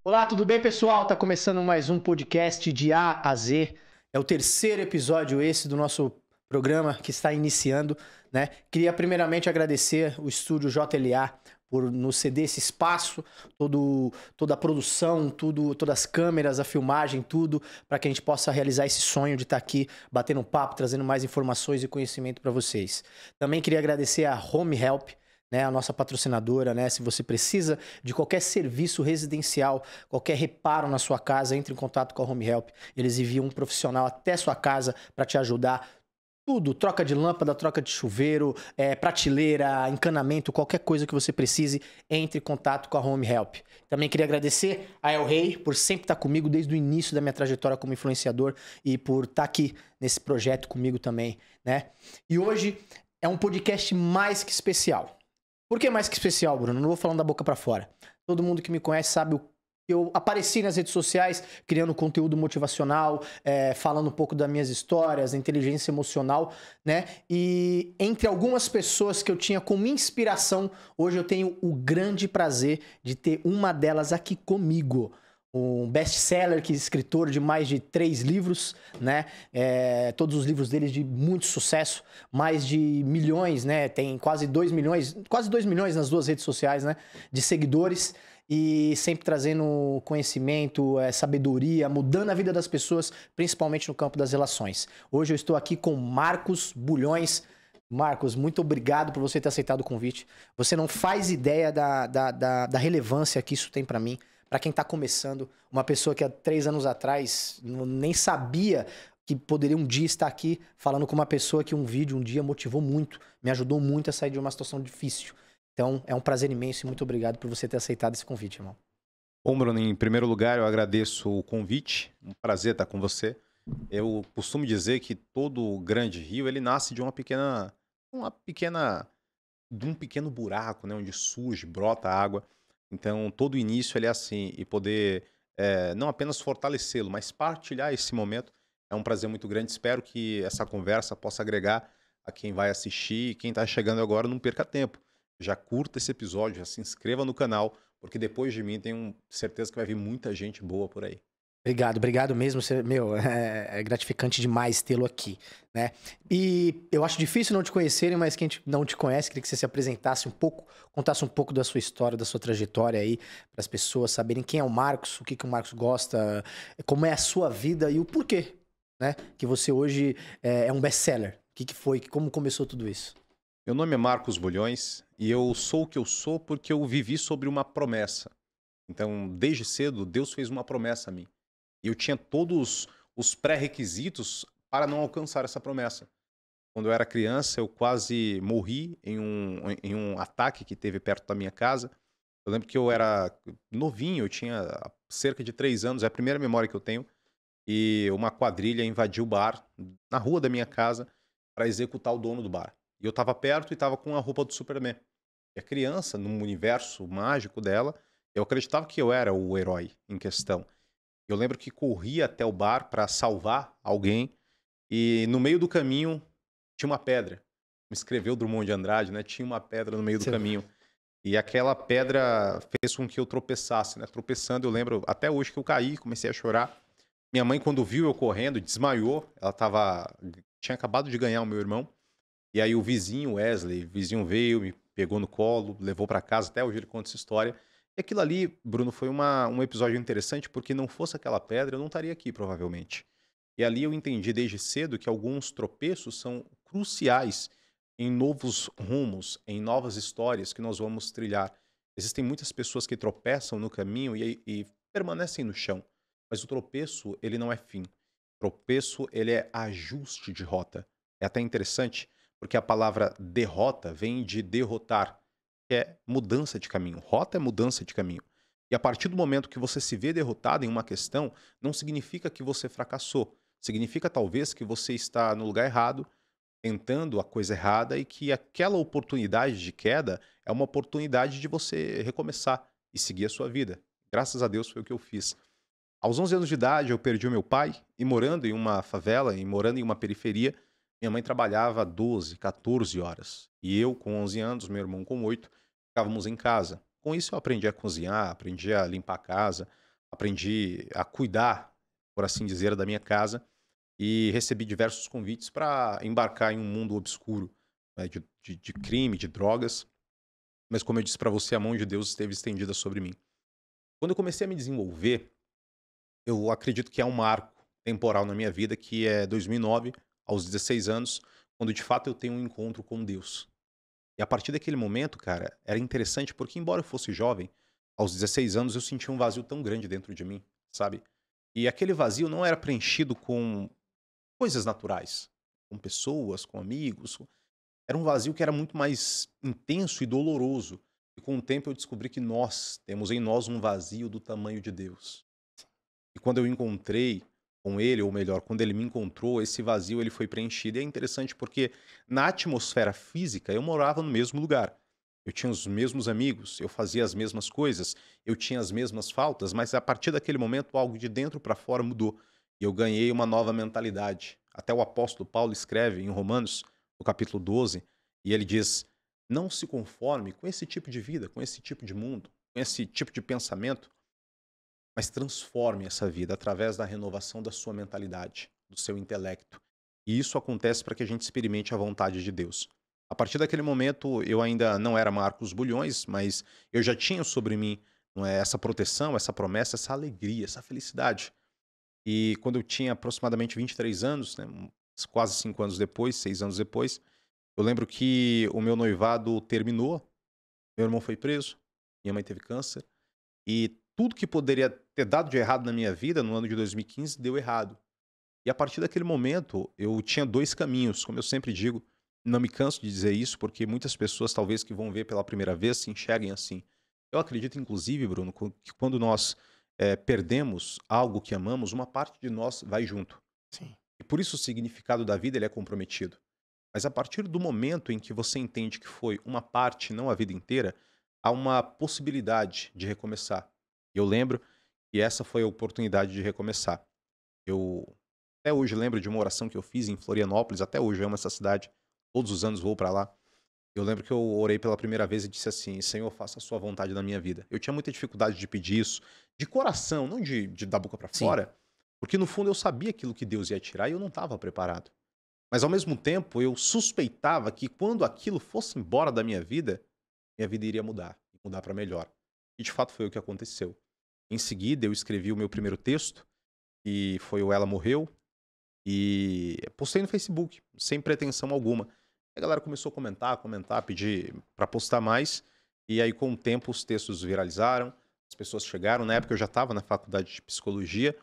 Olá, tudo bem, pessoal? Tá começando mais um podcast de A a Z. É o terceiro episódio esse do nosso programa que está iniciando, né? Queria primeiramente agradecer o estúdio JLA por nos ceder esse espaço, toda a produção, todas as câmeras, a filmagem, tudo, para que a gente possa realizar esse sonho de estar aqui batendo um papo, trazendo mais informações e conhecimento para vocês. Também queria agradecer a Home Help, né, a nossa patrocinadora, né? Se você precisa de qualquer serviço residencial, qualquer reparo na sua casa, entre em contato com a Home Help. Eles enviam um profissional até sua casa para te ajudar. Tudo, troca de lâmpada, troca de chuveiro, prateleira, encanamento, qualquer coisa que você precise, entre em contato com a Home Help. Também queria agradecer a El Rey por sempre estar comigo desde o início da minha trajetória como influenciador e por estar aqui nesse projeto comigo também, né? E hoje é um podcast mais que especial. Por que mais que especial, Bruno? Não vou falando da boca pra fora. Todo mundo que me conhece sabe o que eu apareci nas redes sociais criando conteúdo motivacional, falando um pouco das minhas histórias, inteligência emocional, né? E entre algumas pessoas que eu tinha como inspiração, hoje eu tenho o grande prazer de ter uma delas aqui comigo. Um best-seller, que é escritor de mais de 3 livros, né? Todos os livros dele de muito sucesso, mais de milhões, né? Tem quase 2 milhões nas duas redes sociais, né? De seguidores e sempre trazendo conhecimento, sabedoria, mudando a vida das pessoas, principalmente no campo das relações. Hoje eu estou aqui com Marcos Bulhões. Marcos, muito obrigado por você ter aceitado o convite. Você não faz ideia da relevância que isso tem para mim. Para quem está começando, uma pessoa que há 3 anos atrás nem sabia que poderia um dia estar aqui falando com uma pessoa que um vídeo um dia motivou muito, me ajudou muito a sair de uma situação difícil. Então, é um prazer imenso e muito obrigado por você ter aceitado esse convite, irmão. Bom, Bruno, em primeiro lugar, eu agradeço o convite. Um prazer estar com você. Eu costumo dizer que todo grande rio, ele nasce de de um pequeno buraco, né, onde surge, brota água. Então, todo início ele é assim, e poder não apenas fortalecê-lo, mas partilhar esse momento é um prazer muito grande. Espero que essa conversa possa agregar a quem vai assistir e quem está chegando agora, não perca tempo. Já curta esse episódio, já se inscreva no canal, porque depois de mim tenho certeza que vai vir muita gente boa por aí. Obrigado mesmo. Meu, é gratificante demais tê-lo aqui, né? E eu acho difícil não te conhecerem, mas quem não te conhece, queria que você se apresentasse um pouco, contasse um pouco da sua história, da sua trajetória aí, para as pessoas saberem quem é o Marcos, o que o Marcos gosta, como é a sua vida e o porquê, né? Que você hoje é um best-seller. O que foi, como começou tudo isso? Meu nome é Marcos Bulhões e eu sou o que eu sou porque eu vivi sobre uma promessa. Então, desde cedo, Deus fez uma promessa a mim. E eu tinha todos os pré-requisitos para não alcançar essa promessa. Quando eu era criança, eu quase morri em um ataque que teve perto da minha casa. Eu lembro que eu era novinho, eu tinha cerca de 3 anos, é a primeira memória que eu tenho. E uma quadrilha invadiu o bar na rua da minha casa para executar o dono do bar. E eu estava perto e estava com a roupa do Superman. E a criança, num universo mágico dela, eu acreditava que eu era o herói em questão. Eu lembro que corri até o bar para salvar alguém e no meio do caminho tinha uma pedra. Me escreveu Drummond de Andrade, né? Tinha uma pedra no meio do caminho. E aquela pedra fez com que eu tropeçasse, né? Tropeçando, eu lembro até hoje que eu caí, comecei a chorar. Minha mãe, quando viu eu correndo, desmaiou. Tinha acabado de ganhar o meu irmão. E aí o vizinho, Wesley, o vizinho veio, me pegou no colo, levou para casa. Até hoje ele conta essa história. E aquilo ali, Bruno, foi um episódio interessante, porque não fosse aquela pedra, eu não estaria aqui, provavelmente. E ali eu entendi desde cedo que alguns tropeços são cruciais em novos rumos, em novas histórias que nós vamos trilhar. Existem muitas pessoas que tropeçam no caminho e permanecem no chão. Mas o tropeço, ele não é fim. O tropeço, ele é ajuste de rota. É até interessante, porque a palavra derrota vem de derrotar, que é mudança de caminho. Rota é mudança de caminho. E a partir do momento que você se vê derrotado em uma questão, não significa que você fracassou. Significa talvez que você está no lugar errado, tentando a coisa errada e que aquela oportunidade de queda é uma oportunidade de você recomeçar e seguir a sua vida. Graças a Deus foi o que eu fiz. Aos 11 anos de idade, eu perdi o meu pai e morando em uma favela, e morando em uma periferia, minha mãe trabalhava 12, 14 horas. E eu, com 11 anos, meu irmão com 8, ficávamos em casa. Com isso, eu aprendi a cozinhar, aprendi a limpar a casa. aprendi a cuidar, por assim dizer, da minha casa e recebi diversos convites para embarcar em um mundo obscuro, né, de crime, de drogas. Mas como eu disse para você, a mão de Deus esteve estendida sobre mim. Quando eu comecei a me desenvolver, eu acredito que é um marco temporal na minha vida, que é 2009, aos 16 anos, quando de fato eu tenho um encontro com Deus. E a partir daquele momento, cara, era interessante porque, embora eu fosse jovem, aos 16 anos eu sentia um vazio tão grande dentro de mim, sabe? E aquele vazio não era preenchido com coisas naturais, com pessoas, com amigos. Era um vazio que era muito mais intenso e doloroso. E com o tempo eu descobri que nós temos em nós um vazio do tamanho de Deus. E quando eu encontrei com ele, ou melhor, quando ele me encontrou, esse vazio ele foi preenchido. E é interessante porque na atmosfera física eu morava no mesmo lugar. Eu tinha os mesmos amigos, eu fazia as mesmas coisas, eu tinha as mesmas faltas, mas a partir daquele momento algo de dentro para fora mudou. E eu ganhei uma nova mentalidade. Até o apóstolo Paulo escreve em Romanos, no capítulo 12, e ele diz: não se conforme com esse tipo de vida, com esse tipo de mundo, com esse tipo de pensamento, mas transforme essa vida através da renovação da sua mentalidade, do seu intelecto. E isso acontece para que a gente experimente a vontade de Deus. A partir daquele momento, eu ainda não era Marcos Bulhões, mas eu já tinha sobre mim, não é, essa proteção, essa promessa, essa alegria, essa felicidade. E quando eu tinha aproximadamente 23 anos, né, quase 5 anos depois, 6 anos depois, eu lembro que o meu noivado terminou, meu irmão foi preso, minha mãe teve câncer, e tudo que poderia ter dado de errado na minha vida no ano de 2015 deu errado. E a partir daquele momento, eu tinha 2 caminhos, como eu sempre digo, não me canso de dizer isso, porque muitas pessoas, talvez, que vão ver pela primeira vez, se enxerguem assim. Eu acredito, inclusive, Bruno, que quando nós perdemos algo que amamos, uma parte de nós vai junto. Sim. E por isso o significado da vida ele é comprometido. Mas a partir do momento em que você entende que foi uma parte, não a vida inteira, há uma possibilidade de recomeçar. E eu lembro que essa foi a oportunidade de recomeçar. Eu até hoje lembro de uma oração que eu fiz em Florianópolis, até hoje eu amo essa cidade, todos os anos vou para lá. Eu lembro que eu orei pela primeira vez e disse assim: Senhor, faça a sua vontade na minha vida. Eu tinha muita dificuldade de pedir isso, de coração, não de da boca para Sim. fora, porque no fundo eu sabia aquilo que Deus ia tirar e eu não estava preparado. Mas ao mesmo tempo eu suspeitava que quando aquilo fosse embora da minha vida iria mudar para melhor. E de fato foi o que aconteceu. Em seguida eu escrevi o meu primeiro texto, que foi o Ela Morreu, e postei no Facebook, sem pretensão alguma. A galera começou a comentar, pedir para postar mais, e aí com o tempo os textos viralizaram, as pessoas chegaram, na época eu já estava na faculdade de psicologia,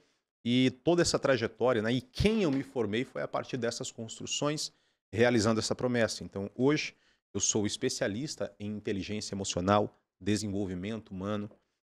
e toda essa trajetória, né, e quem eu me formei foi a partir dessas construções, realizando essa promessa. Então, hoje, eu sou especialista em inteligência emocional, desenvolvimento humano.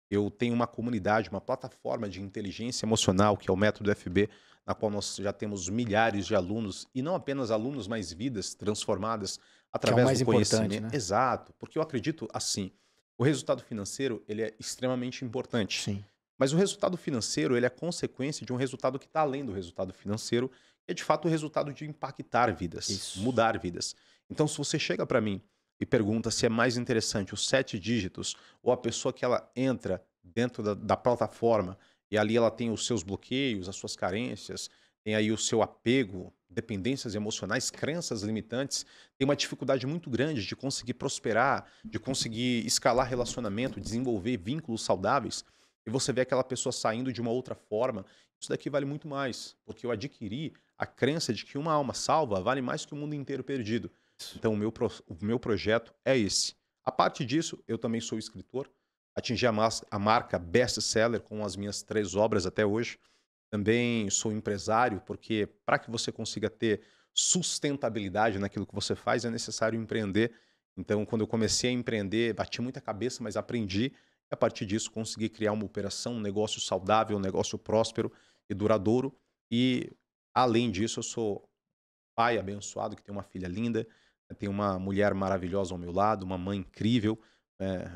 Eu tenho uma comunidade, uma plataforma de inteligência emocional, que é o Método FB, na qual nós já temos milhares de alunos, e não apenas alunos, mas vidas transformadas Que é o através do mais importante, conhecimento. né? Exato, porque eu acredito assim, o resultado financeiro ele é extremamente importante. Sim. Mas o resultado financeiro ele é consequência de um resultado que está além do resultado financeiro, que é de fato o resultado de impactar vidas, Isso. mudar vidas. Então, se você chega para mim e pergunta se é mais interessante os 7 dígitos ou a pessoa que ela entra dentro da plataforma e ali ela tem os seus bloqueios, as suas carências, tem aí o seu apego, dependências emocionais, crenças limitantes, tem uma dificuldade muito grande de conseguir prosperar, de conseguir escalar relacionamento, desenvolver vínculos saudáveis, e você vê aquela pessoa saindo de uma outra forma, isso daqui vale muito mais, porque eu adquiri a crença de que uma alma salva vale mais que o mundo inteiro perdido. Então, o meu projeto é esse. A parte disso, eu também sou escritor. Atingi a marca best-seller com as minhas 3 obras até hoje. Também sou empresário, porque para que você consiga ter sustentabilidade naquilo que você faz, é necessário empreender. Então, quando eu comecei a empreender, bati muita cabeça, mas aprendi. E a partir disso, consegui criar uma operação, um negócio saudável, um negócio próspero e duradouro. E, além disso, eu sou pai abençoado, que tem uma filha linda, tenho uma mulher maravilhosa ao meu lado, uma mãe incrível,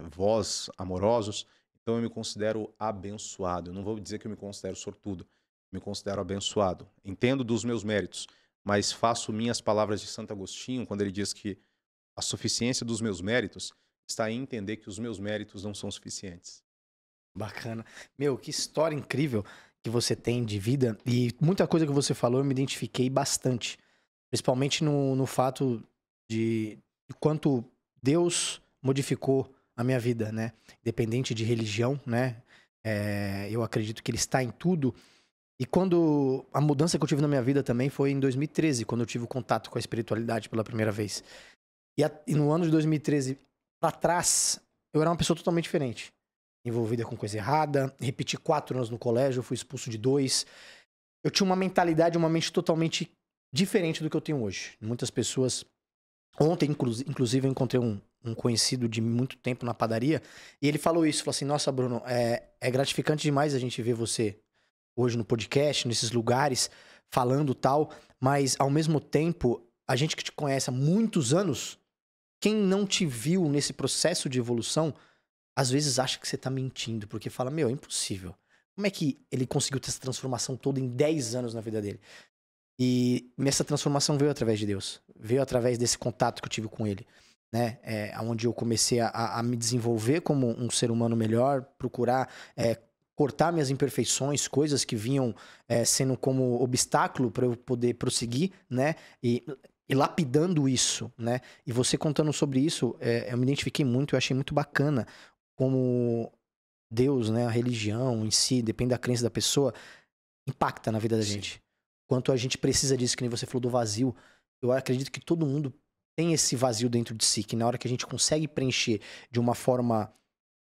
vós amorosos. Então eu me considero abençoado. Eu não vou dizer que eu me considero sortudo, me considero abençoado. Entendo dos meus méritos, mas faço minhas palavras de Santo Agostinho, quando ele diz que a suficiência dos meus méritos está em entender que os meus méritos não são suficientes. Bacana. Meu, que história incrível que você tem de vida. E muita coisa que você falou eu me identifiquei bastante. Principalmente no fato de quanto Deus modificou a minha vida, né? Independente de religião, né? Eu acredito que Ele está em tudo. E quando a mudança que eu tive na minha vida também foi em 2013, quando eu tive o contato com a espiritualidade pela primeira vez. E no ano de 2013 pra trás, eu era uma pessoa totalmente diferente. Envolvida com coisa errada, repeti 4 anos no colégio, fui expulso de 2. Eu tinha uma mentalidade, uma mente totalmente diferente do que eu tenho hoje. Muitas pessoas. Ontem, inclusive, eu encontrei um conhecido de muito tempo na padaria, e ele falou isso, falou assim: Nossa, Bruno, é gratificante demais a gente ver você hoje no podcast, nesses lugares, falando tal, mas ao mesmo tempo, a gente que te conhece há muitos anos, quem não te viu nesse processo de evolução, às vezes acha que você tá mentindo, porque fala, meu, é impossível. Como é que ele conseguiu ter essa transformação toda em 10 anos na vida dele? E essa transformação veio através de Deus. Veio através desse contato que eu tive com ele. Né? Onde eu comecei a me desenvolver como um ser humano melhor, procurar cortar minhas imperfeições, coisas que vinham sendo como obstáculo para eu poder prosseguir, né? E lapidando isso, né? E você contando sobre isso, eu me identifiquei muito, eu achei muito bacana como Deus, né? A religião em si, depende da crença da pessoa, impacta na vida da Sim. gente. Quanto a gente precisa disso, que nem você falou do vazio. Eu acredito que todo mundo tem esse vazio dentro de si, que na hora que a gente consegue preencher de uma forma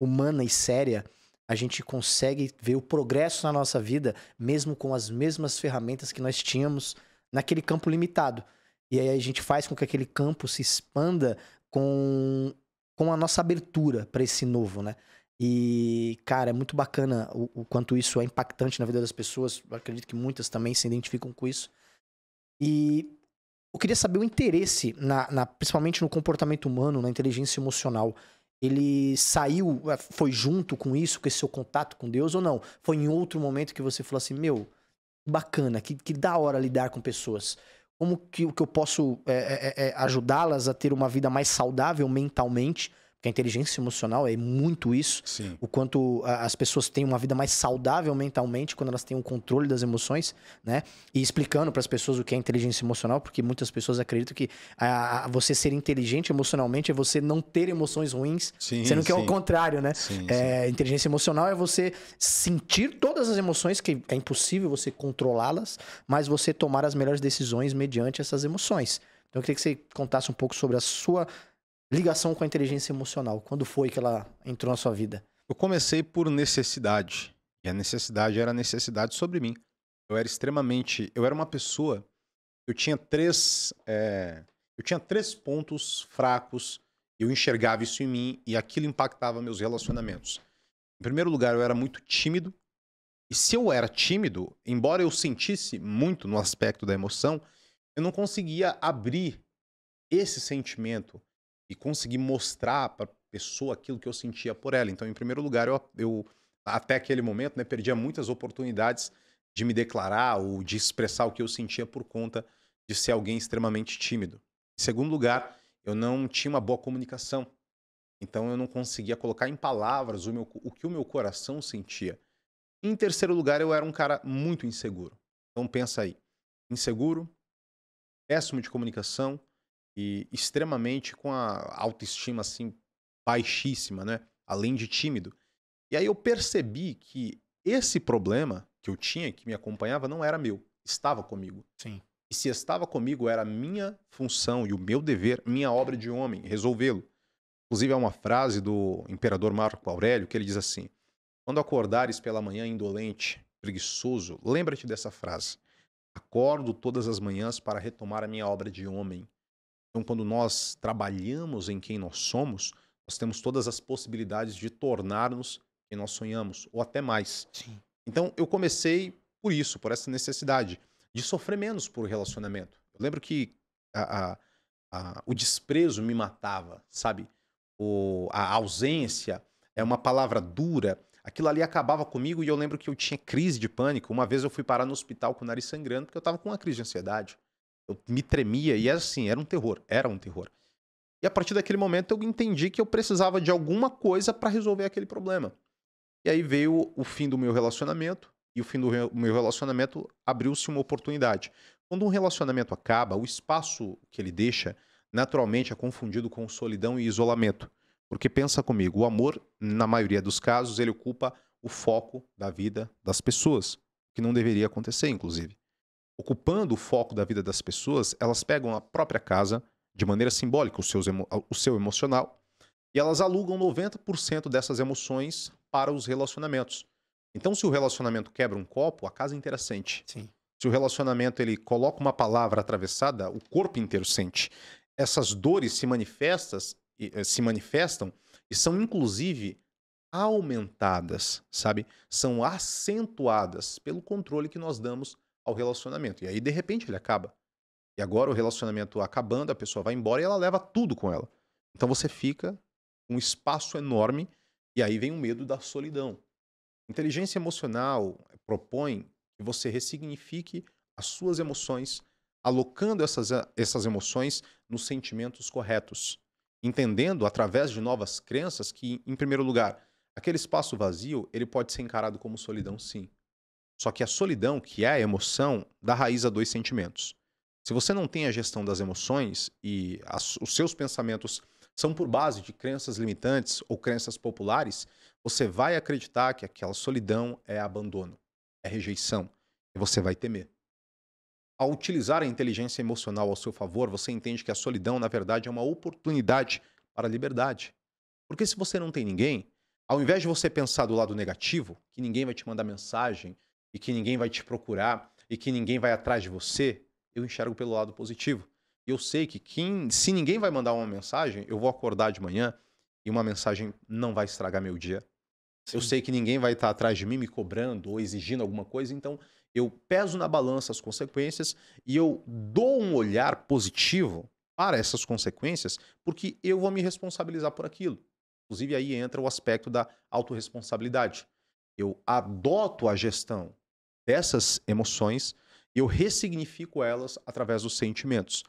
humana e séria, a gente consegue ver o progresso na nossa vida, mesmo com as mesmas ferramentas que nós tínhamos naquele campo limitado. E aí a gente faz com que aquele campo se expanda com a nossa abertura para esse novo, né? E, cara, é muito bacana o quanto isso é impactante na vida das pessoas. Eu acredito que muitas também se identificam com isso. E eu queria saber o interesse, principalmente no comportamento humano, na inteligência emocional. Ele saiu, foi junto com isso, com esse seu contato com Deus ou não? Foi em outro momento que você falou assim, meu, bacana, que da hora lidar com pessoas. Como que eu posso ajudá-las a ter uma vida mais saudável mentalmente? Porque a inteligência emocional é muito isso. Sim. O quanto as pessoas têm uma vida mais saudável mentalmente quando elas têm um controle das emoções, né? E explicando para as pessoas o que é inteligência emocional, porque muitas pessoas acreditam que você ser inteligente emocionalmente é você não ter emoções ruins, Sim, sendo que é o sim. contrário, né? Sim, Inteligência emocional é você sentir todas as emoções, que é impossível você controlá-las, mas você tomar as melhores decisões mediante essas emoções. Então eu queria que você contasse um pouco sobre a sua ligação com a inteligência emocional. Quando foi que ela entrou na sua vida? Eu comecei por necessidade. E a necessidade era necessidade sobre mim. Eu era uma pessoa. Eu tinha três pontos fracos. Eu enxergava isso em mim e aquilo impactava meus relacionamentos. Em primeiro lugar, eu era muito tímido. E se eu era tímido, embora eu sentisse muito no aspecto da emoção, eu não conseguia abrir esse sentimento e conseguir mostrar para a pessoa aquilo que eu sentia por ela. Então, em primeiro lugar, eu até aquele momento, né, perdia muitas oportunidades de me declarar ou de expressar o que eu sentia por conta de ser alguém extremamente tímido. Em segundo lugar, eu não tinha uma boa comunicação. Então, eu não conseguia colocar em palavras o que o meu coração sentia. Em terceiro lugar, eu era um cara muito inseguro. Então, pensa aí. Inseguro, péssimo de comunicação e extremamente com a autoestima assim baixíssima, né? Além de tímido. E aí eu percebi que esse problema que eu tinha, que me acompanhava, não era meu, estava comigo. Sim. E se estava comigo, era minha função e o meu dever, minha obra de homem, resolvê-lo. Inclusive, há uma frase do imperador Marco Aurélio que ele diz assim: quando acordares pela manhã indolente, preguiçoso, lembra-te dessa frase. Acordo todas as manhãs para retomar a minha obra de homem. Então, quando nós trabalhamos em quem nós somos, nós temos todas as possibilidades de tornar-nos quem nós sonhamos, ou até mais. Sim. Então, eu comecei por isso, por essa necessidade de sofrer menos por relacionamento. Eu lembro que a, o desprezo me matava, sabe? A ausência é uma palavra dura. Aquilo ali acabava comigo e eu lembro que eu tinha crise de pânico. Uma vez eu fui parar no hospital com o nariz sangrando porque eu estava com uma crise de ansiedade. Eu me tremia e era assim, era um terror, era um terror. E a partir daquele momento eu entendi que eu precisava de alguma coisa para resolver aquele problema. E aí veio o fim do meu relacionamento, e o fim do meu relacionamento abriu-se uma oportunidade. Quando um relacionamento acaba, o espaço que ele deixa, naturalmente, é confundido com solidão e isolamento. Porque pensa comigo, o amor, na maioria dos casos, ele ocupa o foco da vida das pessoas, que não deveria acontecer, inclusive. Ocupando o foco da vida das pessoas, elas pegam a própria casa, de maneira simbólica, o seu emocional, e elas alugam 90% dessas emoções para os relacionamentos. Então, se o relacionamento quebra um copo, a casa inteira sente. Sim. Se o relacionamento ele coloca uma palavra atravessada, o corpo inteiro sente. Essas dores se manifestam e são, inclusive, aumentadas, sabe? São acentuadas pelo controle que nós damos ao relacionamento. E aí, de repente, ele acaba. E agora o relacionamento acabando, a pessoa vai embora e ela leva tudo com ela. Então você fica com um espaço enorme e aí vem o medo da solidão. Inteligência emocional propõe que você ressignifique as suas emoções, alocando essas emoções nos sentimentos corretos, entendendo através de novas crenças que, em primeiro lugar, aquele espaço vazio ele pode ser encarado como solidão, sim. Só que a solidão, que é a emoção, dá raiz a dois sentimentos. Se você não tem a gestão das emoções e os seus pensamentos são por base de crenças limitantes ou crenças populares, você vai acreditar que aquela solidão é abandono, é rejeição, e você vai temer. Ao utilizar a inteligência emocional ao seu favor, você entende que a solidão, na verdade, é uma oportunidade para a liberdade. Porque se você não tem ninguém, ao invés de você pensar do lado negativo, que ninguém vai te mandar mensagem, e que ninguém vai te procurar, e que ninguém vai atrás de você, eu enxergo pelo lado positivo. E eu sei que se ninguém vai mandar uma mensagem, eu vou acordar de manhã e uma mensagem não vai estragar meu dia. Eu Sim. sei que ninguém vai estar atrás de mim me cobrando ou exigindo alguma coisa, então eu peso na balança as consequências e eu dou um olhar positivo para essas consequências, porque eu vou me responsabilizar por aquilo. Inclusive aí entra o aspecto da autorresponsabilidade. Eu adoto a gestão dessas emoções e eu ressignifico elas através dos sentimentos.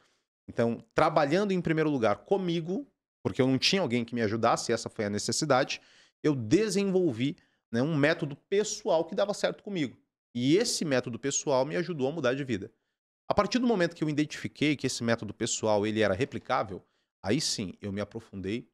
Então, trabalhando em primeiro lugar comigo, porque eu não tinha alguém que me ajudasse, essa foi a necessidade, eu desenvolvi, né, um método pessoal que dava certo comigo. E esse método pessoal me ajudou a mudar de vida. A partir do momento que eu identifiquei que esse método pessoal ele era replicável, aí sim eu me aprofundei,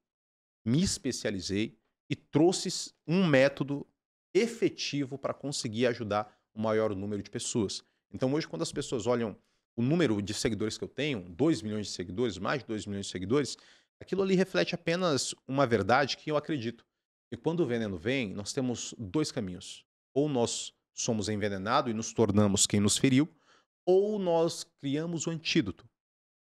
me especializei e trouxe um método efetivo para conseguir ajudar o maior número de pessoas. Então hoje quando as pessoas olham o número de seguidores que eu tenho, 2 milhões de seguidores, mais de 2 milhões de seguidores, aquilo ali reflete apenas uma verdade que eu acredito. E quando o veneno vem, nós temos dois caminhos. Ou nós somos envenenados e nos tornamos quem nos feriu, ou nós criamos o antídoto.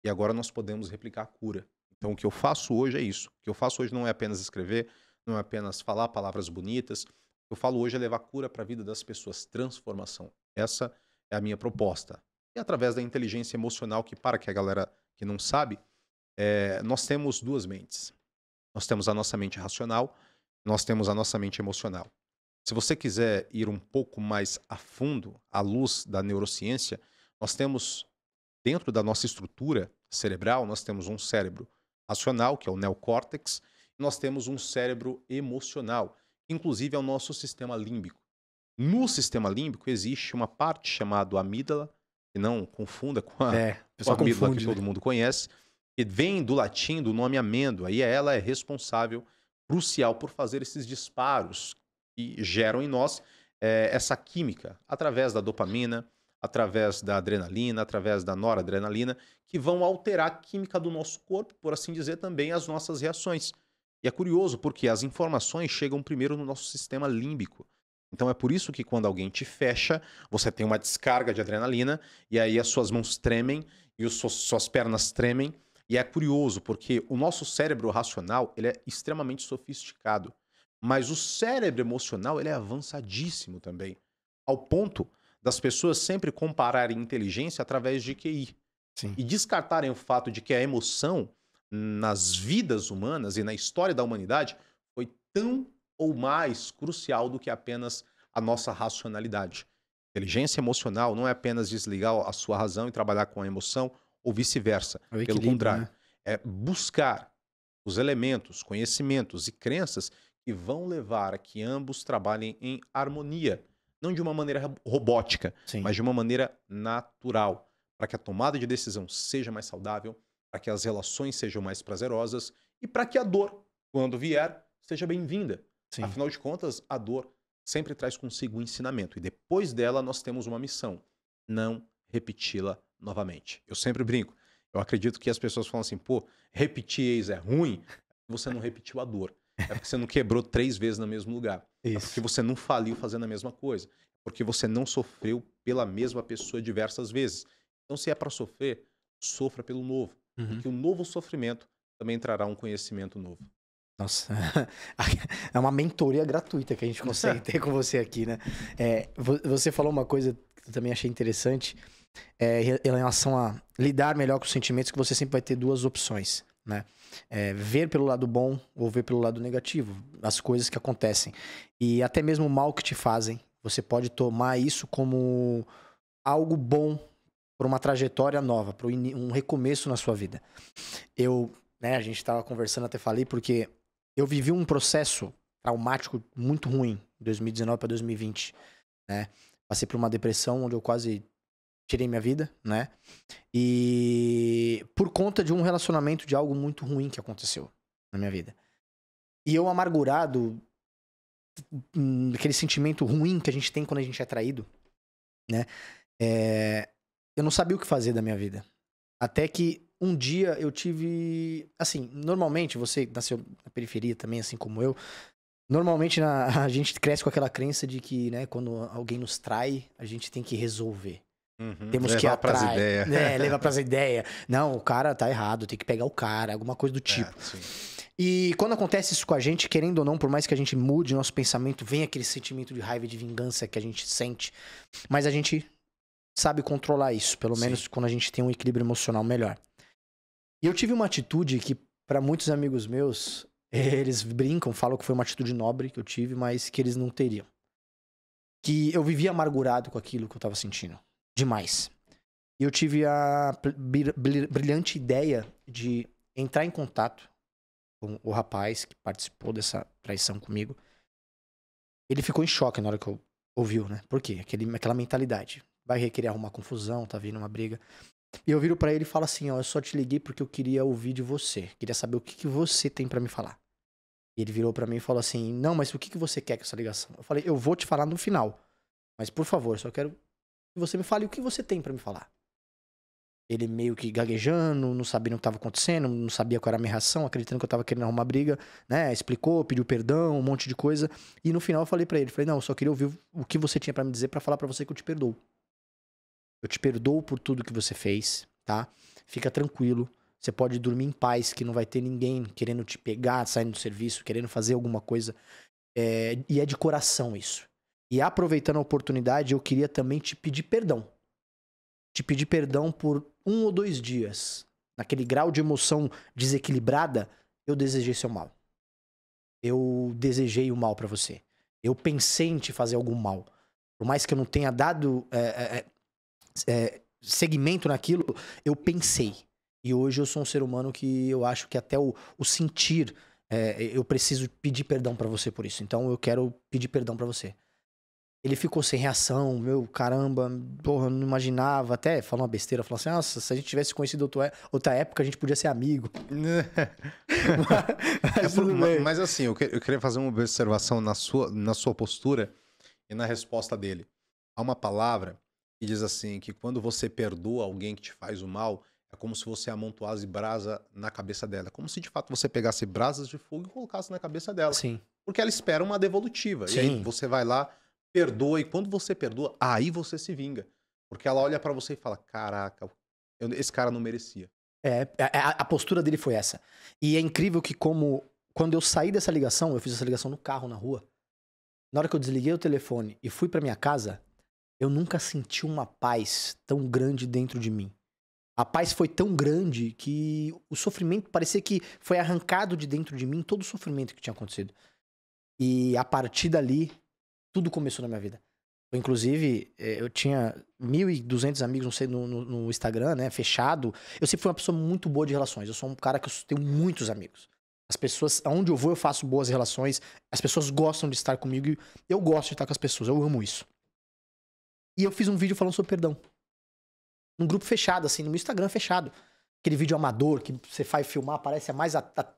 E agora nós podemos replicar a cura. Então o que eu faço hoje é isso. O que eu faço hoje não é apenas escrever, não é apenas falar palavras bonitas. O que eu falo hoje é levar cura para a vida das pessoas, transformação. Essa é a minha proposta. E através da inteligência emocional, que para que a galera que não sabe, nós temos duas mentes. Nós temos a nossa mente racional, nós temos a nossa mente emocional. Se você quiser ir um pouco mais a fundo, à luz da neurociência, nós temos dentro da nossa estrutura cerebral, nós temos um cérebro racional, que é o neocórtex, e nós temos um cérebro emocional, que inclusive é o nosso sistema límbico. No sistema límbico existe uma parte chamada amígdala, que não confunda com a, O com a pessoal amígdala que confunde, né? todo mundo conhece, que vem do latim do nome amêndoa, e ela é responsável, crucial, por fazer esses disparos que geram em nós essa química, através da dopamina, através da adrenalina, através da noradrenalina, que vão alterar a química do nosso corpo, por assim dizer, também as nossas reações. E é curioso porque as informações chegam primeiro no nosso sistema límbico. Então é por isso que quando alguém te fecha, você tem uma descarga de adrenalina e aí as suas mãos tremem e suas pernas tremem. E é curioso porque o nosso cérebro racional ele é extremamente sofisticado, mas o cérebro emocional ele é avançadíssimo também, ao ponto das pessoas sempre compararem inteligência através de QI Sim. e descartarem o fato de que a emoção nas vidas humanas e na história da humanidade foi tão ou mais crucial do que apenas a nossa racionalidade. Inteligência emocional não é apenas desligar a sua razão e trabalhar com a emoção ou vice-versa. É o Pelo equilíbrio, contrário, né? é buscar os elementos, conhecimentos e crenças que vão levar a que ambos trabalhem em harmonia. Não de uma maneira robótica, Sim. mas de uma maneira natural. Para que a tomada de decisão seja mais saudável, para que as relações sejam mais prazerosas e para que a dor, quando vier, seja bem-vinda. Sim. Afinal de contas, a dor sempre traz consigo um ensinamento. E depois dela, nós temos uma missão: não repeti-la novamente. Eu sempre brinco. Eu acredito que as pessoas falam assim, pô, repetir ex é ruim. Você não repetiu a dor. É porque você não quebrou 3 vezes no mesmo lugar. É porque você não faliu fazendo a mesma coisa. Porque você não sofreu pela mesma pessoa diversas vezes. Então, se é para sofrer, sofra pelo novo. Porque o novo sofrimento também trará um conhecimento novo. Nossa, é uma mentoria gratuita que a gente consegue ter com você aqui, né? Você falou uma coisa que eu também achei interessante, em relação a lidar melhor com os sentimentos, que você sempre vai ter 2 opções, né? Ver pelo lado bom ou ver pelo lado negativo, as coisas que acontecem. E até mesmo o mal que te fazem, você pode tomar isso como algo bom para uma trajetória nova, para um recomeço na sua vida. A gente estava conversando, até falei, porque eu vivi um processo traumático muito ruim, de 2019 para 2020, né? Passei por uma depressão onde eu quase tirei minha vida, né? E por conta de um relacionamento, de algo muito ruim que aconteceu na minha vida. E eu amargurado, aquele sentimento ruim que a gente tem quando a gente é traído, né? Eu não sabia o que fazer da minha vida. Até que um dia eu tive... Assim, normalmente, você nasceu na periferia também, assim como eu. Normalmente a gente cresce com aquela crença de que, né, quando alguém nos trai, a gente tem que resolver. Temos que ir atrás. Levar pras ideias. Levar pras ideias. Não, o cara tá errado, tem que pegar o cara, alguma coisa do tipo. E quando acontece isso com a gente, querendo ou não, por mais que a gente mude nosso pensamento, vem aquele sentimento de raiva e de vingança que a gente sente. Mas a gente sabe controlar isso, pelo menos quando a gente tem um equilíbrio emocional melhor. E eu tive uma atitude que, para muitos amigos meus, eles brincam, falam que foi uma atitude nobre que eu tive, mas que eles não teriam. Que eu vivia amargurado com aquilo que eu tava sentindo. Demais. E eu tive a brilhante ideia de entrar em contato com o rapaz que participou dessa traição comigo. Ele ficou em choque na hora que eu ouviu, né? Por quê? Aquela mentalidade. Vai querer arrumar confusão, tá vindo uma briga. E eu viro pra ele e falo assim, ó, eu só te liguei porque eu queria ouvir de você. Queria saber o que você tem pra me falar. E ele virou pra mim e falou assim, não, mas o que você quer com essa ligação? Eu falei, eu vou te falar no final. Mas por favor, só quero que você me fale o que você tem pra me falar. Ele meio que gaguejando, não sabia o que tava acontecendo, não sabia qual era a minha reação, acreditando que eu tava querendo arrumar briga, né? Explicou, pediu perdão, um monte de coisa. E no final eu falei pra ele, não, eu só queria ouvir o que você tinha pra me dizer pra falar pra você que eu te perdoo. Eu te perdoo por tudo que você fez, tá? Fica tranquilo. Você pode dormir em paz, que não vai ter ninguém querendo te pegar, saindo do serviço, querendo fazer alguma coisa. E é de coração isso. E aproveitando a oportunidade, eu queria também te pedir perdão. Te pedir perdão por 1 ou 2 dias. Naquele grau de emoção desequilibrada, eu desejei seu mal. Eu desejei o mal pra você. Eu pensei em te fazer algum mal. Por mais que eu não tenha dado segmento naquilo, eu pensei. E hoje eu sou um ser humano que eu acho que até o sentir, eu preciso pedir perdão pra você por isso. Então eu quero pedir perdão pra você. Ele ficou sem reação, meu, caramba, porra, não imaginava. Até falou uma besteira, falou assim, nossa, se a gente tivesse conhecido outra época, a gente podia ser amigo. Mas assim, eu queria fazer uma observação na sua postura e na resposta dele. Há uma palavra que diz assim, que quando você perdoa alguém que te faz o mal, é como se você amontoasse brasa na cabeça dela. É como se de fato você pegasse brasas de fogo e colocasse na cabeça dela. Sim. Porque ela espera uma devolutiva. Sim. E aí você vai lá, perdoa, e quando você perdoa, aí você se vinga. Porque ela olha pra você e fala, caraca, esse cara não merecia. A postura dele foi essa. E é incrível que quando eu saí dessa ligação, eu fiz essa ligação no carro, na rua. Na hora que eu desliguei o telefone e fui pra minha casa, eu nunca senti uma paz tão grande dentro de mim. A paz foi tão grande que o sofrimento parecia que foi arrancado de dentro de mim, todo o sofrimento que tinha acontecido. E a partir dali, tudo começou na minha vida. Inclusive, eu tinha 1.200 amigos, não sei, no Instagram, né? Fechado. Eu sempre fui uma pessoa muito boa de relações. Eu sou um cara que eu tenho muitos amigos. As pessoas, aonde eu vou, eu faço boas relações. As pessoas gostam de estar comigo e eu gosto de estar com as pessoas. Eu amo isso. E eu fiz um vídeo falando sobre perdão. Num grupo fechado, assim, no meu Instagram fechado. Aquele vídeo amador que você faz filmar, parece mais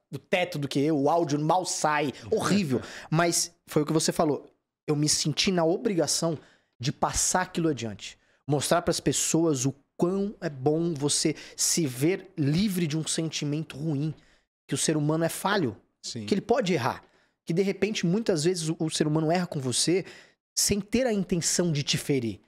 do teto do que eu. O áudio mal sai. Horrível. Mas foi o que você falou. Eu me senti na obrigação de passar aquilo adiante. Mostrar para as pessoas o quão é bom você se ver livre de um sentimento ruim. Que o ser humano é falho. Sim. Que ele pode errar. Que de repente, muitas vezes, o ser humano erra com você sem ter a intenção de te ferir.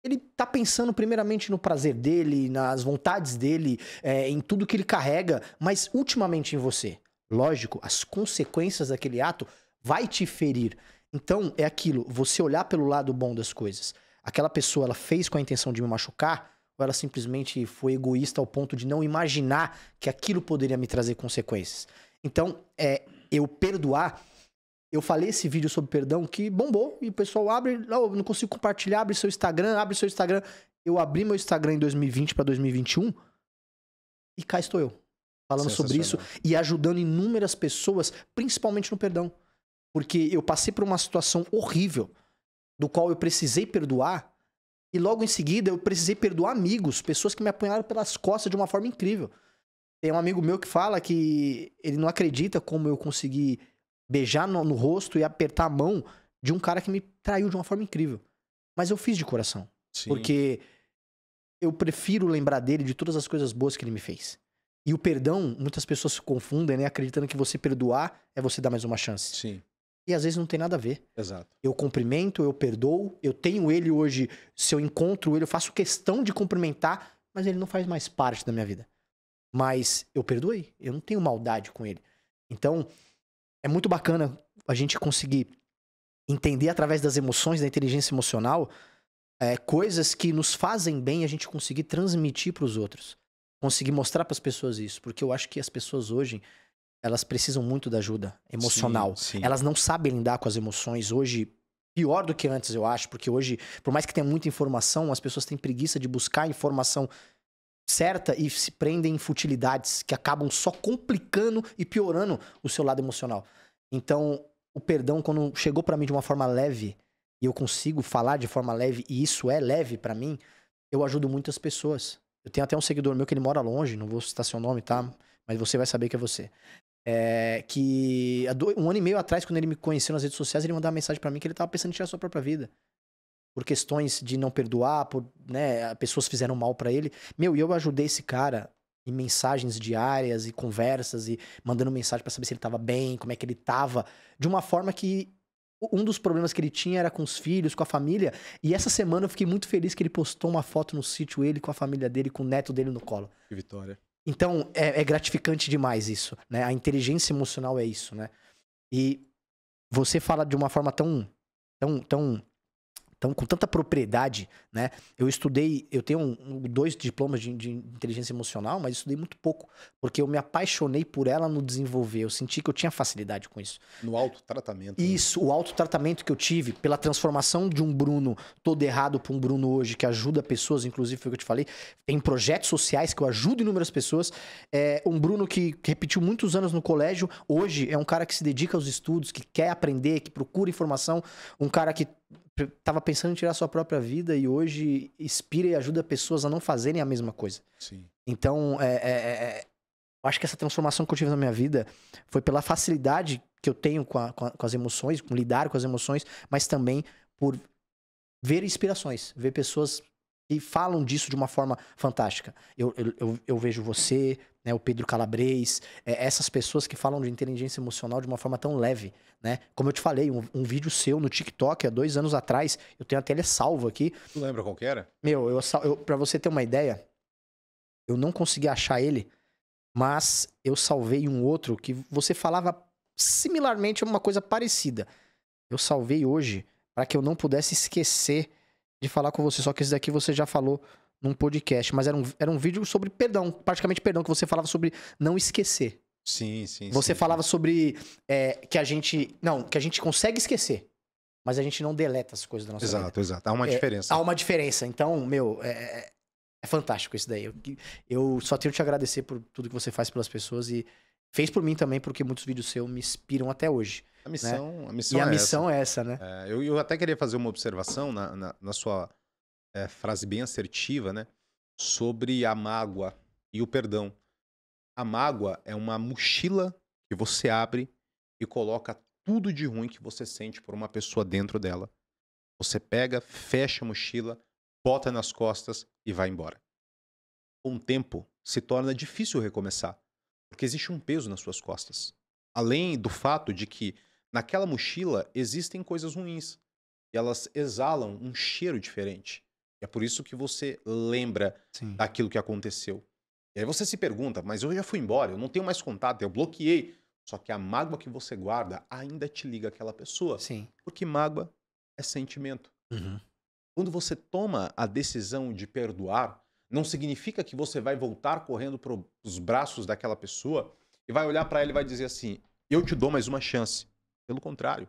Ele tá pensando primeiramente no prazer dele, nas vontades dele, em tudo que ele carrega, mas ultimamente em você. Lógico, as consequências daquele ato vai te ferir. Então, é aquilo, você olhar pelo lado bom das coisas. Aquela pessoa, ela fez com a intenção de me machucar, ou ela simplesmente foi egoísta ao ponto de não imaginar que aquilo poderia me trazer consequências. Então, eu perdoar... Eu falei esse vídeo sobre perdão que bombou e o pessoal abre, não consigo compartilhar, abre seu Instagram. Eu abri meu Instagram em 2020 para 2021 e cá estou eu, falando sobre isso e ajudando inúmeras pessoas, principalmente no perdão. Porque eu passei por uma situação horrível, do qual eu precisei perdoar e logo em seguida eu precisei perdoar amigos, pessoas que me apanharam pelas costas de uma forma incrível. Tem um amigo meu que fala que ele não acredita como eu consegui beijar no rosto e apertar a mão de um cara que me traiu de uma forma incrível. Mas eu fiz de coração. Sim. Porque eu prefiro lembrar dele de todas as coisas boas que ele me fez. E o perdão, muitas pessoas se confundem, né? Acreditando que você perdoar é você dar mais uma chance. Sim. E às vezes não tem nada a ver. Exato. Eu cumprimento, eu perdoo, eu tenho ele hoje, se eu encontro ele, eu faço questão de cumprimentar, mas ele não faz mais parte da minha vida. Mas eu perdoei, eu não tenho maldade com ele. Então... é muito bacana a gente conseguir entender através das emoções, da inteligência emocional, coisas que nos fazem bem e a gente conseguir transmitir para os outros. Conseguir mostrar para as pessoas isso. Porque eu acho que as pessoas hoje, elas precisam muito da ajuda emocional. Sim, sim. Elas não sabem lidar com as emoções hoje, pior do que antes, eu acho. Porque hoje, por mais que tenha muita informação, as pessoas têm preguiça de buscar a informação certa e se prendem em futilidades que acabam só complicando e piorando o seu lado emocional. Então, o perdão, quando chegou pra mim de uma forma leve, e eu consigo falar de forma leve, e isso é leve pra mim, eu ajudo muitas pessoas. Eu tenho até um seguidor meu que ele mora longe, não vou citar seu nome, tá? Mas você vai saber que é você. Que há 1 ano e meio atrás, quando ele me conheceu nas redes sociais, ele mandou uma mensagem pra mim que ele tava pensando em tirar a sua própria vida. Por questões de não perdoar, né, pessoas fizeram mal pra ele. E eu ajudei esse cara em mensagens diárias e conversas e mandando mensagem pra saber se ele tava bem, como é que ele tava, de uma forma que um dos problemas que ele tinha era com os filhos, com a família. E essa semana eu fiquei muito feliz que ele postou uma foto no sítio, ele com a família dele, com o neto dele no colo. Que vitória. Então, é gratificante demais isso, né? A inteligência emocional é isso, né? E você fala de uma forma tão com tanta propriedade, né? Eu tenho 2 diplomas de inteligência emocional, mas estudei muito pouco, porque eu me apaixonei por ela no desenvolver. Eu senti que eu tinha facilidade com isso. No autotratamento. Isso, o autotratamento que eu tive, pela transformação de um Bruno todo errado para um Bruno hoje que ajuda pessoas, inclusive foi o que eu te falei, tem projetos sociais que eu ajudo inúmeras pessoas. Um Bruno que repetiu muitos anos no colégio, hoje é um cara que se dedica aos estudos, que quer aprender, que procura informação, um cara que tava pensando em tirar sua própria vida e hoje inspira e ajuda pessoas a não fazerem a mesma coisa. Sim. Então, eu acho que essa transformação que eu tive na minha vida foi pela facilidade que eu tenho com as emoções, com lidar com as emoções, mas também por ver inspirações, ver pessoas que falam disso de uma forma fantástica. Eu vejo você, né, o Pedro Calabres, essas pessoas que falam de inteligência emocional de uma forma tão leve, né? Como eu te falei, um vídeo seu no TikTok há 2 anos atrás, eu tenho até ele salvo aqui. Tu lembra qual que era? Pra você ter uma ideia, eu não consegui achar ele, mas eu salvei um outro que você falava similarmente uma coisa parecida. Eu salvei hoje para que eu não pudesse esquecer de falar com você, só que esse daqui você já falou num podcast, mas era um vídeo sobre perdão, praticamente perdão, que você falava sobre não esquecer. Sim. Você falava sobre que a gente consegue esquecer, mas a gente não deleta as coisas da nossa vida. Exato. Há uma diferença. Há uma diferença. Então, é fantástico isso daí. Eu só tenho que te agradecer por tudo que você faz pelas pessoas e fez por mim também, porque muitos vídeos seus me inspiram até hoje. A Né? missão, a E missão a é missão é essa, né? eu até queria fazer uma observação na sua frase bem assertiva, né? Sobre a mágoa e o perdão. A mágoa é uma mochila que você abre e coloca tudo de ruim que você sente por uma pessoa dentro dela. Você pega, fecha a mochila, bota nas costas e vai embora. Com o tempo, se torna difícil recomeçar, porque existe um peso nas suas costas. Além do fato de que naquela mochila existem coisas ruins e elas exalam um cheiro diferente. É por isso que você lembra Sim. daquilo que aconteceu. E aí você se pergunta, mas eu já fui embora, eu não tenho mais contato, eu bloqueei. Só que a mágoa que você guarda ainda te liga àquela pessoa. Sim. Porque mágoa é sentimento. Uhum. Quando você toma a decisão de perdoar, não significa que você vai voltar correndo para os braços daquela pessoa e vai olhar para ela e vai dizer assim, eu te dou mais uma chance. Pelo contrário,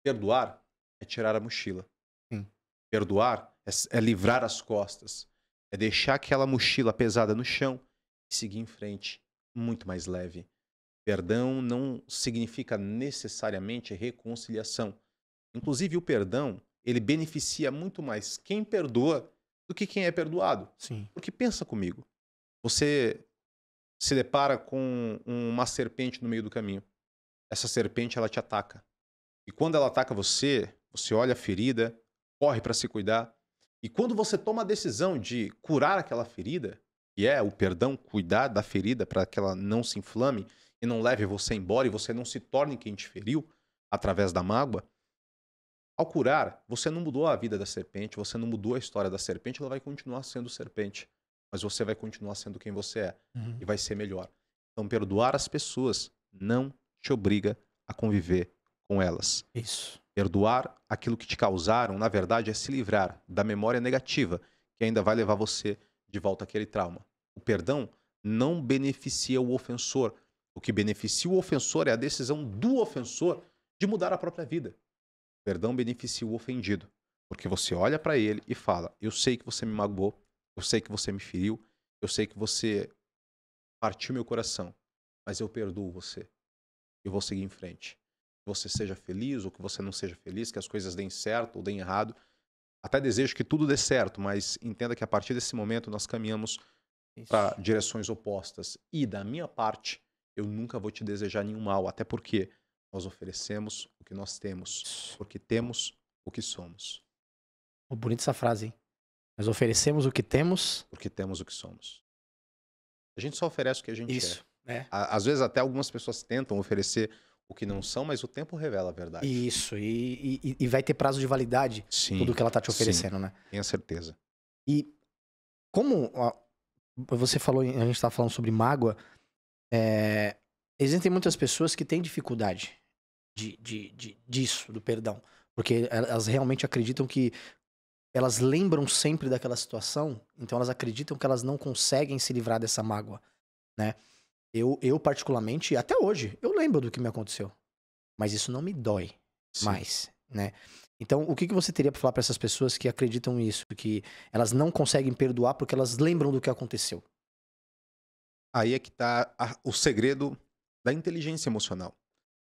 perdoar é tirar a mochila. Sim. Perdoar é livrar as costas. É deixar aquela mochila pesada no chão e seguir em frente, muito mais leve. Perdão não significa necessariamente reconciliação. Inclusive, o perdão, ele beneficia muito mais quem perdoa do que quem é perdoado. Sim. Porque pensa comigo, você se depara com uma serpente no meio do caminho. Essa serpente, ela te ataca. E quando ela ataca você, você olha a ferida, corre para se cuidar. E quando você toma a decisão de curar aquela ferida, que é o perdão, cuidar da ferida para que ela não se inflame e não leve você embora e você não se torne quem te feriu através da mágoa, ao curar, você não mudou a vida da serpente, você não mudou a história da serpente, ela vai continuar sendo serpente. Mas você vai continuar sendo quem você é Uhum. e vai ser melhor. Então, perdoar as pessoas não te obriga a conviver com elas. Isso. Perdoar aquilo que te causaram, na verdade, é se livrar da memória negativa que ainda vai levar você de volta àquele trauma. O perdão não beneficia o ofensor. O que beneficia o ofensor é a decisão do ofensor de mudar a própria vida. O perdão beneficia o ofendido, porque você olha para ele e fala, eu sei que você me magoou, eu sei que você me feriu, eu sei que você partiu meu coração, mas eu perdoo você. Eu vou seguir em frente. Que você seja feliz ou que você não seja feliz, que as coisas deem certo ou deem errado. Até desejo que tudo dê certo, mas entenda que a partir desse momento nós caminhamos para direções opostas. E da minha parte, eu nunca vou te desejar nenhum mal, até porque nós oferecemos o que nós temos, porque temos o que somos. Bonita essa frase, hein? Nós oferecemos o que temos. Porque temos o que somos. A gente só oferece o que a gente Isso. é. Às vezes até algumas pessoas tentam oferecer o que não são, mas o tempo revela a verdade. Isso. E vai ter prazo de validade tudo que ela tá te oferecendo, né? Tenha certeza. E como você falou, a gente tava falando sobre mágoa, existem muitas pessoas que têm dificuldade disso, do perdão. Porque elas realmente acreditam que elas lembram sempre daquela situação, então elas acreditam que elas não conseguem se livrar dessa mágoa, né? Eu particularmente, até hoje, eu lembro do que me aconteceu. Mas isso não me dói mais, né? Então, o que você teria pra falar pra essas pessoas que acreditam nisso? Que elas não conseguem perdoar porque elas lembram do que aconteceu? Aí é que tá o segredo da inteligência emocional.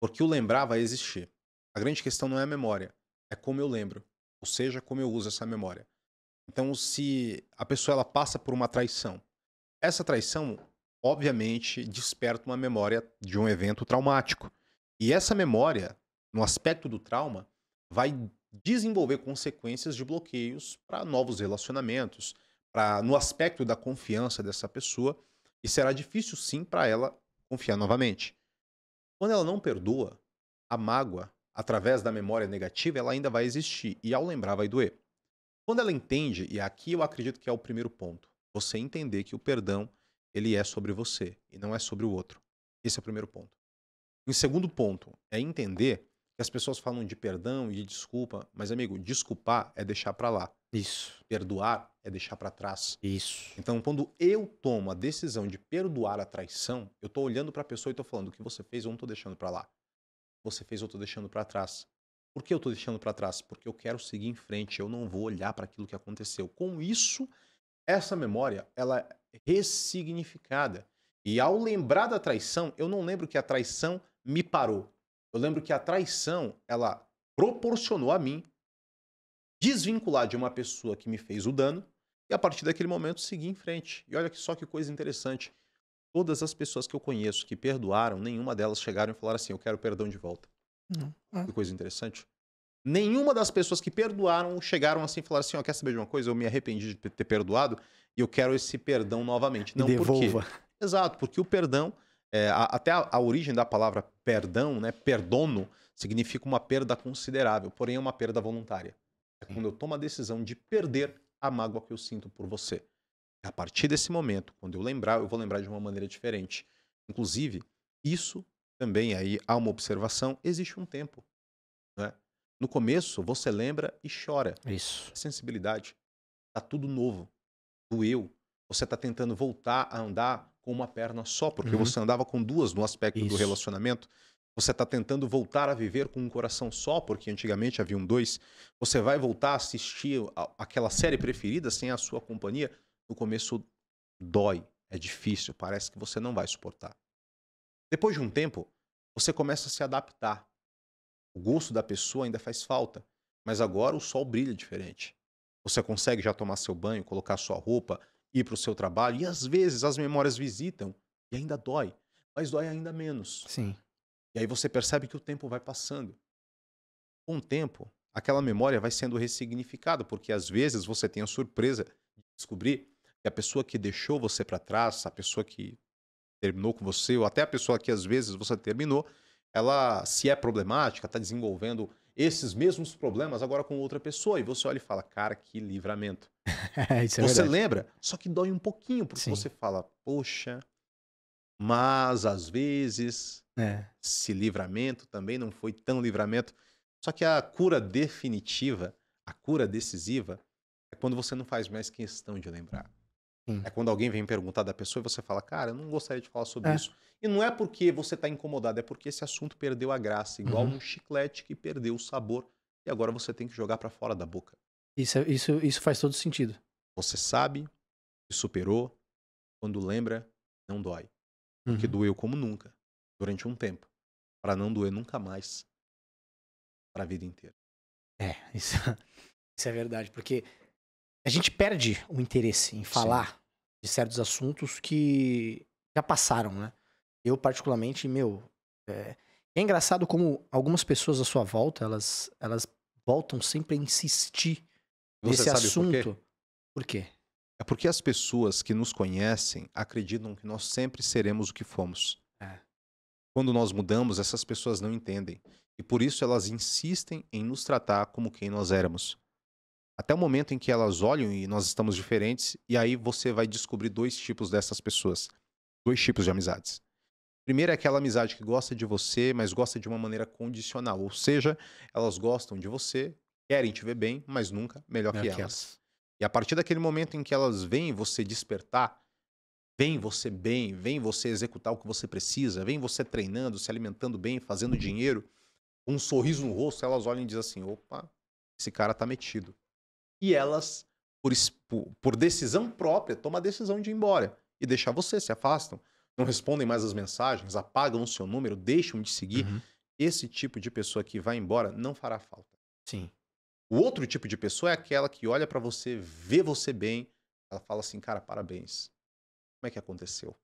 Porque o lembrar vai existir. A grande questão não é a memória, é como eu lembro. Ou seja, como eu uso essa memória. Então, se a pessoa ela passa por uma traição, essa traição, obviamente, desperta uma memória de um evento traumático. E essa memória, no aspecto do trauma, vai desenvolver consequências de bloqueios para novos relacionamentos, no aspecto da confiança dessa pessoa, e será difícil sim para ela confiar novamente. Quando ela não perdoa, a mágoa, através da memória negativa, ela ainda vai existir, e ao lembrar vai doer. Quando ela entende, e aqui eu acredito que é o primeiro ponto, você entender que o perdão, ele é sobre você e não é sobre o outro. Esse é o primeiro ponto. E o segundo ponto é entender que as pessoas falam de perdão e de desculpa, mas amigo, desculpar é deixar pra lá. Isso. Perdoar é deixar pra trás. Isso. Então, quando eu tomo a decisão de perdoar a traição, eu tô olhando pra pessoa e tô falando, o que você fez eu não tô deixando pra lá. O que você fez eu tô deixando pra trás. Por que eu tô deixando pra trás? Porque eu quero seguir em frente, eu não vou olhar para aquilo que aconteceu. Com isso, essa memória, ela é ressignificada. E ao lembrar da traição, eu não lembro que a traição me parou. Eu lembro que a traição, ela proporcionou a mim desvincular de uma pessoa que me fez o dano e a partir daquele momento seguir em frente. E olha que só que coisa interessante. Todas as pessoas que eu conheço que perdoaram, nenhuma delas chegaram e falaram assim, eu quero perdão de volta. Não. Ah, Que coisa interessante. Nenhuma das pessoas que perdoaram chegaram assim e falaram assim, ó, quer saber de uma coisa? Eu me arrependi de ter perdoado e eu quero esse perdão novamente. me Não, por quê? devolva. Exato, porque o perdão, até a origem da palavra perdão, né, perdono, significa uma perda considerável, porém é uma perda voluntária. É Sim. quando eu tomo a decisão de perder a mágoa que eu sinto por você. A partir desse momento, quando eu lembrar, eu vou lembrar de uma maneira diferente. Inclusive, isso também aí há uma observação, existe um tempo, né? No começo, você lembra e chora. Isso. É sensibilidade. Tá tudo novo. Doeu. Você tá tentando voltar a andar com uma perna só, porque Uhum. você andava com duas no aspecto do Isso. relacionamento. Você tá tentando voltar a viver com um coração só, porque antigamente haviam dois. Você vai voltar a assistir aquela série preferida sem a sua companhia. No começo dói, é difícil, parece que você não vai suportar. Depois de um tempo, você começa a se adaptar. O gosto da pessoa ainda faz falta, mas agora o sol brilha diferente. Você consegue já tomar seu banho, colocar sua roupa, ir para o seu trabalho, e às vezes as memórias visitam e ainda dói, mas dói ainda menos. Sim. E aí você percebe que o tempo vai passando. Com o tempo, aquela memória vai sendo ressignificada, porque às vezes você tem a surpresa de descobrir que a pessoa que deixou você para trás, a pessoa que terminou com você, ou até a pessoa que às vezes você terminou, ela, se é problemática, está desenvolvendo esses mesmos problemas agora com outra pessoa. E você olha e fala, cara, que livramento. Isso é Você verdade. lembra, só que dói um pouquinho, porque Sim. você fala, poxa, mas às vezes É. esse livramento também não foi tão livramento. Só que a cura definitiva, a cura decisiva, é quando você não faz mais questão de lembrar. Sim. É quando alguém vem perguntar da pessoa e você fala, cara, eu não gostaria de falar sobre É. isso. E não é porque você está incomodado, é porque esse assunto perdeu a graça, igual Uhum. um chiclete que perdeu o sabor e agora você tem que jogar para fora da boca. Isso faz todo sentido. Você sabe que superou, quando lembra, não dói. Porque Uhum. doeu como nunca, durante um tempo, para não doer nunca mais, para a vida inteira. É, isso é verdade, porque a gente perde o interesse em falar de certos assuntos que já passaram, né? Eu, particularmente, é engraçado como algumas pessoas à sua volta, elas voltam sempre a insistir Você nesse sabe por quê? assunto. Por quê? É porque as pessoas que nos conhecem acreditam que nós sempre seremos o que fomos. É. Quando nós mudamos, essas pessoas não entendem. E por isso elas insistem em nos tratar como quem nós éramos. Até o momento em que elas olham e nós estamos diferentes, e aí você vai descobrir dois tipos dessas pessoas. Dois tipos de amizades. Primeiro é aquela amizade que gosta de você, mas gosta de uma maneira condicional. Ou seja, elas gostam de você, querem te ver bem, mas nunca melhor Melhor que que elas. elas. E a partir daquele momento em que elas veem você despertar, veem você bem, veem você executar o que você precisa, veem você treinando, se alimentando bem, fazendo dinheiro, com um sorriso no rosto, elas olham e dizem assim, opa, esse cara tá metido. E elas, por decisão própria, tomam a decisão de ir embora e deixar você, se afastam. Não respondem mais as mensagens, apagam o seu número, deixam de seguir. Uhum. Esse tipo de pessoa que vai embora não fará falta. Sim. O outro tipo de pessoa é aquela que olha pra você, vê você bem, ela fala assim, cara, parabéns. Como é que aconteceu?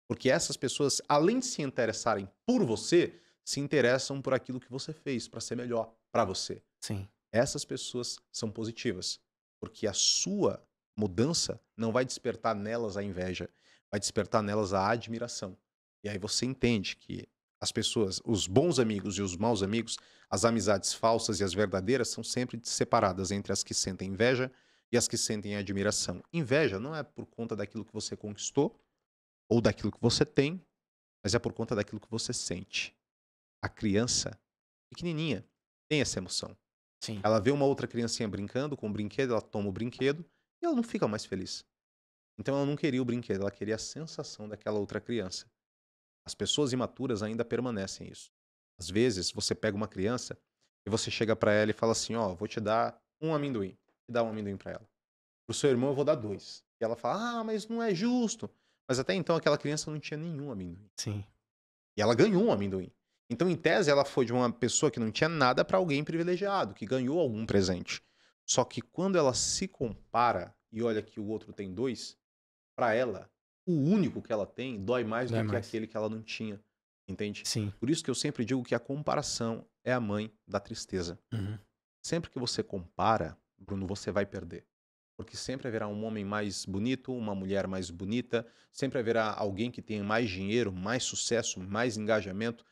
Porque essas pessoas, além de se interessarem por você, se interessam por aquilo que você fez para ser melhor para você. Sim. Essas pessoas são positivas, porque a sua mudança não vai despertar nelas a inveja, vai despertar nelas a admiração. E aí você entende que as pessoas, os bons amigos e os maus amigos, as amizades falsas e as verdadeiras são sempre separadas entre as que sentem inveja e as que sentem admiração. Inveja não é por conta daquilo que você conquistou ou daquilo que você tem, mas é por conta daquilo que você sente. A criança, pequenininha, tem essa emoção. Sim. Ela vê uma outra criancinha brincando com o brinquedo, ela toma o brinquedo e ela não fica mais feliz. Então ela não queria o brinquedo, ela queria a sensação daquela outra criança. As pessoas imaturas ainda permanecem isso. Às vezes você pega uma criança e você chega pra ela e fala assim, ó, vou te dar um amendoim. E dá um amendoim pra ela. Pro seu irmão eu vou dar 2. E ela fala, ah, mas não é justo. Mas até então aquela criança não tinha nenhum amendoim. Sim. E ela ganhou um amendoim. Então, em tese, ela foi de uma pessoa que não tinha nada para alguém privilegiado, que ganhou algum presente. Só que quando ela se compara e olha que o outro tem dois, para ela, o único que ela tem dói mais Dói do que mais. aquele que ela não tinha. Entende? Sim. Por isso que eu sempre digo que a comparação é a mãe da tristeza. Uhum. Sempre que você compara, Bruno, você vai perder. Porque sempre haverá um homem mais bonito, uma mulher mais bonita, sempre haverá alguém que tenha mais dinheiro, mais sucesso, mais engajamento.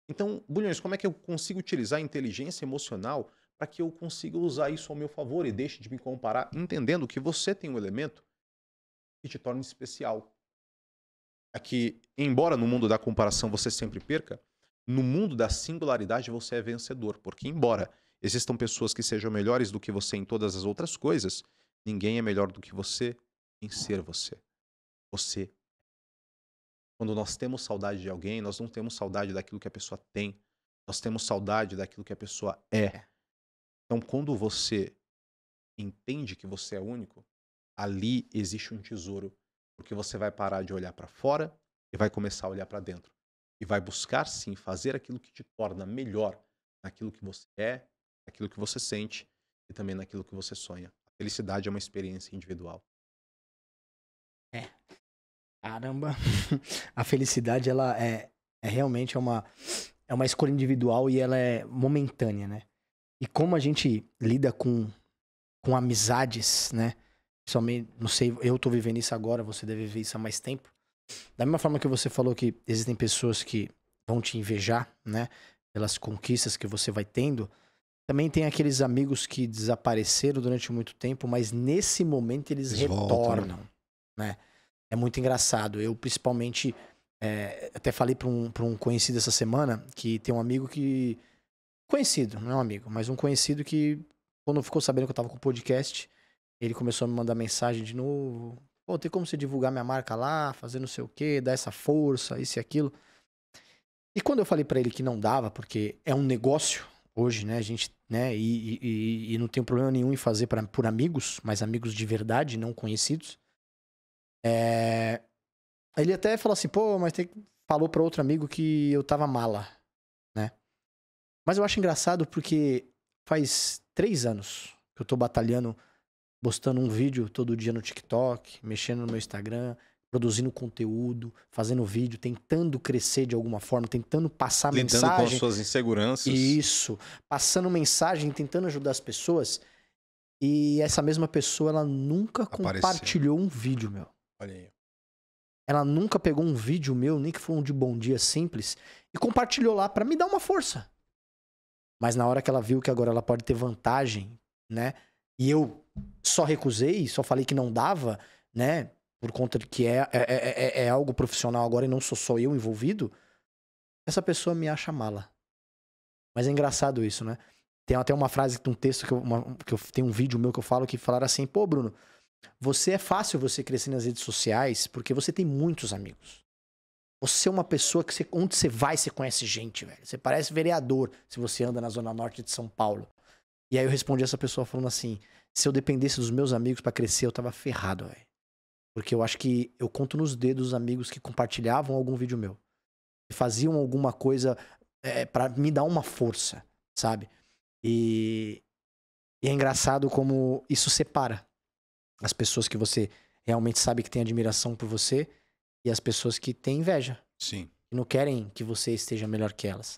Então, Bulhões, como é que eu consigo utilizar a inteligência emocional para que eu consiga usar isso ao meu favor e deixe de me comparar, entendendo que você tem um elemento que te torna especial. É que, embora no mundo da comparação você sempre perca, no mundo da singularidade você é vencedor. Porque, embora existam pessoas que sejam melhores do que você em todas as outras coisas, ninguém é melhor do que você em ser você. Você. Quando nós temos saudade de alguém, nós não temos saudade daquilo que a pessoa tem. Nós temos saudade daquilo que a pessoa é. Então, quando você entende que você é único, ali existe um tesouro. Porque você vai parar de olhar para fora e vai começar a olhar para dentro. E vai buscar, sim, fazer aquilo que te torna melhor naquilo que você é, naquilo que você sente e também naquilo que você sonha. A felicidade é uma experiência individual. É. Caramba. A felicidade, ela é realmente é uma escolha individual e ela é momentânea, né? E como a gente lida com amizades, né? Somente, não sei, eu tô vivendo isso agora, você deve viver isso há mais tempo. Da mesma forma que você falou que existem pessoas que vão te invejar, né? Pelas conquistas que você vai tendo. Também tem aqueles amigos que desapareceram durante muito tempo, mas nesse momento eles retornam, né? É muito engraçado. Eu, principalmente, até falei pra um conhecido essa semana, que tem um amigo que... Conhecido, não é um amigo, mas um conhecido que, quando ficou sabendo que eu tava com o podcast, ele começou a me mandar mensagem de novo. Pô, tem como você divulgar minha marca lá, fazer não sei o quê, dar essa força, isso e aquilo. E quando eu falei pra ele que não dava, porque é um negócio hoje, né? A gente, né? E não tem problema nenhum em fazer por amigos, mas amigos de verdade, não conhecidos. Ele até falou assim, pô, mas falou pra outro amigo que eu tava mala, né? Mas eu acho engraçado porque faz 3 anos que eu tô batalhando, postando um vídeo todo dia no TikTok, mexendo no meu Instagram, produzindo conteúdo, fazendo vídeo, tentando crescer de alguma forma, tentando passar Lidando mensagem. com as suas inseguranças. Isso, passando mensagem, tentando ajudar as pessoas. E essa mesma pessoa, ela nunca compartilhou um vídeo meu. Olha aí. Ela nunca pegou um vídeo meu, nem que foi um de bom dia simples, e compartilhou lá pra me dar uma força. Mas na hora que ela viu que agora ela pode ter vantagem, né? E eu só recusei, só falei que não dava, né? Por conta de que é algo profissional agora e não sou só eu envolvido. Essa pessoa me acha mala. Mas é engraçado isso, né? Tem até uma frase, um texto que eu tem um vídeo meu que eu falo que falaram assim: pô, Bruno, é fácil você crescer nas redes sociais porque você tem muitos amigos. Você é uma pessoa que onde você vai, você conhece gente, velho. Você parece vereador se você anda na zona norte de São Paulo. E aí eu respondi essa pessoa falando assim: se eu dependesse dos meus amigos pra crescer, eu tava ferrado, velho. Porque eu acho que eu conto nos dedos os amigos que compartilhavam algum vídeo meu. Que faziam alguma coisa pra me dar uma força, sabe? E é engraçado como isso separa as pessoas que você realmente sabe que tem admiração por você e as pessoas que têm inveja. Sim. E não querem que você esteja melhor que elas.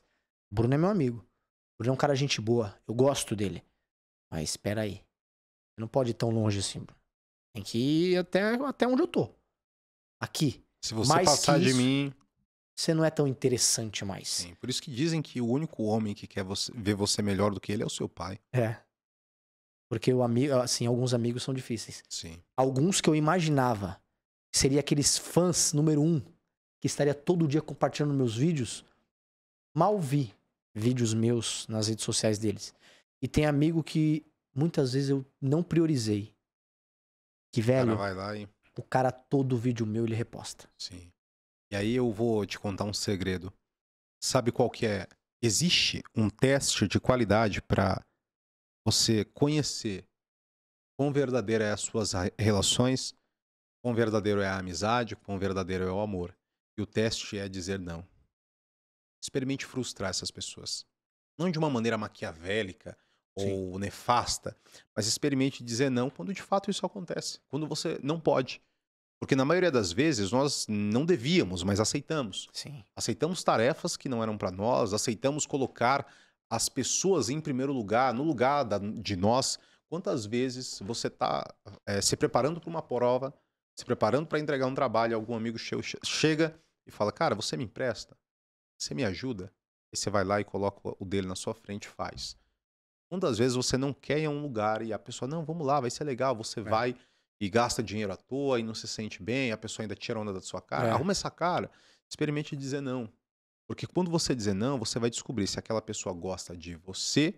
O Bruno é meu amigo. O Bruno é um cara gente boa. Eu gosto dele. Mas espera aí. Você não pode ir tão longe assim, Bruno. Tem que ir até onde eu tô. Aqui. Se você Mais passar que de isso, mim... você não é tão interessante mais. Sim, por isso que dizem que o único homem que quer ver você melhor do que ele é o seu pai. É. Porque o amigo, assim, alguns amigos são difíceis. Sim. Alguns que eu imaginava que seria aqueles fãs número 1 que estaria todo dia compartilhando meus vídeos, mal vi vídeos meus nas redes sociais deles. E tem amigo que muitas vezes eu não priorizei. Que, velho, O cara vai lá e... o cara todo vídeo meu ele reposta. Sim. E aí eu vou te contar um segredo. Sabe qual que é? Existe um teste de qualidade para você conhecer quão verdadeira é as suas relações Quão verdadeiro é a amizade, quão verdadeiro é o amor. E o teste é dizer não. Experimente frustrar essas pessoas. Não de uma maneira maquiavélica Sim. ou nefasta, mas experimente dizer não quando de fato isso acontece. Quando você não pode. Porque na maioria das vezes nós não devíamos, mas aceitamos. Sim. Aceitamos tarefas que não eram para nós, aceitamos colocar as pessoas em primeiro lugar, no lugar de nós. Quantas vezes você está se preparando para uma prova, se preparando para entregar um trabalho, algum amigo chega e fala, cara, você me empresta? Você me ajuda? E você vai lá e coloca o dele na sua frente e faz. Quantas vezes você não quer ir a um lugar e a pessoa, não, vamos lá, vai ser legal, você vai e gasta dinheiro à toa e não se sente bem, a pessoa ainda tira onda da sua cara. Arruma essa cara, experimente dizer não. Porque quando você dizer não, você vai descobrir se aquela pessoa gosta de você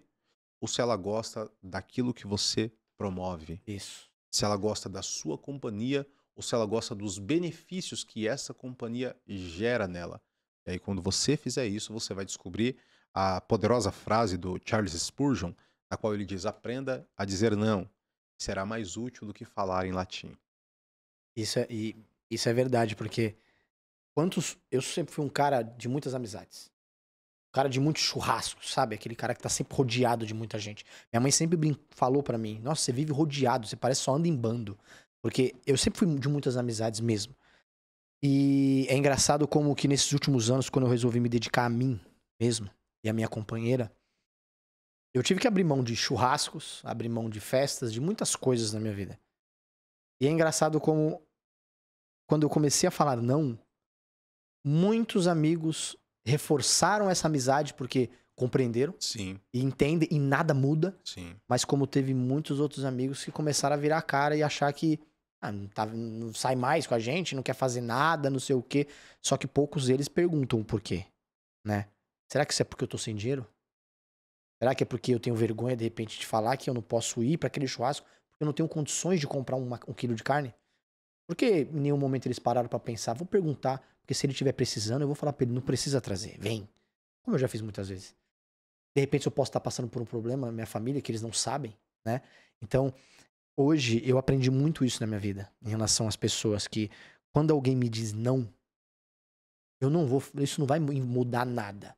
ou se ela gosta daquilo que você promove. Isso. Se ela gosta da sua companhia ou se ela gosta dos benefícios que essa companhia gera nela. E aí, quando você fizer isso, você vai descobrir a poderosa frase do Charles Spurgeon, na qual ele diz: aprenda a dizer não, será mais útil do que falar em latim. Isso é verdade, porque eu sempre fui um cara de muitas amizades. Um cara de muitos churrascos, sabe? Aquele cara que tá sempre rodeado de muita gente. Minha mãe sempre falou pra mim, nossa, você vive rodeado, você parece só anda em bando. Porque eu sempre fui de muitas amizades mesmo. E é engraçado como que nesses últimos anos, quando eu resolvi me dedicar a mim mesmo e a minha companheira, eu tive que abrir mão de churrascos, abrir mão de festas, de muitas coisas na minha vida. E é engraçado como, quando eu comecei a falar não, muitos amigos reforçaram essa amizade porque compreenderam Sim, e entendem e nada muda. sim. Mas como teve muitos outros amigos que começaram a virar a cara e achar que não sai mais com a gente, não quer fazer nada, não sei o quê. Só que poucos deles perguntam o porquê, né? Será que isso é porque eu tô sem dinheiro? Será que é porque eu tenho vergonha, de repente, de falar que eu não posso ir para aquele churrasco porque eu não tenho condições de comprar um quilo de carne? Porque em nenhum momento eles pararam para pensar, vou perguntar, porque se ele estiver precisando, eu vou falar pra ele, não precisa trazer, vem. Como eu já fiz muitas vezes. De repente eu posso estar passando por um problema na minha família que eles não sabem, né? Então, hoje eu aprendi muito isso na minha vida, em relação às pessoas que, quando alguém me diz não, isso não vai mudar nada.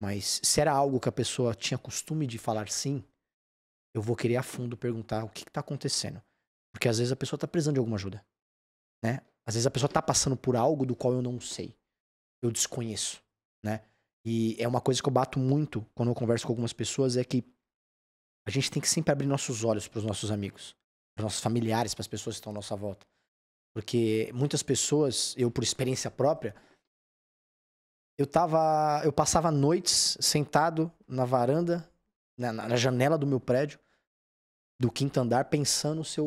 Mas se era algo que a pessoa tinha costume de falar sim, eu vou querer a fundo perguntar o que tá acontecendo. Porque às vezes a pessoa tá precisando de alguma ajuda, né? Às vezes a pessoa tá passando por algo do qual eu não sei. Eu desconheço, né? E é uma coisa que eu bato muito quando eu converso com algumas pessoas, é que a gente tem que sempre abrir nossos olhos para os nossos amigos, para nossos familiares, para as pessoas que estão à nossa volta. Porque muitas pessoas, eu por experiência própria, eu passava noites sentado na varanda, na janela do meu prédio, do quinto andar, pensando se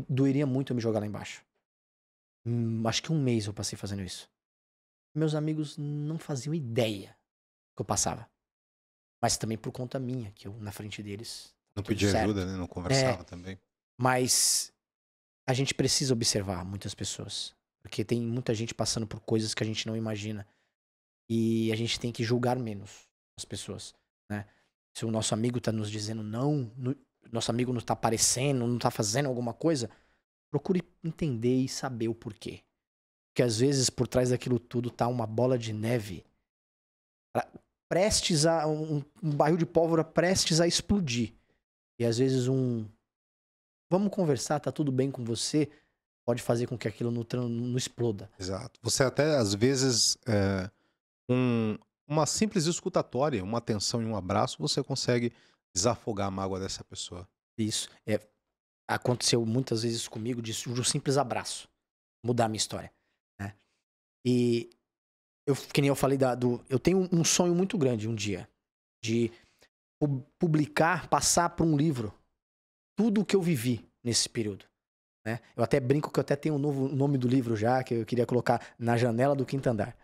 doeria muito eu me jogar lá embaixo. Acho que um mês eu passei fazendo isso. Meus amigos não faziam ideia que eu passava. Mas também por conta minha, que eu na frente deles. Não Tudo pedia certo. ajuda, né? Não conversava também. Mas a gente precisa observar muitas pessoas. Porque tem muita gente passando por coisas que a gente não imagina. E a gente tem que julgar menos as pessoas, né? Se o nosso amigo tá nos dizendo não, nosso amigo não tá aparecendo, não tá fazendo alguma coisa, procure entender e saber o porquê. Porque às vezes por trás daquilo tudo tá uma bola de neve prestes a... um barril de pólvora prestes a explodir. E às vezes vamos conversar, tá tudo bem com você, pode fazer com que aquilo não exploda. Exato. Você até, às vezes, uma simples escutatória, uma atenção e um abraço, você consegue desafogar a mágoa dessa pessoa. Isso. Aconteceu muitas vezes comigo de um simples abraço mudar a minha história, né? E que nem eu falei eu tenho um sonho muito grande um dia de publicar, passar para um livro tudo o que eu vivi nesse período, né? Eu até brinco que eu até tenho um novo nome do livro já, que eu queria colocar Na Janela do Quinto Andar,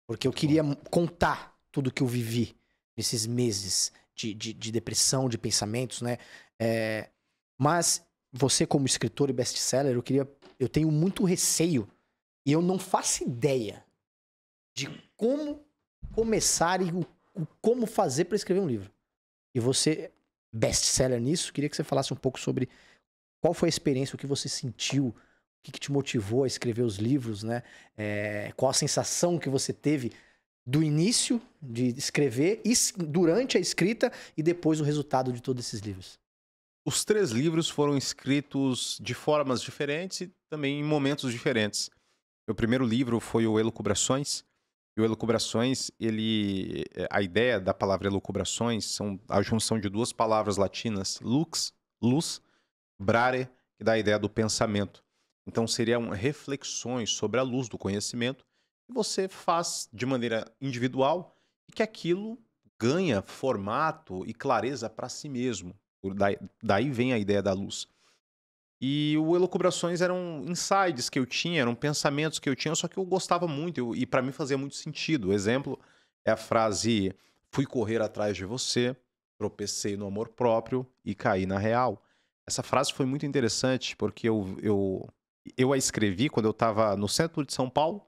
porque eu queria contar tudo que eu vivi nesses meses de depressão, de pensamentos, né? Mas você como escritor e best-seller, eu tenho muito receio e eu não faço ideia de como começar e como fazer para escrever um livro. E você, best-seller nisso, queria que você falasse um pouco sobre qual foi a experiência, o que você sentiu, o que te motivou a escrever os livros, né? Qual a sensação que você teve do início de escrever, durante a escrita e depois o resultado de todos esses livros? Os 3 livros foram escritos de formas diferentes e também em momentos diferentes. Meu primeiro livro foi o Elucubrações. E o Elucubrações, a ideia da palavra elucubrações são a junção de 2 palavras latinas, lux, luz, brare, que dá a ideia do pensamento. Então seriam reflexões sobre a luz do conhecimento que você faz de maneira individual e que aquilo ganha formato e clareza para si mesmo. Daí vem a ideia da luz. E o Elucubrações eram insights que eu tinha, eram pensamentos que eu tinha, só que eu gostava muito e para mim fazia muito sentido. O exemplo é a frase: fui correr atrás de você, tropecei no amor próprio e caí na real. Essa frase foi muito interessante porque eu a escrevi quando eu estava no centro de São Paulo.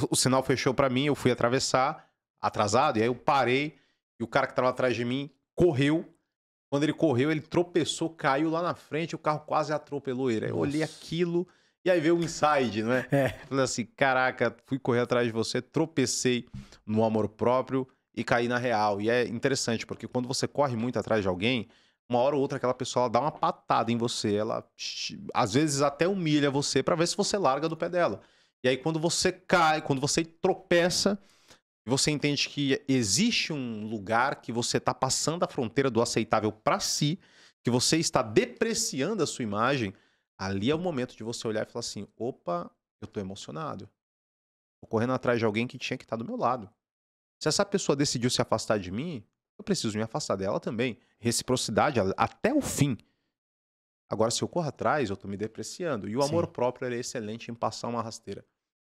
O sinal fechou para mim, eu fui atravessar, atrasado, e aí eu parei e o cara que estava atrás de mim correu. Quando ele correu, ele tropeçou, caiu lá na frente, o carro quase atropelou ele. Aí eu olhei Nossa. aquilo e aí veio o inside, não é? Falei assim, caraca, fui correr atrás de você, tropecei no amor próprio e caí na real. E é interessante, porque quando você corre muito atrás de alguém, uma hora ou outra aquela pessoa ela dá uma patada em você, ela às vezes até humilha você pra ver se você larga do pé dela. E aí quando você cai, quando você tropeça, e você entende que existe um lugar que você está passando a fronteira do aceitável para si, que você está depreciando a sua imagem, ali é o momento de você olhar e falar assim: opa, eu estou emocionado. Estou correndo atrás de alguém que tinha que estar do meu lado. Se essa pessoa decidiu se afastar de mim, eu preciso me afastar dela também. Reciprocidade até o fim. Agora, se eu corro atrás, eu estou me depreciando. E o amor Sim. próprio ele é excelente em passar uma rasteira.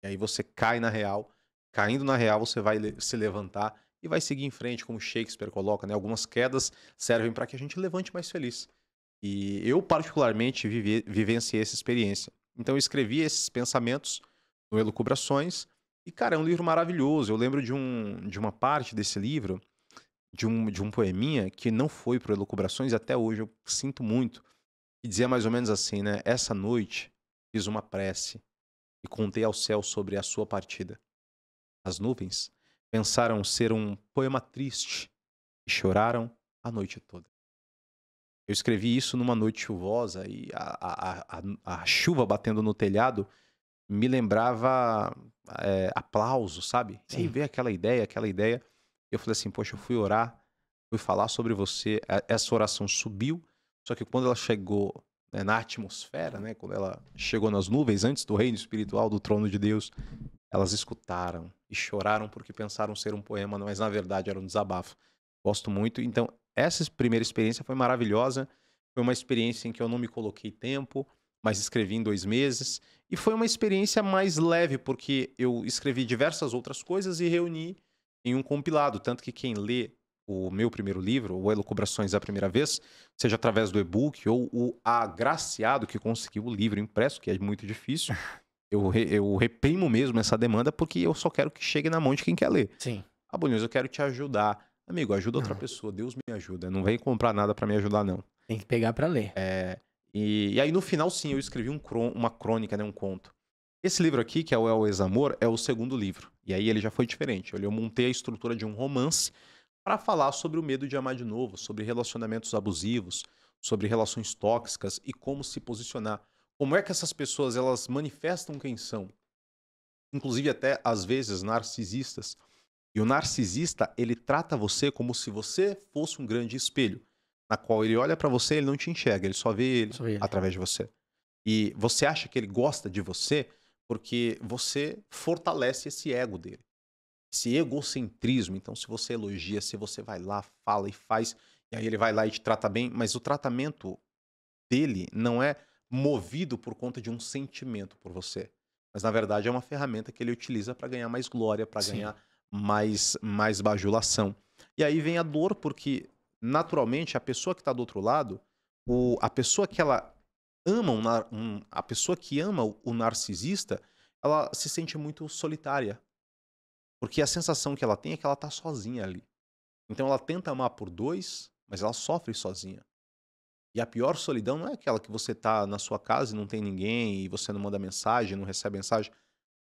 E aí você cai na real. Caindo na real, você vai se levantar e vai seguir em frente, como Shakespeare coloca, né? Algumas quedas servem para que a gente levante mais feliz. E eu, particularmente, vivenciei essa experiência. Então, eu escrevi esses pensamentos no Elucubrações. E, cara, é um livro maravilhoso. Eu lembro de uma parte desse livro, de um poeminha, que não foi para o Elucubrações, e até hoje eu sinto muito. E dizia mais ou menos assim, né? Essa noite fiz uma prece e contei ao céu sobre a sua partida. As nuvens pensaram ser um poema triste e choraram a noite toda. Eu escrevi isso numa noite chuvosa e a chuva batendo no telhado me lembrava aplauso, sabe? E aí Sim. veio aquela ideia. Eu falei assim, poxa, eu fui orar, fui falar sobre você. Essa oração subiu, só que quando ela chegou na atmosfera, né? Quando ela chegou nas nuvens, antes do reino espiritual, do trono de Deus, elas escutaram e choraram porque pensaram ser um poema, mas na verdade era um desabafo. Gosto muito. Então, essa primeira experiência foi maravilhosa. Foi uma experiência em que eu não me coloquei tempo, mas escrevi em 2 meses. E foi uma experiência mais leve, porque eu escrevi diversas outras coisas e reuni em um compilado. Tanto que quem lê o meu primeiro livro, o Elucubrações à Primeira Vez, seja através do e-book ou o agraciado que conseguiu o livro impresso, que é muito difícil, eu reprimo mesmo essa demanda porque eu só quero que chegue na mão de quem quer ler. Sim. Ah, Bonilhas, eu quero te ajudar. Amigo, ajuda outra Não, pessoa. Deus me ajuda. Não vem comprar nada pra me ajudar, não. tem que pegar pra ler. E aí, no final, sim, eu escrevi uma crônica, né, um conto. Esse livro aqui, que é o El Ex-Amor, é o segundo livro. E aí ele já foi diferente. Eu montei a estrutura de um romance para falar sobre o medo de amar de novo, sobre relacionamentos abusivos, sobre relações tóxicas e como se posicionar. Como é que essas pessoas elas manifestam quem são? Inclusive até às vezes narcisistas. E o narcisista, ele trata você como se você fosse um grande espelho, na qual ele olha pra você, ele não te enxerga, ele só vê ele Sou ele. através de você. E você acha que ele gosta de você porque você fortalece esse ego dele, esse egocentrismo. Então, se você elogia, se você vai lá, fala e faz, e aí ele vai lá e te trata bem, mas o tratamento dele não é movido por conta de um sentimento por você. Mas na verdade é uma ferramenta que ele utiliza para ganhar mais glória, para Sim. ganhar mais bajulação. E aí vem a dor, porque naturalmente a pessoa que está do outro lado, a pessoa que ela ama a pessoa que ama o narcisista, ela se sente muito solitária. Porque a sensação que ela tem é que ela está sozinha ali. Então ela tenta amar por dois, mas ela sofre sozinha. E a pior solidão não é aquela que você tá na sua casa e não tem ninguém, e você não manda mensagem, não recebe mensagem.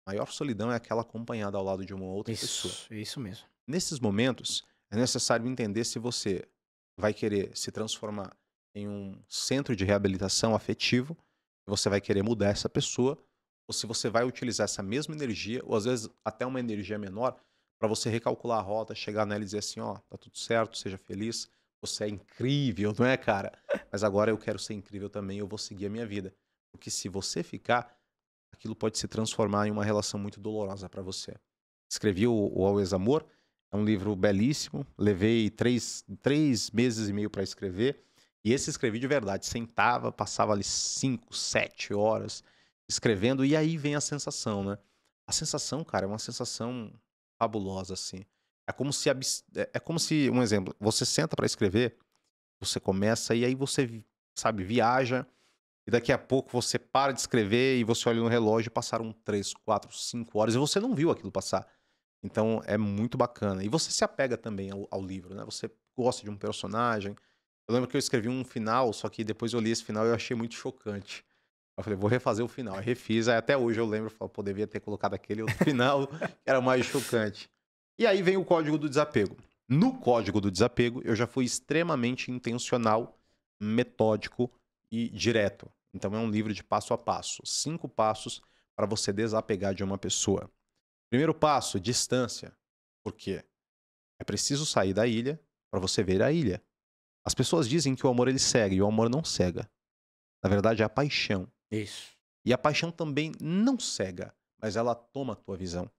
A maior solidão é aquela acompanhada ao lado de uma outra pessoa. Isso mesmo. Nesses momentos, é necessário entender se você vai querer se transformar em um centro de reabilitação afetivo, se você vai querer mudar essa pessoa, ou se você vai utilizar essa mesma energia, ou às vezes até uma energia menor, para você recalcular a rota, chegar nela e dizer assim, ó, tá tudo certo, seja feliz, você é incrível, não é, cara? Mas agora eu quero ser incrível também, eu vou seguir a minha vida. Porque se você ficar, aquilo pode se transformar em uma relação muito dolorosa para você. Escrevi o Ao Ex-Amor, é um livro belíssimo, levei três meses e meio para escrever, e esse escrevi de verdade, sentava, passava ali 5, 7 horas escrevendo, e aí vem a sensação, né? A sensação, cara, é uma sensação fabulosa, assim. É como se, um exemplo, você senta para escrever, você começa e aí você, sabe, viaja, e daqui a pouco você para de escrever e você olha no relógio e passaram 3, 4, 5 horas e você não viu aquilo passar. Então é muito bacana. E você se apega também ao livro, né? Você gosta de um personagem. Eu lembro que eu escrevi um final, só que depois eu li esse final e eu achei muito chocante. Eu falei, vou refazer o final. Aí refiz, aí até hoje eu lembro, falo, pô, devia ter colocado aquele outro final que era mais chocante. E aí vem o código do desapego. No código do desapego, eu já fui extremamente intencional, metódico e direto. Então é um livro de passo a passo. 5 passos para você desapegar de uma pessoa. Primeiro passo, distância. Por quê? É preciso sair da ilha para você ver a ilha. As pessoas dizem que o amor ele cega e o amor não cega. Na verdade, é a paixão. Isso. E a paixão também não cega, mas ela toma a tua visão.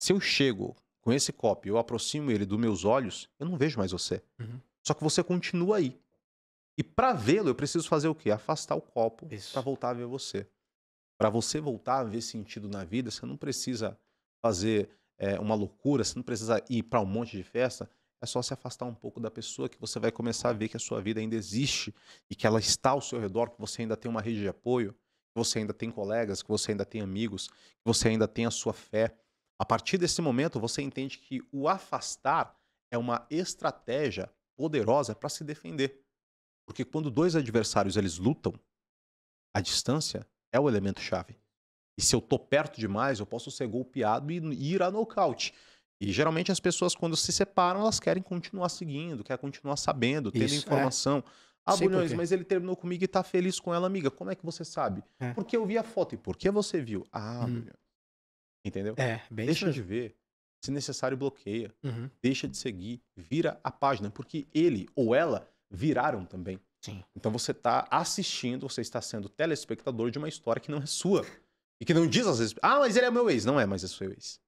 Se eu chego com esse copo e eu aproximo ele dos meus olhos, eu não vejo mais você. Uhum. Só que você continua aí. E para vê-lo, eu preciso fazer o quê? Afastar o copo Isso. para voltar a ver você. Para você voltar a ver sentido na vida, você não precisa fazer uma loucura, você não precisa ir para um monte de festa. É só se afastar um pouco da pessoa que você vai começar a ver que a sua vida ainda existe e que ela está ao seu redor, que você ainda tem uma rede de apoio, que você ainda tem colegas, que você ainda tem amigos, que você ainda tem a sua fé. A partir desse momento, você entende que o afastar é uma estratégia poderosa para se defender. Porque quando dois adversários eles lutam, a distância é o elemento chave. E se eu tô perto demais, eu posso ser golpeado e ir a nocaute. E geralmente as pessoas, quando se separam, elas querem continuar seguindo, querem continuar sabendo, tendo Isso, informação. Ah, sei por Bulhões, quê. mas ele terminou comigo e tá feliz com ela, amiga. Como é que você sabe? É. Porque eu vi a foto. E por que você viu? Ah, Uhum. Bulhões. Entendeu? É, bem isso Deixa de mesmo. ver. Se necessário, bloqueia. Uhum. Deixa de seguir. Vira a página. Porque ele ou ela viraram também. Sim. Então você está assistindo, você está sendo telespectador de uma história que não é sua. E que não diz às vezes, ah, mas ele é meu ex. Não é, mas é seu ex.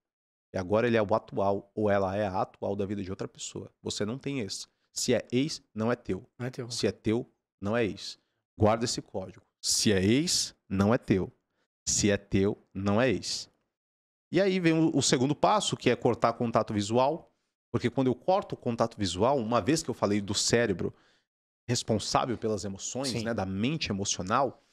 E agora ele é o atual, ou ela é a atual da vida de outra pessoa. Você não tem ex. Se é ex, não é teu. Não é teu. Se é teu, não é ex. Guarda esse código. Se é ex, não é teu. Se é teu, não é ex. E aí vem o segundo passo, que é cortar contato visual. Porque quando eu corto o contato visual, uma vez que eu falei do cérebro responsável pelas emoções, Sim. né, da mente emocional,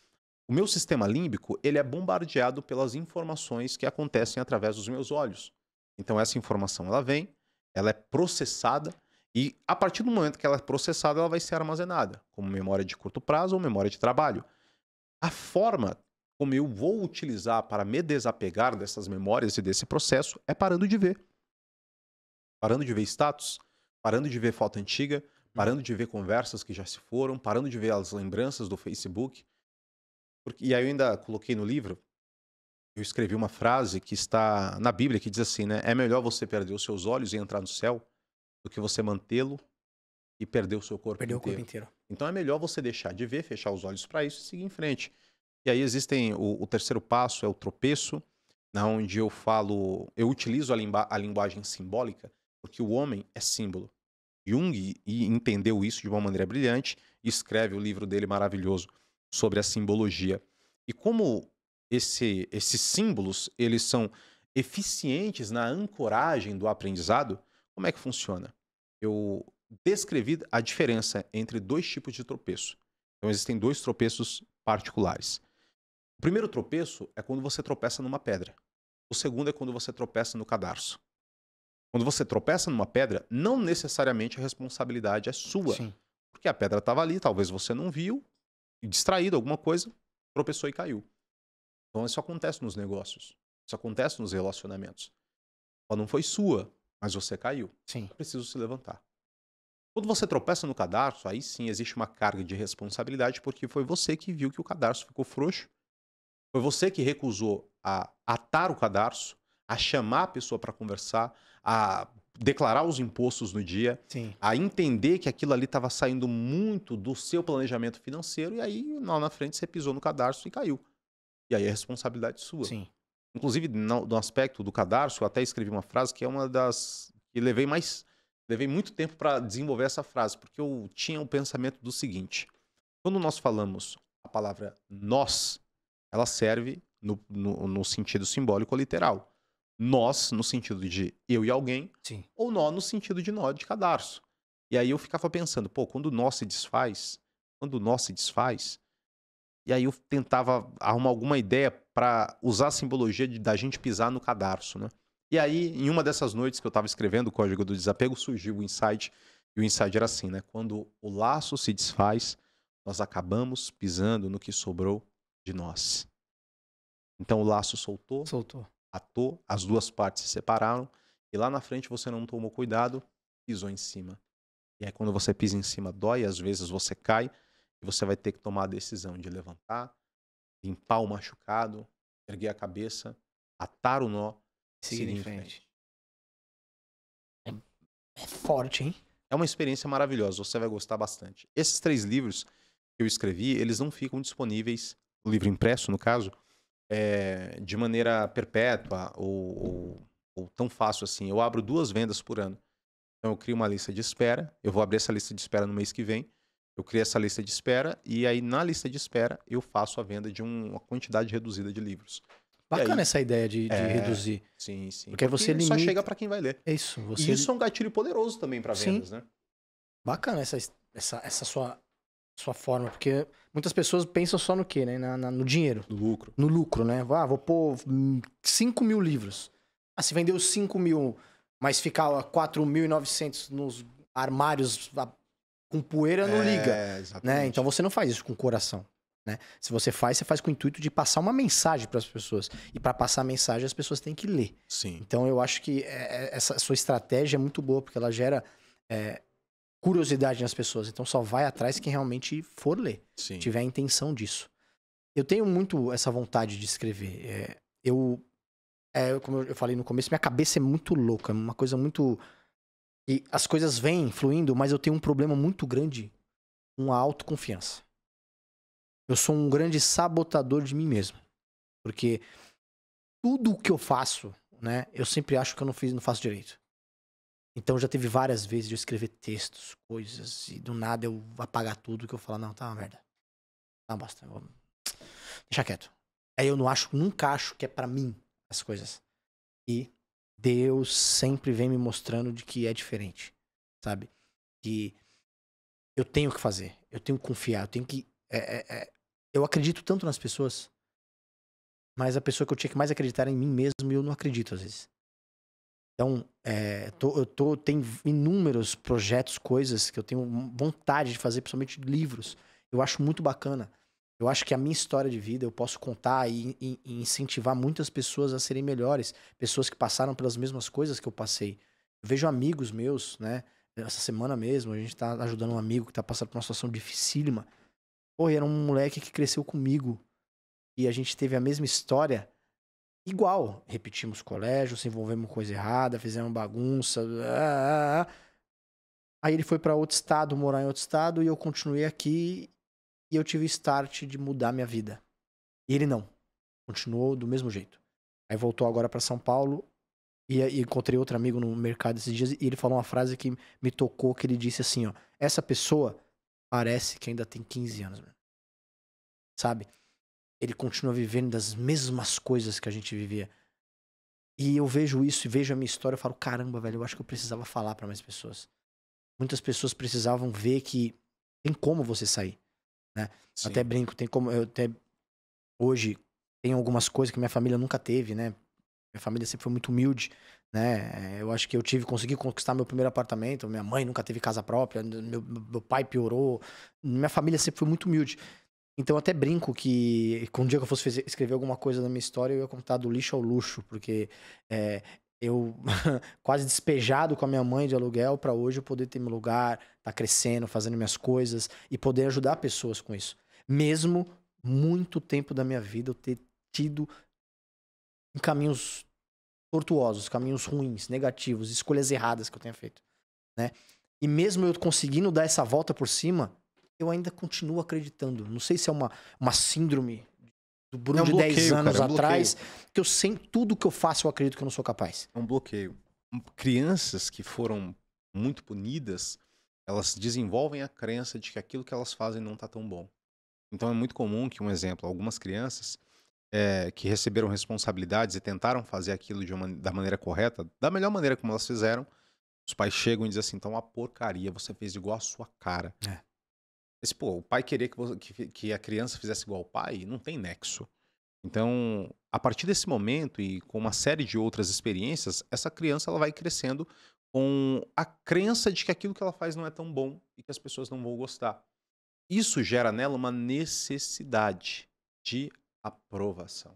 o meu sistema límbico ele é bombardeado pelas informações que acontecem através dos meus olhos. Então essa informação ela vem, ela é processada e a partir do momento que ela é processada, ela vai ser armazenada como memória de curto prazo ou memória de trabalho. A forma como eu vou utilizar para me desapegar dessas memórias e desse processo é parando de ver. Parando de ver status, parando de ver foto antiga, parando de ver conversas que já se foram, parando de ver as lembranças do Facebook. E aí eu ainda coloquei no livro, eu escrevi uma frase que está na Bíblia que diz assim, né? É melhor você perder os seus olhos e entrar no céu do que você mantê-lo e perder o seu corpo Perdeu o corpo inteiro. inteiro. Então é melhor você deixar de ver, fechar os olhos para isso e seguir em frente. E aí existem o terceiro passo, é o tropeço, na onde eu falo, eu utilizo a linguagem simbólica, porque o homem é símbolo. Jung entendeu isso de uma maneira brilhante e escreve o livro dele maravilhoso sobre a simbologia. E como esses símbolos eles são eficientes na ancoragem do aprendizado, como é que funciona? Eu descrevi a diferença entre 2 tipos de tropeço. Então existem 2 tropeços particulares. O primeiro tropeço é quando você tropeça numa pedra. O segundo é quando você tropeça no cadarço. Quando você tropeça numa pedra, não necessariamente a responsabilidade é sua. Sim. Porque a pedra estava ali, talvez você não viu, e distraído, alguma coisa, tropeçou e caiu. Então isso acontece nos negócios. Isso acontece nos relacionamentos. Ela não foi sua, mas você caiu. Sim. É preciso se levantar. Quando você tropeça no cadarço, aí sim existe uma carga de responsabilidade, porque foi você que viu que o cadarço ficou frouxo. Foi você que recusou a atar o cadarço, a chamar a pessoa para conversar, a declarar os impostos no dia, Sim. a entender que aquilo ali estava saindo muito do seu planejamento financeiro, e aí lá na frente você pisou no cadarço e caiu. E aí é responsabilidade sua. Sim. Inclusive, no aspecto do cadarço, eu até escrevi uma frase que é uma das que levei muito tempo para desenvolver essa frase, porque eu tinha o pensamento do seguinte: quando nós falamos a palavra nós, ela serve no sentido simbólico ou literal. Nós, no sentido de eu e alguém, Sim. ou nó no sentido de nó de cadarço. E aí eu ficava pensando, pô, quando o nó se desfaz, e aí eu tentava arrumar alguma ideia para usar a simbologia da gente pisar no cadarço, né? E aí, em uma dessas noites que eu estava escrevendo o Código do Desapego, surgiu o insight, e o insight era assim, né? Quando o laço se desfaz, nós acabamos pisando no que sobrou de nós. Então o laço soltou, Soltou. atou, as duas partes se separaram, e lá na frente você não tomou cuidado, pisou em cima. E aí quando você pisa em cima, dói, às vezes você cai, e você vai ter que tomar a decisão de levantar, limpar o machucado, erguer a cabeça, atar o nó e Seguir seguir em em frente. frente. É forte, hein? É uma experiência maravilhosa, você vai gostar bastante. Esses 3 livros que eu escrevi, eles não ficam disponíveis, o livro impresso, no caso, de maneira perpétua ou tão fácil assim. Eu abro 2 vendas por ano. Então eu crio uma lista de espera, eu vou abrir essa lista de espera no mês que vem, eu crio essa lista de espera e aí na lista de espera eu faço a venda de uma quantidade reduzida de livros. E Bacana aí, essa ideia de reduzir. sim, sim. Porque você só limita. chega para quem vai ler. É isso. E Você. isso é um gatilho poderoso também para Sim. vendas, né? Bacana essa sua forma. Porque muitas pessoas pensam só no quê, né? No dinheiro. Do lucro. No lucro, né? Ah, vou pôr 5 mil livros. Ah, se vendeu 5 mil, mas ficar 4.900 nos armários com poeira, não liga. Exatamente. Né? Então você não faz isso com o coração. Né? Se você faz com o intuito de passar uma mensagem para as pessoas. E para passar a mensagem, as pessoas têm que ler. Sim. Então eu acho que essa sua estratégia é muito boa, porque ela gera curiosidade nas pessoas. Então só vai atrás quem realmente for ler. Sim. Tiver a intenção disso. Eu tenho muito essa vontade de escrever. Como eu falei no começo, minha cabeça é muito louca. É uma coisa muito... E as coisas vêm fluindo, mas eu tenho um problema muito grande com a autoconfiança. Eu sou um grande sabotador de mim mesmo. Porque tudo o que eu faço, né, eu sempre acho que eu não faço direito. Então já teve várias vezes de eu escrever textos, coisas, e do nada eu apagar tudo que eu falo, não, tá uma merda. Tá uma bosta. Deixa quieto. Aí eu nunca acho que é pra mim as coisas. E Deus sempre vem me mostrando de que é diferente. Sabe? Que eu tenho que fazer. Eu tenho que confiar. Eu tenho que... Eu acredito tanto nas pessoas, mas a pessoa que eu tinha que mais acreditar era em mim mesmo e eu não acredito às vezes. Então, tem inúmeros projetos, coisas que eu tenho vontade de fazer, principalmente livros. Eu acho muito bacana. Eu acho que a minha história de vida eu posso contar e incentivar muitas pessoas a serem melhores. Pessoas que passaram pelas mesmas coisas que eu passei. Eu vejo amigos meus, né? Essa semana mesmo, a gente tá ajudando um amigo que tá passando por uma situação dificílima. Pô, e era um moleque que cresceu comigo. E a gente teve a mesma história. Igual. Repetimos colégio, se envolvemos com coisa errada, fizemos bagunça. Aí ele foi pra outro estado, morar em outro estado, e eu continuei aqui. E eu tive start de mudar minha vida. E ele não. Continuou do mesmo jeito. Aí voltou agora pra São Paulo. E encontrei outro amigo no mercado esses dias. E ele falou uma frase que me tocou, que ele disse assim, ó. Essa pessoa parece que ainda tem 15 anos, mano. Sabe? Ele continua vivendo das mesmas coisas que a gente vivia. E eu vejo isso e vejo a minha história. Eu falo, caramba, velho, eu acho que eu precisava falar pra mais pessoas. Muitas pessoas precisavam ver que tem como você sair. Né? Até brinco, tem como. Hoje tem algumas coisas que minha família nunca teve, né? Minha família sempre foi muito humilde, né? Eu acho que consegui conquistar meu primeiro apartamento. Minha mãe nunca teve casa própria, meu pai piorou. Minha família sempre foi muito humilde. Então eu até brinco que um dia que eu fosse escrever alguma coisa na minha história, eu ia contar do lixo ao luxo, porque eu quase despejado com a minha mãe de aluguel para hoje eu poder ter meu lugar, tá crescendo, fazendo minhas coisas e poder ajudar pessoas com isso. Mesmo muito tempo da minha vida eu ter tido caminhos tortuosos, caminhos ruins, negativos, escolhas erradas que eu tenha feito, né? E mesmo eu conseguindo dar essa volta por cima, eu ainda continuo acreditando. Não sei se é uma síndrome do Bruno de 10 anos atrás, que eu sempre, tudo que eu faço eu acredito que eu não sou capaz. É um bloqueio. Crianças que foram muito punidas, elas desenvolvem a crença de que aquilo que elas fazem não tá tão bom. Então é muito comum que, um exemplo, algumas crianças que receberam responsabilidades e tentaram fazer aquilo da maneira correta, da melhor maneira como elas fizeram, os pais chegam e dizem assim, então uma porcaria, você fez igual a sua cara. Mas, pô, o pai queria que a criança fizesse igual ao pai, não tem nexo. Então, a partir desse momento e com uma série de outras experiências, essa criança ela vai crescendo com a crença de que aquilo que ela faz não é tão bom e que as pessoas não vão gostar. Isso gera nela uma necessidade de aprovação.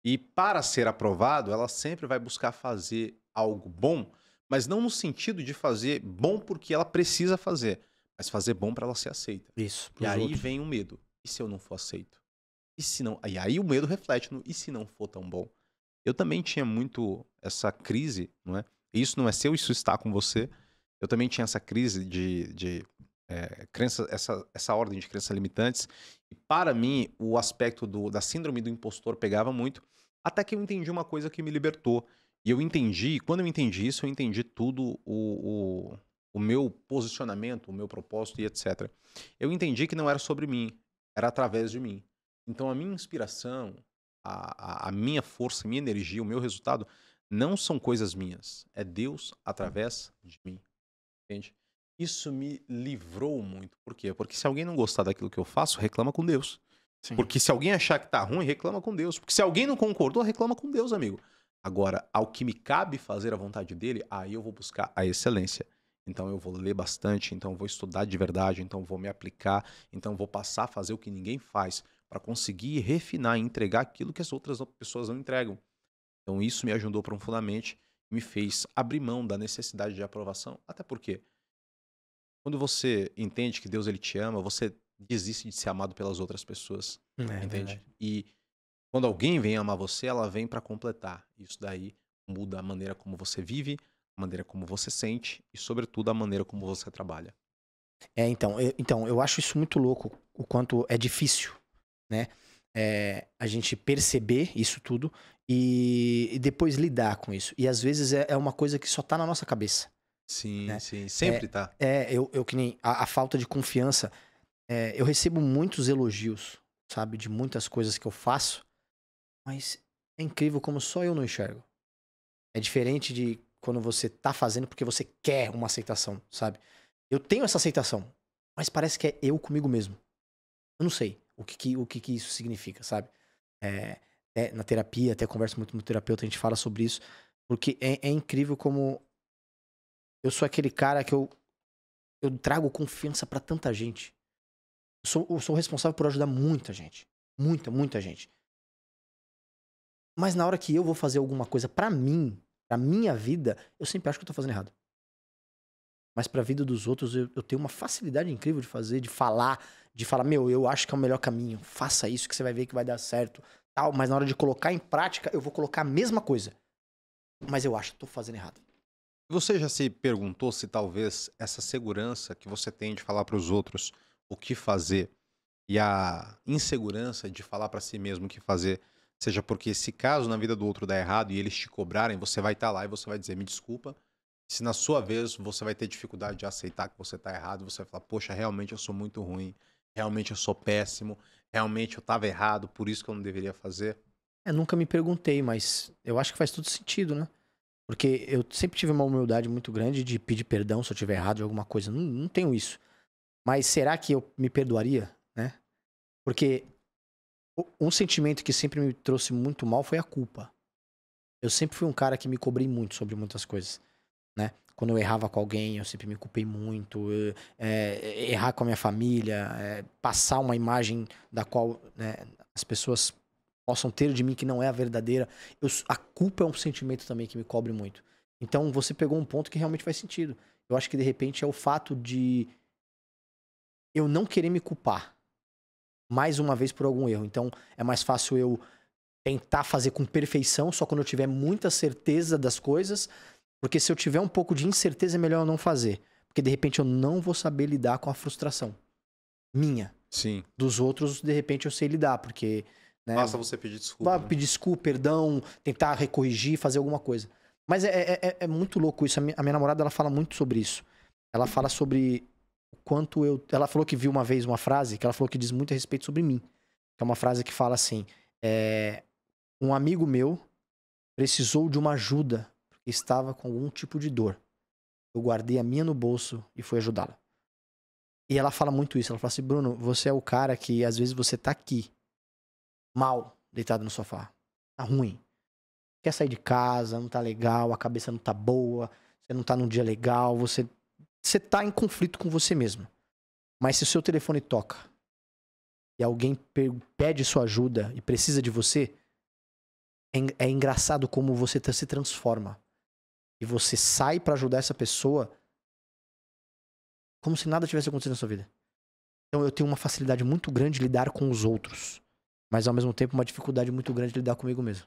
E para ser aprovado, ela sempre vai buscar fazer algo bom, mas não no sentido de fazer bom porque ela precisa fazer, mas fazer bom para ela ser aceita. Isso. E aí vem o medo. E se eu não for aceito? E se não? E aí o medo reflete no e se não for tão bom? Eu também tinha muito essa crise, não é? E isso não é seu, isso está com você. Eu também tinha essa crise de crença, essa ordem de crenças limitantes. E para mim, o aspecto da síndrome do impostor pegava muito, até que eu entendi uma coisa que me libertou. E eu entendi, quando eu entendi isso, eu entendi tudo o meu posicionamento, o meu propósito e etc. Eu entendi que não era sobre mim, era através de mim. Então a minha inspiração, a minha força, a minha energia, o meu resultado, não são coisas minhas. É Deus através de mim. Entende? Isso me livrou muito. Por quê? Porque se alguém não gostar daquilo que eu faço, reclama com Deus. Sim. Porque se alguém achar que tá ruim, reclama com Deus. Porque se alguém não concordou, reclama com Deus, amigo. Agora, ao que me cabe fazer a vontade dele, aí eu vou buscar a excelência. Então eu vou ler bastante, então eu vou estudar de verdade, então eu vou me aplicar, então eu vou passar a fazer o que ninguém faz para conseguir refinar e entregar aquilo que as outras pessoas não entregam. Então isso me ajudou profundamente, me fez abrir mão da necessidade de aprovação, até porque quando você entende que Deus ele te ama, você desiste de ser amado pelas outras pessoas, entende? Verdade. E quando alguém vem amar você, ela vem para completar. Isso daí muda a maneira como você vive, a maneira como você sente e, sobretudo, a maneira como você trabalha. Então, eu acho isso muito louco, o quanto é difícil, né? A gente perceber isso tudo e depois lidar com isso. E às vezes é uma coisa que só tá na nossa cabeça. Sim, Né? sim, sempre tá. Eu que nem a falta de confiança. Eu recebo muitos elogios, sabe, de muitas coisas que eu faço, mas é incrível como só eu não enxergo. É diferente de quando você tá fazendo porque você quer uma aceitação, sabe? Eu tenho essa aceitação, mas parece que é eu comigo mesmo. Eu não sei o que isso significa, sabe? Na terapia, até converso muito com o terapeuta, a gente fala sobre isso, porque é incrível como eu sou aquele cara que eu trago confiança pra tanta gente. Eu sou responsável por ajudar muita gente. Muita gente. Mas na hora que eu vou fazer alguma coisa pra mim, pra minha vida, eu sempre acho que eu tô fazendo errado. Mas pra vida dos outros, eu tenho uma facilidade incrível de fazer, de falar, meu, eu acho que é o melhor caminho. Faça isso que você vai ver que vai dar certo. Tal, mas na hora de colocar em prática, eu vou colocar a mesma coisa. Mas eu acho que tô fazendo errado. Você já se perguntou se talvez essa segurança que você tem de falar para os outros o que fazer e a insegurança de falar para si mesmo o que fazer, seja porque se caso na vida do outro der errado e eles te cobrarem, você vai estar lá e você vai dizer me desculpa. Se na sua vez você vai ter dificuldade de aceitar que você está errado, você vai falar, poxa, realmente eu sou muito ruim, realmente eu sou péssimo, realmente eu estava errado, por isso que eu não deveria fazer. Nunca me perguntei, mas eu acho que faz todo sentido, né? Porque eu sempre tive uma humildade muito grande de pedir perdão se eu tiver errado em alguma coisa. Não tenho isso. Mas será que eu me perdoaria, né? Porque um sentimento que sempre me trouxe muito mal foi a culpa. eu sempre fui um cara que me cobrei muito sobre muitas coisas, né? Quando eu errava com alguém, eu sempre me culpei muito. Errar com a minha família, passar uma imagem da qual, né, as pessoas possam ter de mim que não é a verdadeira. A culpa é um sentimento também que me cobre muito. Então você pegou um ponto que realmente faz sentido. Eu acho que de repente é o fato de eu não querer me culpar mais uma vez por algum erro. Então é mais fácil eu tentar fazer com perfeição só quando eu tiver muita certeza das coisas, porque se eu tiver um pouco de incerteza é melhor eu não fazer, porque de repente eu não vou saber lidar com a frustração minha. Sim. Dos outros, de repente eu sei lidar, porque, né, Basta você pedir desculpa. pedir desculpa, perdão, tentar recorrigir, fazer alguma coisa. Mas é muito louco isso. A minha namorada, ela fala muito sobre isso. Ela fala sobre o quanto eu... Ela falou que viu uma vez uma frase que ela falou que diz muito a respeito sobre mim. Que é uma frase que fala assim... Um amigo meu precisou de uma ajuda porque estava com algum tipo de dor. Eu guardei a minha no bolso e fui ajudá-la. E ela fala muito isso. Ela fala assim, Bruno, você é o cara que às vezes você tá aqui, mal, deitado no sofá. Tá ruim. Quer sair de casa, não tá legal, a cabeça não tá boa, você não tá num dia legal, você tá em conflito com você mesmo. Mas se o seu telefone toca e alguém pede sua ajuda e precisa de você, é engraçado como você se transforma. E você sai pra ajudar essa pessoa como se nada tivesse acontecido na sua vida. Então eu tenho uma facilidade muito grande de lidar com os outros, mas ao mesmo tempo uma dificuldade muito grande de lidar comigo mesmo.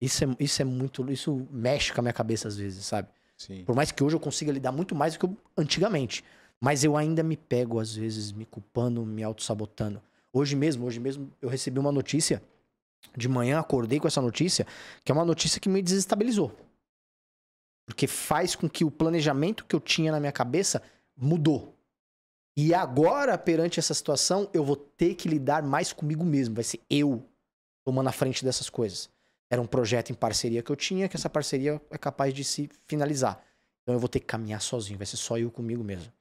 Isso mexe com a minha cabeça às vezes, sabe? Sim. Por mais que hoje eu consiga lidar muito mais do que eu antigamente. Mas eu ainda me pego, às vezes, me culpando, me auto-sabotando. Hoje mesmo eu recebi uma notícia. De manhã acordei com essa notícia, que é uma notícia que me desestabilizou. Porque faz com que o planejamento que eu tinha na minha cabeça mudou. E agora, perante essa situação, eu vou ter que lidar mais comigo mesmo. Vai ser eu tomando a frente dessas coisas. Era um projeto em parceria que eu tinha, que essa parceria é capaz de se finalizar. Então eu vou ter que caminhar sozinho, vai ser só eu comigo mesmo.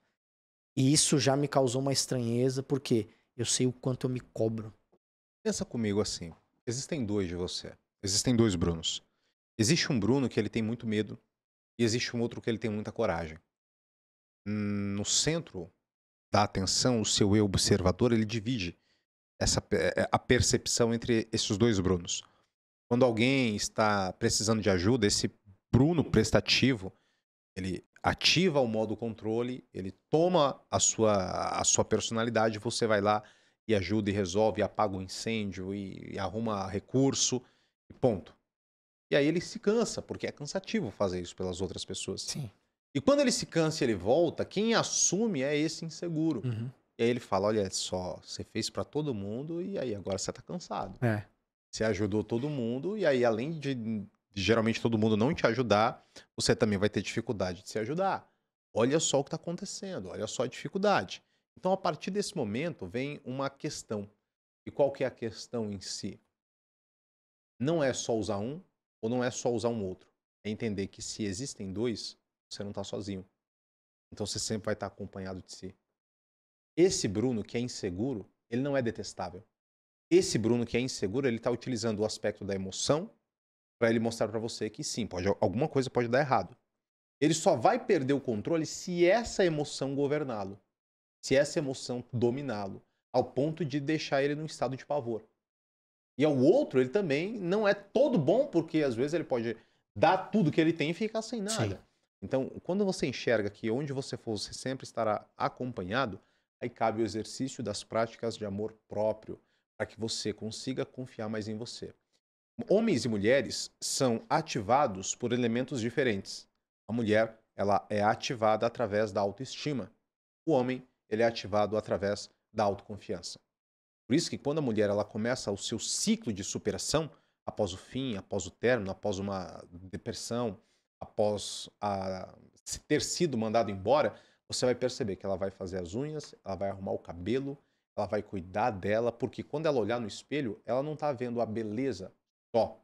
E isso já me causou uma estranheza, porque eu sei o quanto eu me cobro. Pensa comigo assim, existem dois de você. Existem dois Brunos. Existe um Bruno que ele tem muito medo e existe um outro que ele tem muita coragem. No centro da atenção, o seu eu observador, ele divide a percepção entre esses dois Brunos. Quando alguém está precisando de ajuda, esse Bruno prestativo, ele ativa o modo controle, ele toma a sua personalidade, você vai lá e ajuda e resolve, e apaga o incêndio e arruma recurso e ponto. E aí ele se cansa, porque é cansativo fazer isso pelas outras pessoas. Sim. E quando ele se cansa e ele volta, quem assume é esse inseguro. Uhum. E aí ele fala, olha só, você fez pra todo mundo e aí agora você tá cansado. É. Você ajudou todo mundo e aí além de geralmente todo mundo não te ajudar, você também vai ter dificuldade de se ajudar. Olha só o que está acontecendo, olha só a dificuldade. Então a partir desse momento vem uma questão. E qual que é a questão em si? Não é só usar um ou não é só usar um outro. É entender que se existem dois, você não está sozinho. Então você sempre vai estar acompanhado de si. Esse Bruno que é inseguro, ele não é detestável. Esse Bruno que é inseguro, ele está utilizando o aspecto da emoção para ele mostrar para você que sim, alguma coisa pode dar errado. Ele só vai perder o controle se essa emoção governá-lo. Se essa emoção dominá-lo. Ao ponto de deixar ele num estado de pavor. E ao outro, ele também não é todo bom, porque às vezes ele pode dar tudo que ele tem e ficar sem nada. Sim. Então, quando você enxerga que onde você for, você sempre estará acompanhado, aí cabe o exercício das práticas de amor próprio, para que você consiga confiar mais em você. Homens e mulheres são ativados por elementos diferentes. A mulher, ela é ativada através da autoestima. O homem, ele é ativado através da autoconfiança. Por isso que quando a mulher ela começa o seu ciclo de superação, após o fim, após o término, após uma depressão, após ter sido mandado embora, você vai perceber que ela vai fazer as unhas, ela vai arrumar o cabelo, ela vai cuidar dela, porque quando ela olhar no espelho, ela não está vendo a beleza só,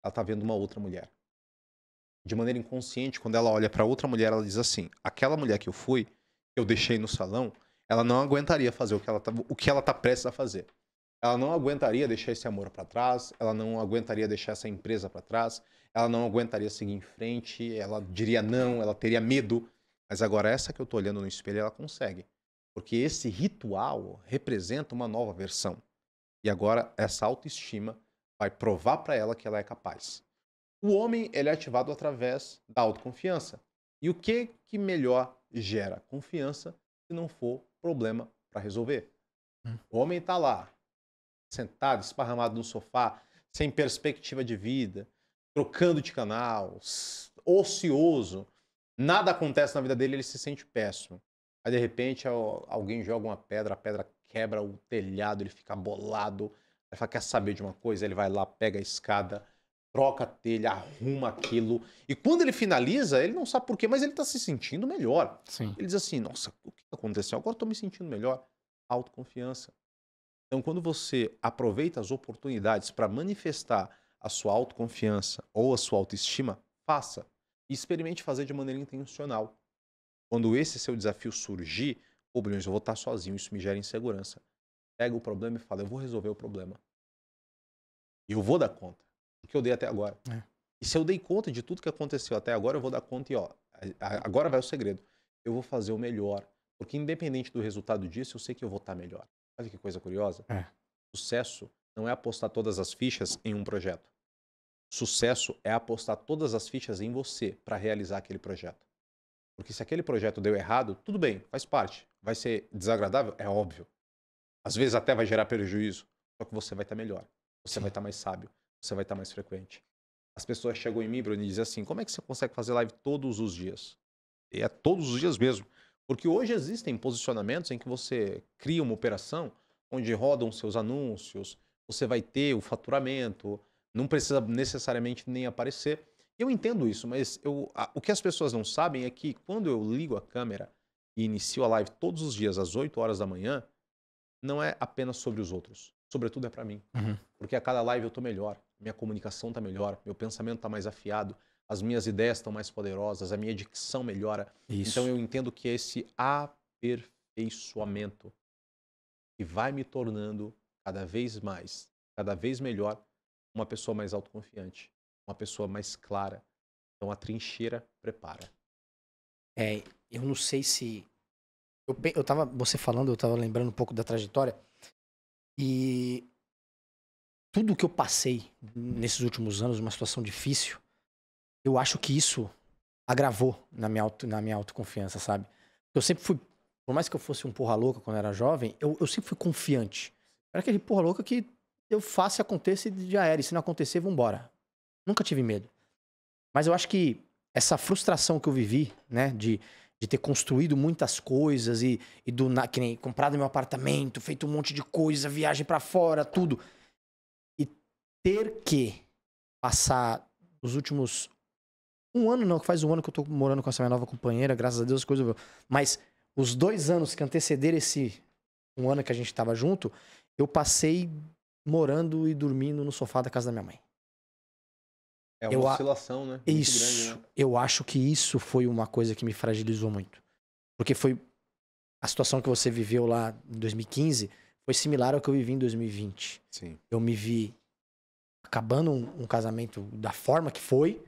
ela está vendo uma outra mulher. De maneira inconsciente, quando ela olha para outra mulher, ela diz assim, aquela mulher que eu fui, que eu deixei no salão, ela não aguentaria fazer o que ela tá prestes a fazer. ela não aguentaria deixar esse amor para trás, ela não aguentaria deixar essa empresa para trás, ela não aguentaria seguir em frente, ela diria não, ela teria medo. Mas agora essa que eu tô olhando no espelho, ela consegue. Porque esse ritual representa uma nova versão. E agora essa autoestima vai provar para ela que ela é capaz. O homem, ele é ativado através da autoconfiança. E o que melhor gera confiança se não for problema para resolver? O homem está lá, sentado, esparramado no sofá, sem perspectiva de vida, trocando de canal, ocioso. Nada acontece na vida dele, ele se sente péssimo. Aí, de repente, alguém joga uma pedra, a pedra quebra o telhado, ele fica bolado. Aí fala, quer saber de uma coisa? Ele vai lá, pega a escada, troca a telha, arruma aquilo. E quando ele finaliza, ele não sabe por quê, mas ele está se sentindo melhor. Sim. Ele diz assim, nossa, o que aconteceu? Agora estou me sentindo melhor. Autoconfiança. Então, quando você aproveita as oportunidades para manifestar a sua autoconfiança ou a sua autoestima, faça. E experimente fazer de maneira intencional. Quando esse seu desafio surgir, pô, Brunhos, eu vou estar sozinho, isso me gera insegurança. Pega o problema e fala, eu vou resolver o problema. E eu vou dar conta, porque eu dei até agora. É. E se eu dei conta de tudo que aconteceu até agora, eu vou dar conta e, ó, agora vai o segredo. Eu vou fazer o melhor, porque independente do resultado disso, eu sei que eu vou estar melhor. Olha que coisa curiosa. É. Sucesso não é apostar todas as fichas em um projeto. Sucesso é apostar todas as fichas em você para realizar aquele projeto. Porque se aquele projeto deu errado, tudo bem, faz parte. Vai ser desagradável? É óbvio. Às vezes até vai gerar prejuízo. Só que você vai estar melhor. Você vai estar mais sábio. Você vai estar mais frequente. As pessoas chegam em mim, Bruno, e dizem assim, como é que você consegue fazer live todos os dias? E é todos os dias mesmo. Porque hoje existem posicionamentos em que você cria uma operação onde rodam seus anúncios, você vai ter o faturamento, não precisa necessariamente nem aparecer. Eu entendo isso, mas o que as pessoas não sabem é que quando eu ligo a câmera e inicio a live todos os dias às 8 horas da manhã, não é apenas sobre os outros. Sobretudo é para mim. Uhum. Porque a cada live eu tô melhor, minha comunicação tá melhor, meu pensamento tá mais afiado, as minhas ideias estão mais poderosas, a minha dicção melhora. Isso. Então eu entendo que esse aperfeiçoamento que vai me tornando cada vez mais, cada vez melhor, uma pessoa mais autoconfiante, uma pessoa mais clara. Então a trincheira prepara. É, eu não sei se... Eu tava, você falando, eu tava lembrando um pouco da trajetória. E tudo que eu passei nesses últimos anos, uma situação difícil, eu acho que isso agravou na minha autoconfiança, sabe? Eu sempre fui, por mais que eu fosse um porra louca quando era jovem, eu sempre fui confiante. Era aquele porra louca que eu faço e aconteça e já era. E se não acontecer, vambora. Nunca tive medo. Mas eu acho que essa frustração que eu vivi, né, de ter construído muitas coisas que nem comprado meu apartamento, feito um monte de coisa, viagem pra fora, tudo. E ter que passar os últimos... Um ano não, que faz um ano que eu tô morando com essa minha nova companheira, graças a Deus as coisas... Mas os 2 anos que antecederam esse um ano que a gente tava junto, eu passei morando e dormindo no sofá da casa da minha mãe. É uma oscilação, né? Muito Isso. grande, né? Eu acho que isso foi uma coisa que me fragilizou muito. Porque foi a situação que você viveu lá em 2015 foi similar ao que eu vivi em 2020. Sim. Eu me vi acabando um casamento da forma que foi,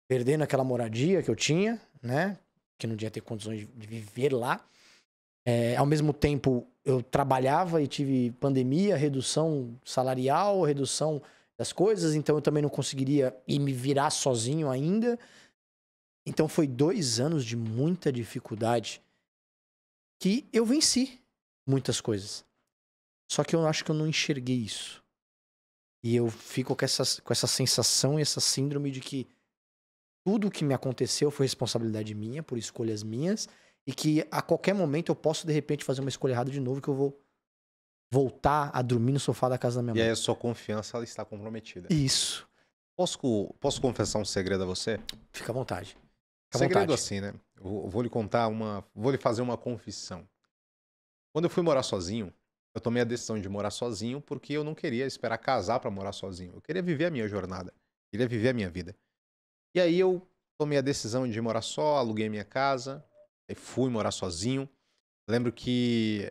perdendo aquela moradia que eu tinha, né? Que não ia ter condições de viver lá. Ao mesmo tempo, eu trabalhava e tive pandemia, redução salarial, redução das coisas, então eu também não conseguiria ir me virar sozinho ainda. Então foi 2 anos de muita dificuldade que eu venci muitas coisas. Só que eu acho que eu não enxerguei isso. E eu fico com essa sensação e essa síndrome de que tudo que me aconteceu foi responsabilidade minha, por escolhas minhas, e que a qualquer momento eu posso, de repente, fazer uma escolha errada de novo, que eu vou voltar a dormir no sofá da casa da minha mãe. E aí a sua confiança ela está comprometida. Isso. Posso confessar um segredo a você? Fica à vontade. Fica à Segredo vontade. assim, né? Eu vou lhe contar vou lhe fazer uma confissão. Quando eu fui morar sozinho, eu tomei a decisão de morar sozinho porque eu não queria esperar casar para morar sozinho. Eu queria viver a minha jornada. Queria viver a minha vida. E aí eu tomei a decisão de morar só, aluguei minha casa, aí fui morar sozinho. Lembro que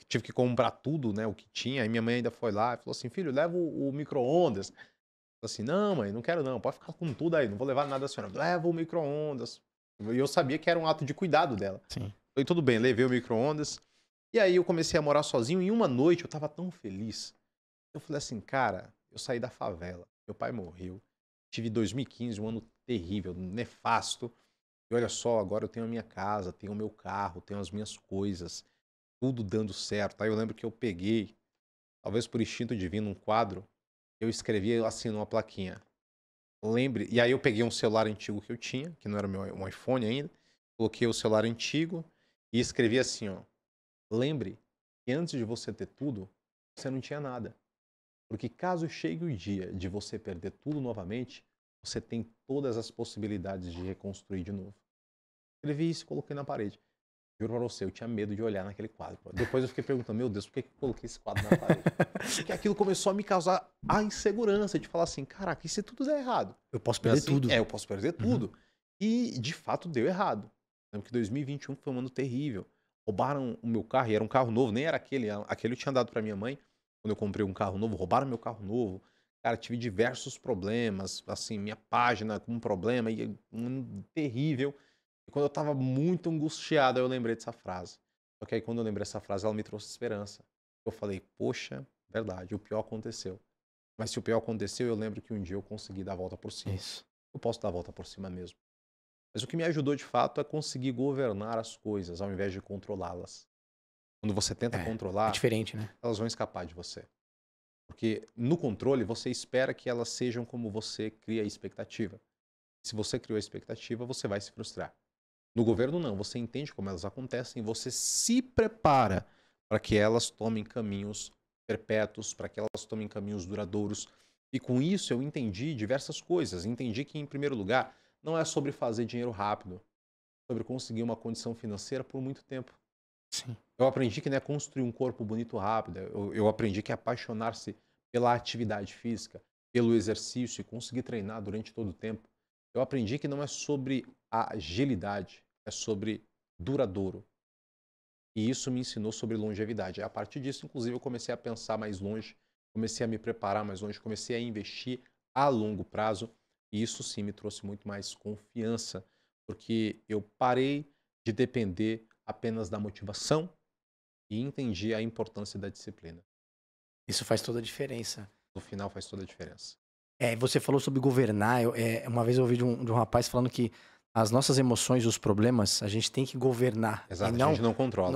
tive que comprar tudo, né, o que tinha. Aí minha mãe ainda foi lá e falou assim, filho, leva o micro-ondas. Falei assim, não, mãe, não quero não, pode ficar com tudo aí, não vou levar nada da senhora. Leva o micro-ondas. E eu sabia que era um ato de cuidado dela. Sim. Falei, tudo bem, levei o micro-ondas. E aí eu comecei a morar sozinho. E uma noite eu tava tão feliz. Eu falei assim, cara, eu saí da favela, meu pai morreu. Tive 2015, um ano terrível, nefasto. E olha só, agora eu tenho a minha casa, tenho o meu carro, tenho as minhas coisas, tudo dando certo. Aí eu lembro que eu peguei, talvez por instinto divino, um quadro, eu escrevi assim numa plaquinha. Lembre. E aí eu peguei um celular antigo que eu tinha, que não era um iPhone ainda, coloquei o celular antigo e escrevi assim, ó. Lembre que antes de você ter tudo, você não tinha nada. Porque caso chegue o dia de você perder tudo novamente, você tem todas as possibilidades de reconstruir de novo. Escrevi isso e coloquei na parede. Juro pra você, eu tinha medo de olhar naquele quadro. Depois eu fiquei perguntando, meu Deus, por que eu coloquei esse quadro na parede? Porque aquilo começou a me causar a insegurança de falar assim, caraca, e se tudo der errado? Eu posso perder assim, tudo. eu posso perder tudo. E, de fato, deu errado. Lembro que 2021 foi um ano terrível. Roubaram o meu carro, e era um carro novo, nem era aquele. Aquele eu tinha dado pra minha mãe, quando eu comprei um carro novo. Roubaram meu carro novo. Cara, tive diversos problemas, assim, minha página com um problema, e um ano terrível. E quando eu tava muito angustiado, eu lembrei dessa frase. Só que aí quando eu lembrei dessa frase, ela me trouxe esperança. Eu falei, poxa, verdade, o pior aconteceu. Mas se o pior aconteceu, eu lembro que um dia eu consegui dar a volta por cima. Isso. Eu posso dar a volta por cima mesmo. Mas o que me ajudou de fato é conseguir governar as coisas ao invés de controlá-las. Quando você tenta É controlar, diferente, né? elas vão escapar de você. Porque no controle você espera que elas sejam como você cria a expectativa. Se você criou a expectativa, você vai se frustrar. No governo não, você entende como elas acontecem, você se prepara para que elas tomem caminhos perpétuos, para que elas tomem caminhos duradouros. E com isso eu entendi diversas coisas. Entendi que, em primeiro lugar, não é sobre fazer dinheiro rápido, é sobre conseguir uma condição financeira por muito tempo. Sim. Eu aprendi que não é construir um corpo bonito rápido, eu aprendi que é apaixonar-se pela atividade física, pelo exercício e conseguir treinar durante todo o tempo. Eu aprendi que não é sobre a agilidade, é sobre duradouro. E isso me ensinou sobre longevidade. A partir disso, inclusive, eu comecei a pensar mais longe, comecei a me preparar mais longe, comecei a investir a longo prazo. E isso sim me trouxe muito mais confiança, porque eu parei de depender apenas da motivação e entendi a importância da disciplina. Isso faz toda a diferença. No final faz toda a diferença. Você falou sobre governar. Uma vez eu ouvi de um rapaz falando que as nossas emoções, os problemas, a gente tem que governar. Exato, E não, a gente não controla.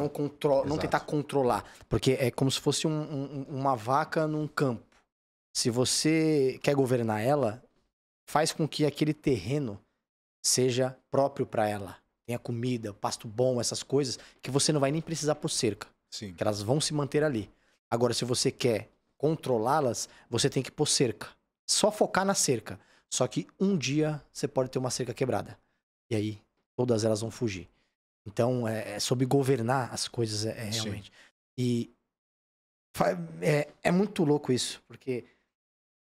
não tentar controlar. Porque é como se fosse uma vaca num campo. Se você quer governar ela, faz com que aquele terreno seja próprio para ela. Tenha comida, pasto bom, essas coisas, que você não vai nem precisar por cerca. Sim. Que elas vão se manter ali. Agora, se você quer controlá-las, você tem que pôr cerca. Só focar na cerca. Só que um dia você pode ter uma cerca quebrada. E aí, todas elas vão fugir. Então, é sobre governar as coisas, realmente. E é muito louco isso, porque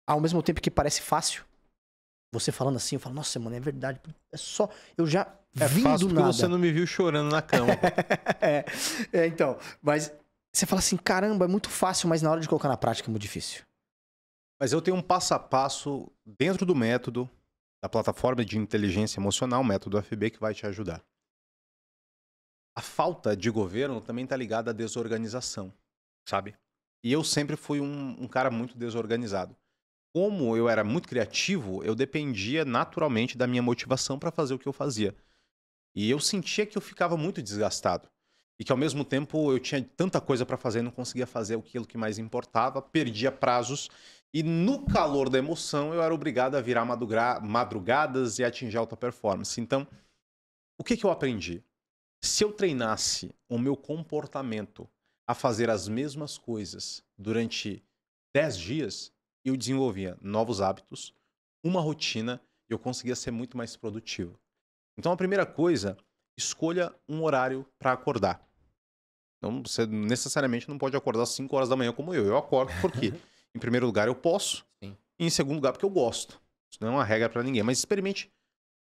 ao mesmo tempo que parece fácil, você falando assim, eu falo, nossa, mano, é verdade. É só, eu já vim fácil do porque nada. você não me viu chorando na cama. Então, mas você fala assim, caramba, é muito fácil, mas na hora de colocar na prática é muito difícil. Mas eu tenho um passo a passo dentro do método, da plataforma de inteligência emocional, o método FB, que vai te ajudar. A falta de governo também está ligada à desorganização, sabe? E eu sempre fui um cara muito desorganizado. Como eu era muito criativo, eu dependia naturalmente da minha motivação para fazer o que eu fazia. E eu sentia que eu ficava muito desgastado. E que ao mesmo tempo eu tinha tanta coisa para fazer e não conseguia fazer aquilo que mais importava, perdia prazos. E no calor da emoção eu era obrigado a virar madrugadas e atingir alta performance. Então, o que eu aprendi? Se eu treinasse o meu comportamento a fazer as mesmas coisas durante 10 dias, eu desenvolvia novos hábitos, uma rotina e eu conseguia ser muito mais produtivo. Então, a primeira coisa, escolha um horário para acordar. Então, você necessariamente não pode acordar às 5 horas da manhã como eu. Eu acordo porque, em primeiro lugar, eu posso. Sim. E em segundo lugar, porque eu gosto. Isso não é uma regra para ninguém. Mas experimente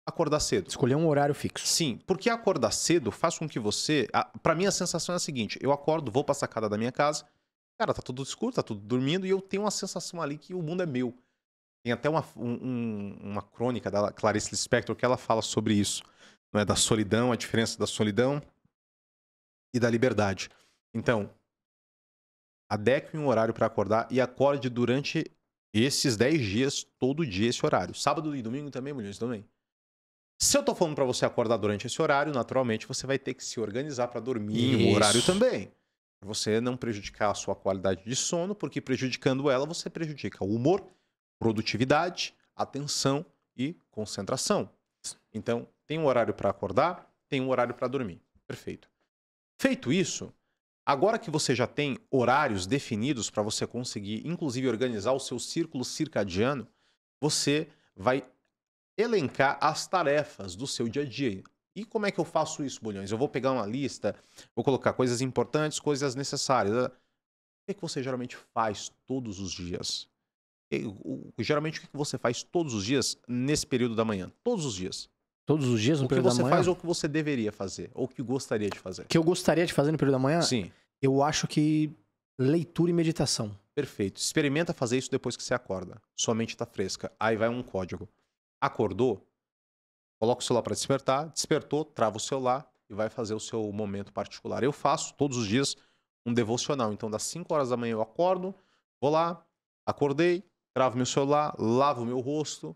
Acordar cedo. Escolher um horário fixo. Sim, porque acordar cedo faz com que você... Pra mim, a sensação é a seguinte. Eu acordo, vou pra sacada da minha casa. Cara, tá tudo escuro, tá tudo dormindo. E eu tenho uma sensação ali que o mundo é meu. Tem até uma crônica da Clarice Lispector que ela fala sobre isso. Não é? Da solidão, a diferença da solidão e da liberdade. Então, adeque um horário pra acordar e acorde durante esses 10 dias, todo dia esse horário. Sábado e domingo também, mulheres, também. Se eu tô falando pra você acordar durante esse horário, naturalmente você vai ter que se organizar pra dormir em um horário também. Pra você não prejudicar a sua qualidade de sono, porque prejudicando ela, você prejudica o humor, produtividade, atenção e concentração. Então, tem um horário pra acordar, tem um horário pra dormir. Perfeito. Feito isso, agora que você já tem horários definidos pra você conseguir, inclusive, organizar o seu círculo circadiano, você vai elencar as tarefas do seu dia a dia. E como é que eu faço isso, Bulhões? Eu vou pegar uma lista, vou colocar coisas importantes, coisas necessárias. O que é que você geralmente faz todos os dias? Geralmente, o que você faz todos os dias nesse período da manhã? Todos os dias. Todos os dias no O que período da você manhã? faz ou o que você deveria fazer? Ou o que gostaria de fazer? O que eu gostaria de fazer no período da manhã? Sim. Eu acho que leitura e meditação. Perfeito. Experimenta fazer isso depois que você acorda. Sua mente está fresca. Aí vai um código. Acordou? Coloca o celular para despertar. Despertou, trava o celular e vai fazer o seu momento particular. Eu faço todos os dias um devocional. Então, das 5 horas da manhã eu acordo, vou lá, acordei, travo meu celular, lavo meu rosto,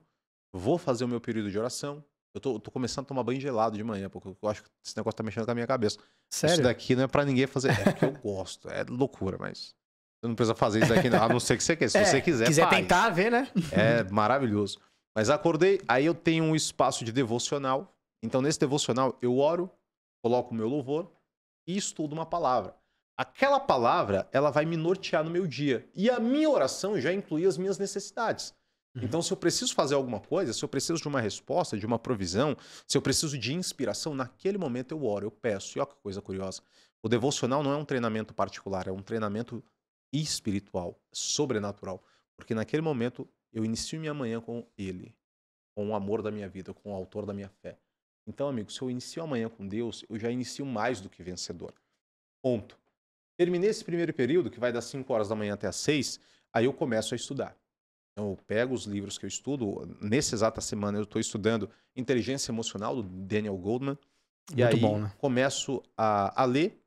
vou fazer o meu período de oração. Eu tô começando a tomar banho gelado de manhã, porque eu acho que esse negócio tá mexendo com a minha cabeça. Sério? Isso daqui não é pra ninguém fazer. É porque eu gosto. É loucura, mas você não precisa fazer isso daqui, não. A não ser que você queira. Se você quiser faz. tentar ver, né? É maravilhoso. Mas acordei, aí eu tenho um espaço de devocional. Então, nesse devocional, eu oro, coloco o meu louvor e estudo uma palavra. Aquela palavra, ela vai me nortear no meu dia. E a minha oração já inclui as minhas necessidades. Então, se eu preciso fazer alguma coisa, se eu preciso de uma resposta, de uma provisão, se eu preciso de inspiração, naquele momento eu oro, eu peço. E olha que coisa curiosa. O devocional não é um treinamento particular, é um treinamento espiritual, sobrenatural. Porque naquele momento eu inicio minha manhã com ele, com o amor da minha vida, com o autor da minha fé. Então, amigo, se eu inicio a manhã com Deus, eu já inicio mais do que vencedor. Ponto. Terminei esse primeiro período, que vai das 5 horas da manhã até as 6, aí eu começo a estudar. Então, eu pego os livros que eu estudo. Nessa exata semana, eu estou estudando Inteligência Emocional, do Daniel Goleman. E Muito aí, bom, né? começo a ler.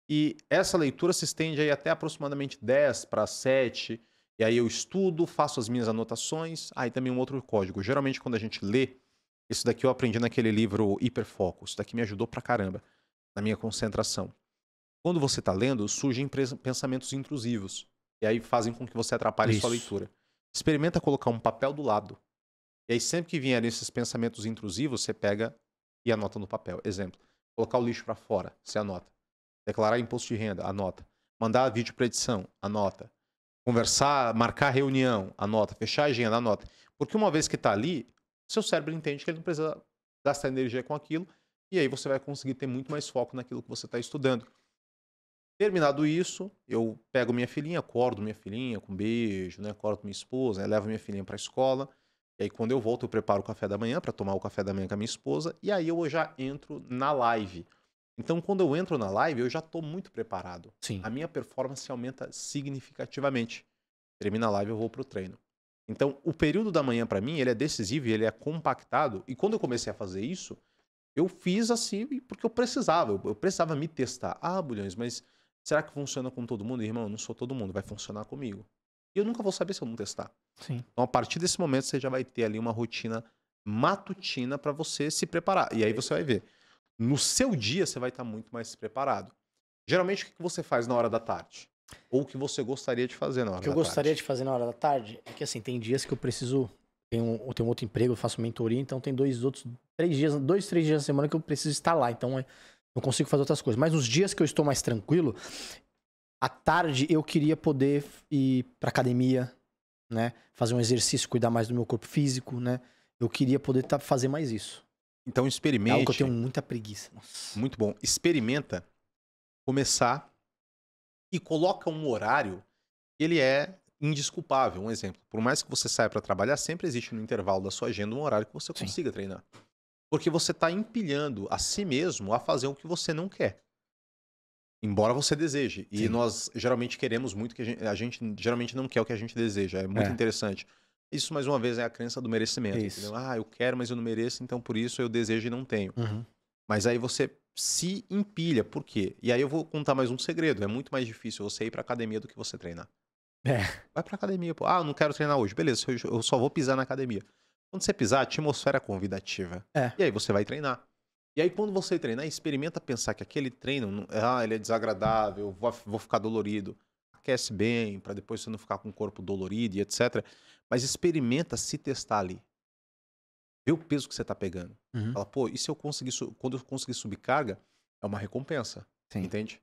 E essa leitura se estende aí até aproximadamente 10 para 7. E aí eu estudo, faço as minhas anotações. Aí também um outro código. Geralmente, quando a gente lê, isso daqui eu aprendi naquele livro Hiperfoco. Isso daqui me ajudou pra caramba na minha concentração. Quando você está lendo, surgem pensamentos intrusivos. E aí fazem com que você atrapalhe sua leitura. Experimenta colocar um papel do lado. E aí, sempre que vierem esses pensamentos intrusivos, você pega e anota no papel. Exemplo, colocar o lixo para fora, você anota. Declarar imposto de renda, anota. Mandar vídeo para edição, anota. Conversar, marcar reunião, anota. Fechar a agenda, anota. Porque uma vez que está ali, seu cérebro entende que ele não precisa gastar energia com aquilo. E aí você vai conseguir ter muito mais foco naquilo que você está estudando. Terminado isso, eu pego minha filhinha, acordo minha filhinha com beijo, né? Acordo minha esposa, né? Levo minha filhinha para a escola. E aí, quando eu volto, eu preparo o café da manhã para tomar o café da manhã com a minha esposa. E aí eu já entro na live. Então, quando eu entro na live, eu já estou muito preparado. Sim. A minha performance aumenta significativamente. Termina a live, eu vou para o treino. Então, o período da manhã, para mim, ele é decisivo e ele é compactado. E quando eu comecei a fazer isso, eu fiz assim porque eu precisava. Eu precisava me testar. Ah, Bulhões, mas será que funciona com todo mundo? Irmão, eu não sou todo mundo, vai funcionar comigo. E eu nunca vou saber se eu não testar. Sim. Então, a partir desse momento, você já vai ter ali uma rotina matutina para você se preparar. E aí você vai ver. No seu dia, você vai estar muito mais preparado. Geralmente, o que você faz na hora da tarde? Ou o que você gostaria de fazer na hora da tarde? O que eu gostaria de fazer na hora da tarde é que, assim, tem dias que eu preciso... Eu tenho outro emprego, eu faço mentoria, então tem 2, 3 dias na semana que eu preciso estar lá. Então, não consigo fazer outras coisas. Mas nos dias que eu estou mais tranquilo, à tarde eu queria poder ir pra academia, né? Fazer um exercício, cuidar mais do meu corpo físico, né? Eu queria poder fazer mais isso. Então experimente. É algo que eu tenho muita preguiça. Nossa. Muito bom. Experimenta começar e coloca um horário que ele é indesculpável. Um exemplo. Por mais que você saia para trabalhar, sempre existe no intervalo da sua agenda um horário que você consiga treinar. Porque você está empilhando a si mesmo a fazer o que você não quer. Embora você deseje. E Sim. nós geralmente queremos muito que a gente geralmente não quer o que a gente deseja. É muito interessante. Isso, mais uma vez, é a crença do merecimento. Isso. Entendeu? Ah, eu quero, mas eu não mereço, então por isso eu desejo e não tenho. Uhum. Mas aí você se empilha. Por quê? E aí eu vou contar mais um segredo. É muito mais difícil você ir pra academia do que você treinar. É. Vai pra academia, pô. Ah, eu não quero treinar hoje. Beleza, eu só vou pisar na academia. Quando você pisar, a atmosfera é convidativa. É. E aí você vai treinar. E aí quando você treinar, experimenta pensar que aquele treino, ele é desagradável, vou ficar dolorido. Aquece bem, pra depois você não ficar com o corpo dolorido e etc. Mas experimenta se testar ali. Vê o peso que você tá pegando. Uhum. Fala, pô, e se eu conseguir, quando eu conseguir subir carga, é uma recompensa. Sim. Entende?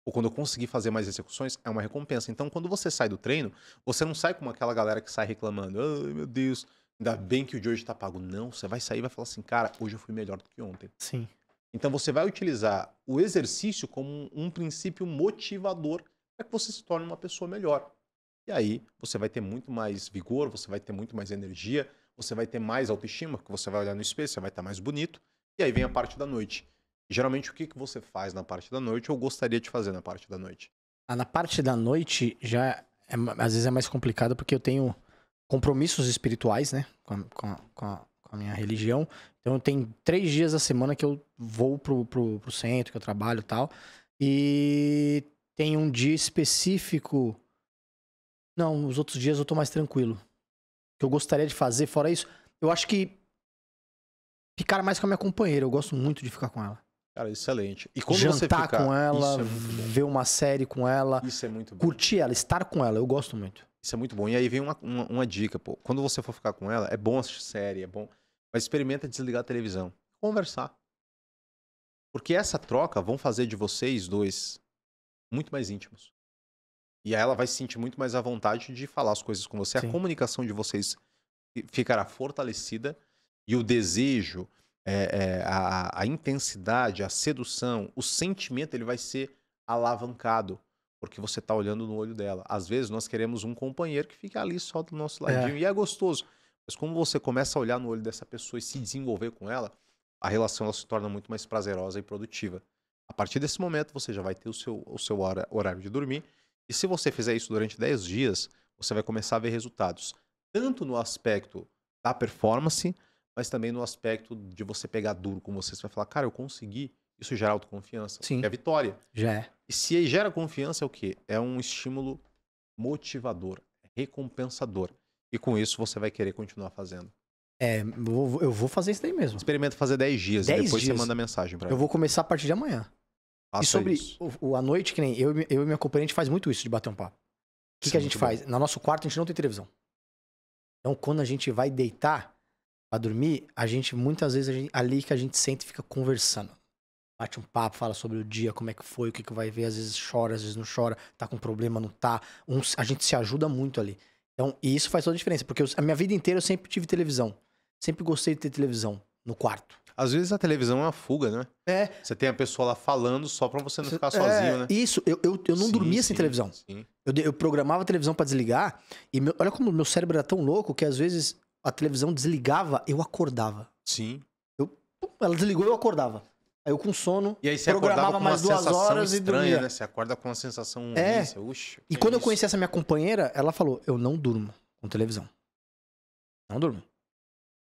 Ou quando eu conseguir fazer mais execuções, é uma recompensa. Então, quando você sai do treino, você não sai como aquela galera que sai reclamando. Ai, meu Deus, ainda bem que o de hoje tá pago. Não, você vai sair e vai falar assim, cara, hoje eu fui melhor do que ontem. Sim. Então, você vai utilizar o exercício como um princípio motivador para que você se torne uma pessoa melhor. E aí, você vai ter muito mais vigor, você vai ter muito mais energia, você vai ter mais autoestima, porque você vai olhar no espelho, você vai estar mais bonito. E aí vem a parte da noite. Geralmente, o que você faz na parte da noite ou gostaria de fazer na parte da noite? Na parte da noite, já às vezes é mais complicado porque eu tenho compromissos espirituais, né? Com a minha religião. Então, tem 3 dias da semana que eu vou pro centro, que eu trabalho e tal. E tem um dia específico. Não, os outros dias eu tô mais tranquilo. O que eu gostaria de fazer, fora isso, eu acho que ficar mais com a minha companheira. Eu gosto muito de ficar com ela. Cara, excelente. E quando você Jantar ficar... com ela, Isso é muito bom. ver uma série com ela, Isso é muito bom. curtir ela, estar com ela, eu gosto muito. Isso é muito bom. E aí vem uma dica, pô. Quando você for ficar com ela, é bom assistir série, é bom. Mas experimenta desligar a televisão. Conversar. Porque essa troca vão fazer de vocês dois muito mais íntimos. E aí ela vai se sentir muito mais à vontade de falar as coisas com você. Sim. A comunicação de vocês ficará fortalecida e o desejo, a intensidade, a sedução, o sentimento, ele vai ser alavancado. Porque você tá olhando no olho dela. Às vezes nós queremos um companheiro que fica ali só do nosso ladinho. E é gostoso. Mas como você começa a olhar no olho dessa pessoa e se desenvolver com ela, a relação ela se torna muito mais prazerosa e produtiva. A partir desse momento, você já vai ter o seu horário de dormir. E se você fizer isso durante 10 dias, você vai começar a ver resultados. Tanto no aspecto da performance, mas também no aspecto de você pegar duro com você. Você vai falar, cara, eu consegui. Isso gera autoconfiança. Sim. É vitória. Já é. E se gera confiança, é o quê? É um estímulo motivador, recompensador. E com isso você vai querer continuar fazendo. Eu vou fazer isso daí mesmo. Experimenta fazer 10 dias 10 e depois dias. você manda mensagem pra Eu ela. vou começar a partir de amanhã. Faça E sobre isso. a noite, que nem eu e minha companheira, a gente faz muito isso de bater um papo. O que a gente faz? No nosso quarto a gente não tem televisão. Então quando a gente vai deitar pra dormir, muitas vezes ali que a gente senta e fica conversando. Bate um papo, fala sobre o dia, como é que foi, o que vai ver, às vezes chora, às vezes não chora, tá com problema, não tá. A gente se ajuda muito ali. Então, e isso faz toda a diferença, porque a minha vida inteira eu sempre tive televisão. Sempre gostei de ter televisão no quarto. Às vezes a televisão é uma fuga, né? É. Você tem a pessoa lá falando só pra você não ficar sozinho, né? Isso, eu não dormia sem televisão. Sim. Eu programava a televisão pra desligar e olha como meu cérebro era tão louco que às vezes a televisão desligava, eu acordava. Sim. Ela desligou e eu acordava. Aí eu com sono, E aí você programava acordava com mais uma 2 sensação horas e estranha, dormia. né? Você acorda com uma sensação ruim. Você, Uxa, E quando eu conheci essa minha companheira, ela falou, eu não durmo com televisão. Não durmo.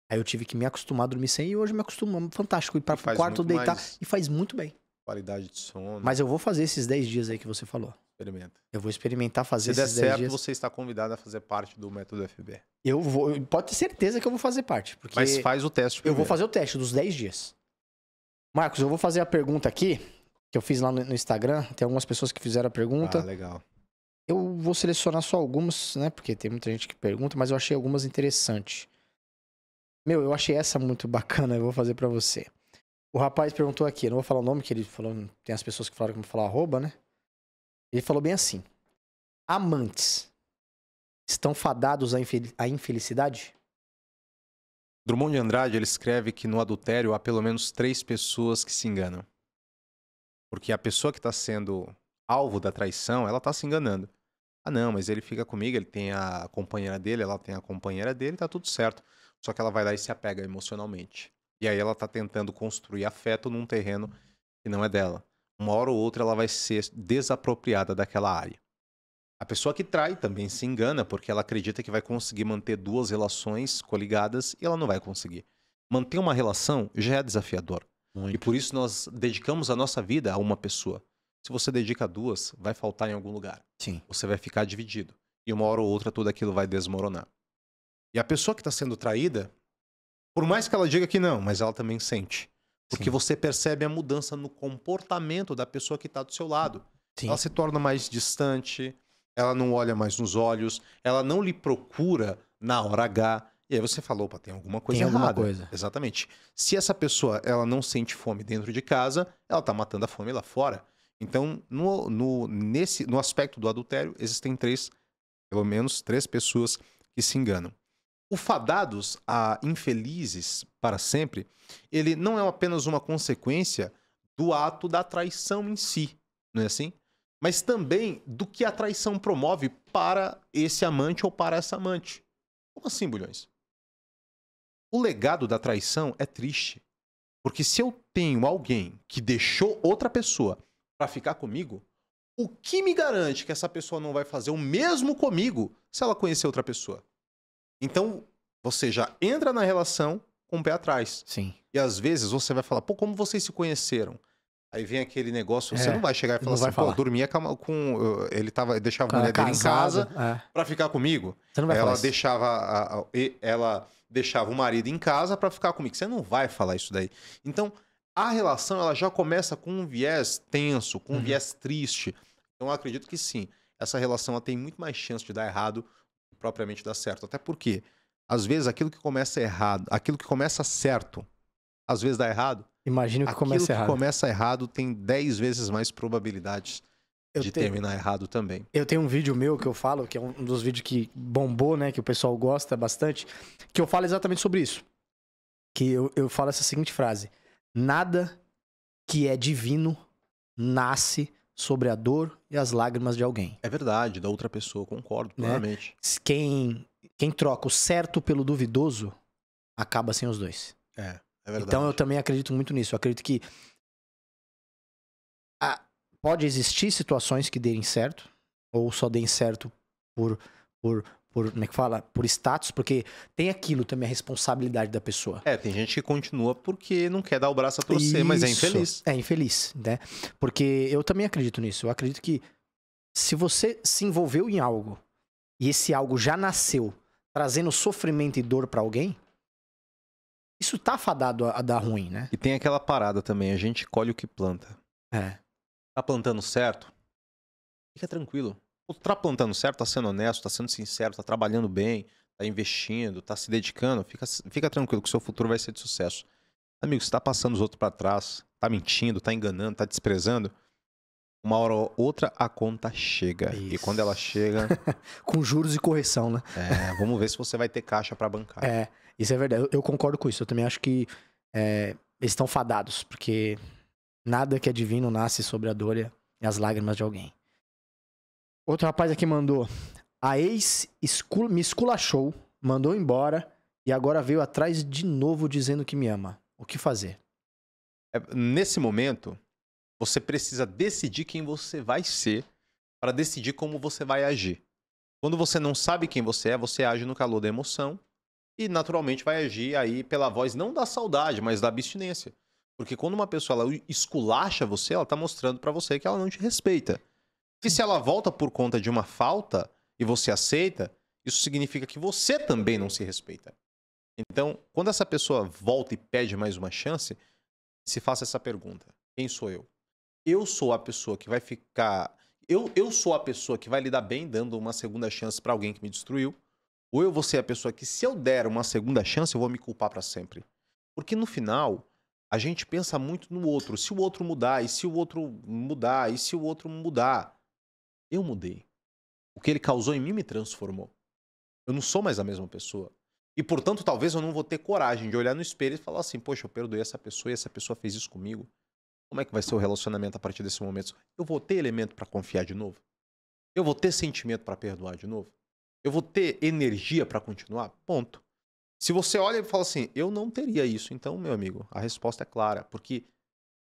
Aí eu tive que me acostumar a dormir sem e hoje eu me acostumo. Fantástico. Ir pro quarto, deitar. E faz muito bem. Qualidade de sono. Mas eu vou fazer esses 10 dias aí que você falou. Experimenta. Eu vou experimentar fazer Se der esses 10 certo, dias. você está convidado a fazer parte do método FB. Pode ter certeza que eu vou fazer parte. Porque Mas faz o teste eu primeiro. vou fazer o teste dos 10 dias. Marcos, eu vou fazer a pergunta aqui, que eu fiz lá no Instagram. Tem algumas pessoas que fizeram a pergunta. Ah, legal. Eu vou selecionar só algumas, né? Porque tem muita gente que pergunta, mas eu achei algumas interessantes. Eu achei essa muito bacana, eu vou fazer pra você. O rapaz perguntou aqui, eu não vou falar o nome, que ele falou, tem as pessoas que falaram que vão falar arroba, né? Ele falou bem assim: amantes estão fadados à infelicidade? Drummond de Andrade, ele escreve que no adultério há pelo menos 3 pessoas que se enganam. Porque a pessoa que está sendo alvo da traição, ela está se enganando. Ah, não, mas ele fica comigo, ele tem a companheira dele, ela tem a companheira dele, tá tudo certo. Só que ela vai lá e se apega emocionalmente. E aí ela tá tentando construir afeto num terreno que não é dela. Uma hora ou outra ela vai ser desapropriada daquela área. A pessoa que trai também se engana porque ela acredita que vai conseguir manter duas relações coligadas e ela não vai conseguir. Manter uma relação já é desafiador. E Muito. por isso nós dedicamos a nossa vida a uma pessoa. Se você dedica a duas, vai faltar em algum lugar. Sim. Você vai ficar dividido. E uma hora ou outra tudo aquilo vai desmoronar. E a pessoa que está sendo traída, por mais que ela diga que não, mas ela também sente. Porque Sim. você percebe a mudança no comportamento da pessoa que está do seu lado. Sim. Ela se torna mais distante, ela não olha mais nos olhos, ela não lhe procura na hora H. E aí você falou, opa, tem alguma coisa Tem alguma errada. coisa. Exatamente. Se essa pessoa ela não sente fome dentro de casa, ela está matando a fome lá fora. Então, no aspecto do adultério, existem pelo menos três pessoas que se enganam. O fadados a infelizes para sempre, ele não é apenas uma consequência do ato da traição em si, não é assim? Mas também do que a traição promove para esse amante ou para essa amante. Como assim, Bulhões? O legado da traição é triste. Porque se eu tenho alguém que deixou outra pessoa para ficar comigo, o que me garante que essa pessoa não vai fazer o mesmo comigo se ela conhecer outra pessoa? Então, você já entra na relação com o pé atrás. Sim. E às vezes você vai falar, pô, como vocês se conheceram? Aí vem aquele negócio, você É, não vai chegar e falar não vai assim, pô, eu falar. dormia ele deixava a Cara mulher dele em casado. casa pra ficar comigo. Você não vai falar Ela isso. deixava o marido em casa pra ficar comigo. Você não vai falar isso daí. Então, a relação ela já começa com um viés tenso, com um viés triste. Então, eu acredito que sim, essa relação ela tem muito mais chance de dar errado do que propriamente dar certo. Até porque, às vezes, aquilo que começa errado, aquilo que começa certo, às vezes dá errado. Imagina o que Aquilo começa que errado. começa errado tem 10 vezes mais probabilidades de terminar errado também. Eu tenho um vídeo meu que eu falo, que é um dos vídeos que bombou, né? Que o pessoal gosta bastante, que eu falo exatamente sobre isso. Que eu falo essa seguinte frase: nada que é divino nasce sobre a dor e as lágrimas de alguém. É verdade, da outra pessoa, concordo Né? plenamente. Quem troca o certo pelo duvidoso acaba sem os dois. É verdade. Então eu também acredito muito nisso. Eu acredito que pode existir situações que deem certo, ou só deem certo por como é que fala? Por status, porque tem aquilo também, a responsabilidade da pessoa. Tem gente que continua porque não quer dar o braço a torcer, mas é infeliz. É infeliz, né? Porque eu também acredito nisso. Eu acredito que se você se envolveu em algo e esse algo já nasceu trazendo sofrimento e dor pra alguém, isso tá fadado a dar ruim, né? E tem aquela parada também, a gente colhe o que planta. Tá plantando certo? Fica tranquilo. Tá plantando certo, tá sendo honesto, tá sendo sincero, tá trabalhando bem, tá investindo, tá se dedicando, fica tranquilo que o seu futuro vai ser de sucesso. Amigo, você tá passando os outros pra trás, tá mentindo, tá enganando, tá desprezando, uma hora ou outra a conta chega. Isso. E quando ela chega... Com juros e correção, né? Vamos ver se você vai ter caixa pra bancar. Isso é verdade. Eu concordo com isso. Eu também acho que eles estão fadados, porque nada que é divino nasce sobre a dor e as lágrimas de alguém. Outro rapaz aqui mandou: a ex me esculachou, mandou embora e agora veio atrás de novo dizendo que me ama. O que fazer? Nesse momento, você precisa decidir quem você vai ser para decidir como você vai agir. Quando você não sabe quem você é, você age no calor da emoção e naturalmente vai agir aí pela voz não da saudade, mas da abstinência. Porque quando uma pessoa ela esculacha você, ela tá mostrando para você que ela não te respeita. E se ela volta por conta de uma falta e você aceita, isso significa que você também não se respeita. Então, quando essa pessoa volta e pede mais uma chance, se faça essa pergunta: quem sou eu? Eu sou a pessoa que vai ficar... Eu sou a pessoa que vai lidar bem dando uma segunda chance para alguém que me destruiu? Ou eu vou ser a pessoa que, se eu der uma segunda chance, eu vou me culpar para sempre? Porque no final, a gente pensa muito no outro. Se o outro mudar, e se o outro mudar, e se o outro mudar... Eu mudei. O que ele causou em mim me transformou. Eu não sou mais a mesma pessoa. E, portanto, talvez eu não vou ter coragem de olhar no espelho e falar assim: poxa, eu perdoei essa pessoa e essa pessoa fez isso comigo. Como é que vai ser o relacionamento a partir desse momento? Eu vou ter elemento para confiar de novo? Eu vou ter sentimento para perdoar de novo? Eu vou ter energia para continuar? Ponto. Se você olha e fala assim, eu não teria isso, então, meu amigo, a resposta é clara, porque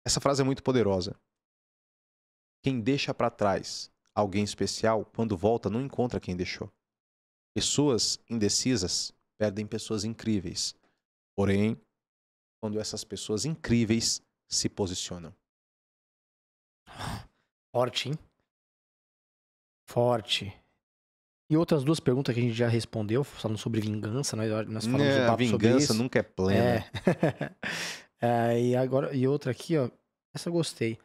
essa frase é muito poderosa. Quem deixa pra trás alguém especial, quando volta, não encontra quem deixou. Pessoas indecisas perdem pessoas incríveis. Porém, quando essas pessoas incríveis se posicionam. Forte, hein? Forte. E outras duas perguntas que a gente já respondeu, falando sobre vingança, nós falamos um A papo sobre vingança isso. nunca é plena. E outra aqui, ó. Essa eu gostei.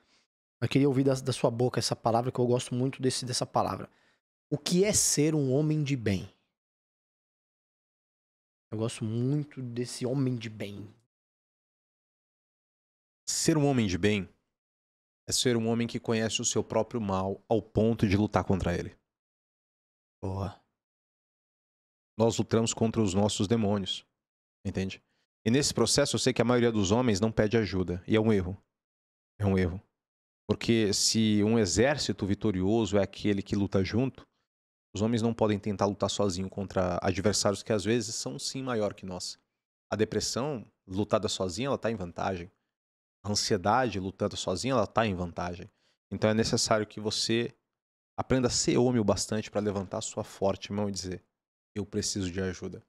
Eu queria ouvir da sua boca essa palavra, que eu gosto muito dessa palavra. O que é ser um homem de bem? Eu gosto muito desse homem de bem. Ser um homem de bem é ser um homem que conhece o seu próprio mal ao ponto de lutar contra ele. Boa. Nós lutamos contra os nossos demônios, entende? E nesse processo eu sei que a maioria dos homens não pede ajuda, e é um erro. É um erro. Porque se um exército vitorioso é aquele que luta junto, os homens não podem tentar lutar sozinho contra adversários que às vezes são sim maior que nós. A depressão, lutada sozinha, ela está em vantagem. A ansiedade, lutando sozinha, ela está em vantagem. Então é necessário que você aprenda a ser homem o bastante para levantar a sua forte mão e dizer, eu preciso de ajuda.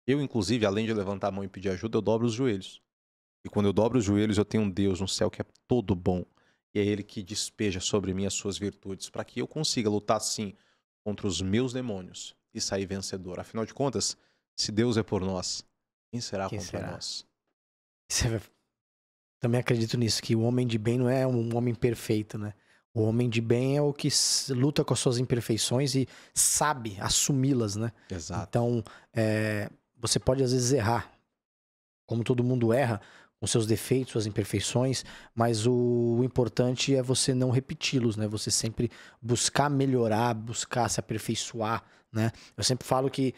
Eu, inclusive, além de levantar a mão e pedir ajuda, eu dobro os joelhos. E quando eu dobro os joelhos, eu tenho um Deus no céu que é todo bom. E é Ele que despeja sobre mim as suas virtudes, para que eu consiga lutar, sim, contra os meus demônios e sair vencedor. Afinal de contas, se Deus é por nós, quem será contra nós? Também acredito nisso, que o homem de bem não é um homem perfeito, né? O homem de bem é o que luta com as suas imperfeições e sabe assumi-las, né? Exato. Então, você pode às vezes errar, como todo mundo erra, com seus defeitos, suas imperfeições, mas o importante é você não repeti-los, né? Você sempre buscar melhorar, buscar se aperfeiçoar, né? Eu sempre falo que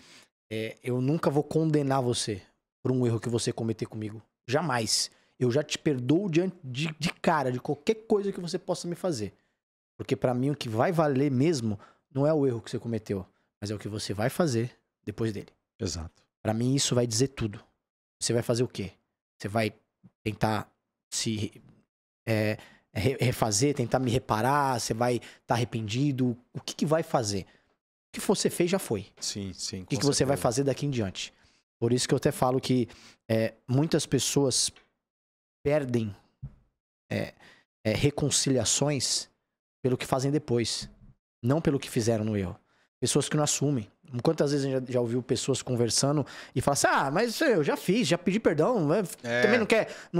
eu nunca vou condenar você por um erro que você cometer comigo. Jamais. Eu já te perdoo de cara, de qualquer coisa que você possa me fazer. Porque pra mim o que vai valer mesmo não é o erro que você cometeu, mas é o que você vai fazer depois dele. Exato. Pra mim isso vai dizer tudo. Você vai fazer o quê? Você vai tentar se refazer, tentar me reparar? Você vai estar arrependido? O que vai fazer? O que você fez já foi. Sim, sim. O que você vai fazer daqui em diante? Por isso que eu até falo que muitas pessoas perdem reconciliações pelo que fazem depois, não pelo que fizeram no erro. Pessoas que não assumem. Quantas vezes a gente já ouviu pessoas conversando e falam assim, mas eu já fiz, já pedi perdão, também não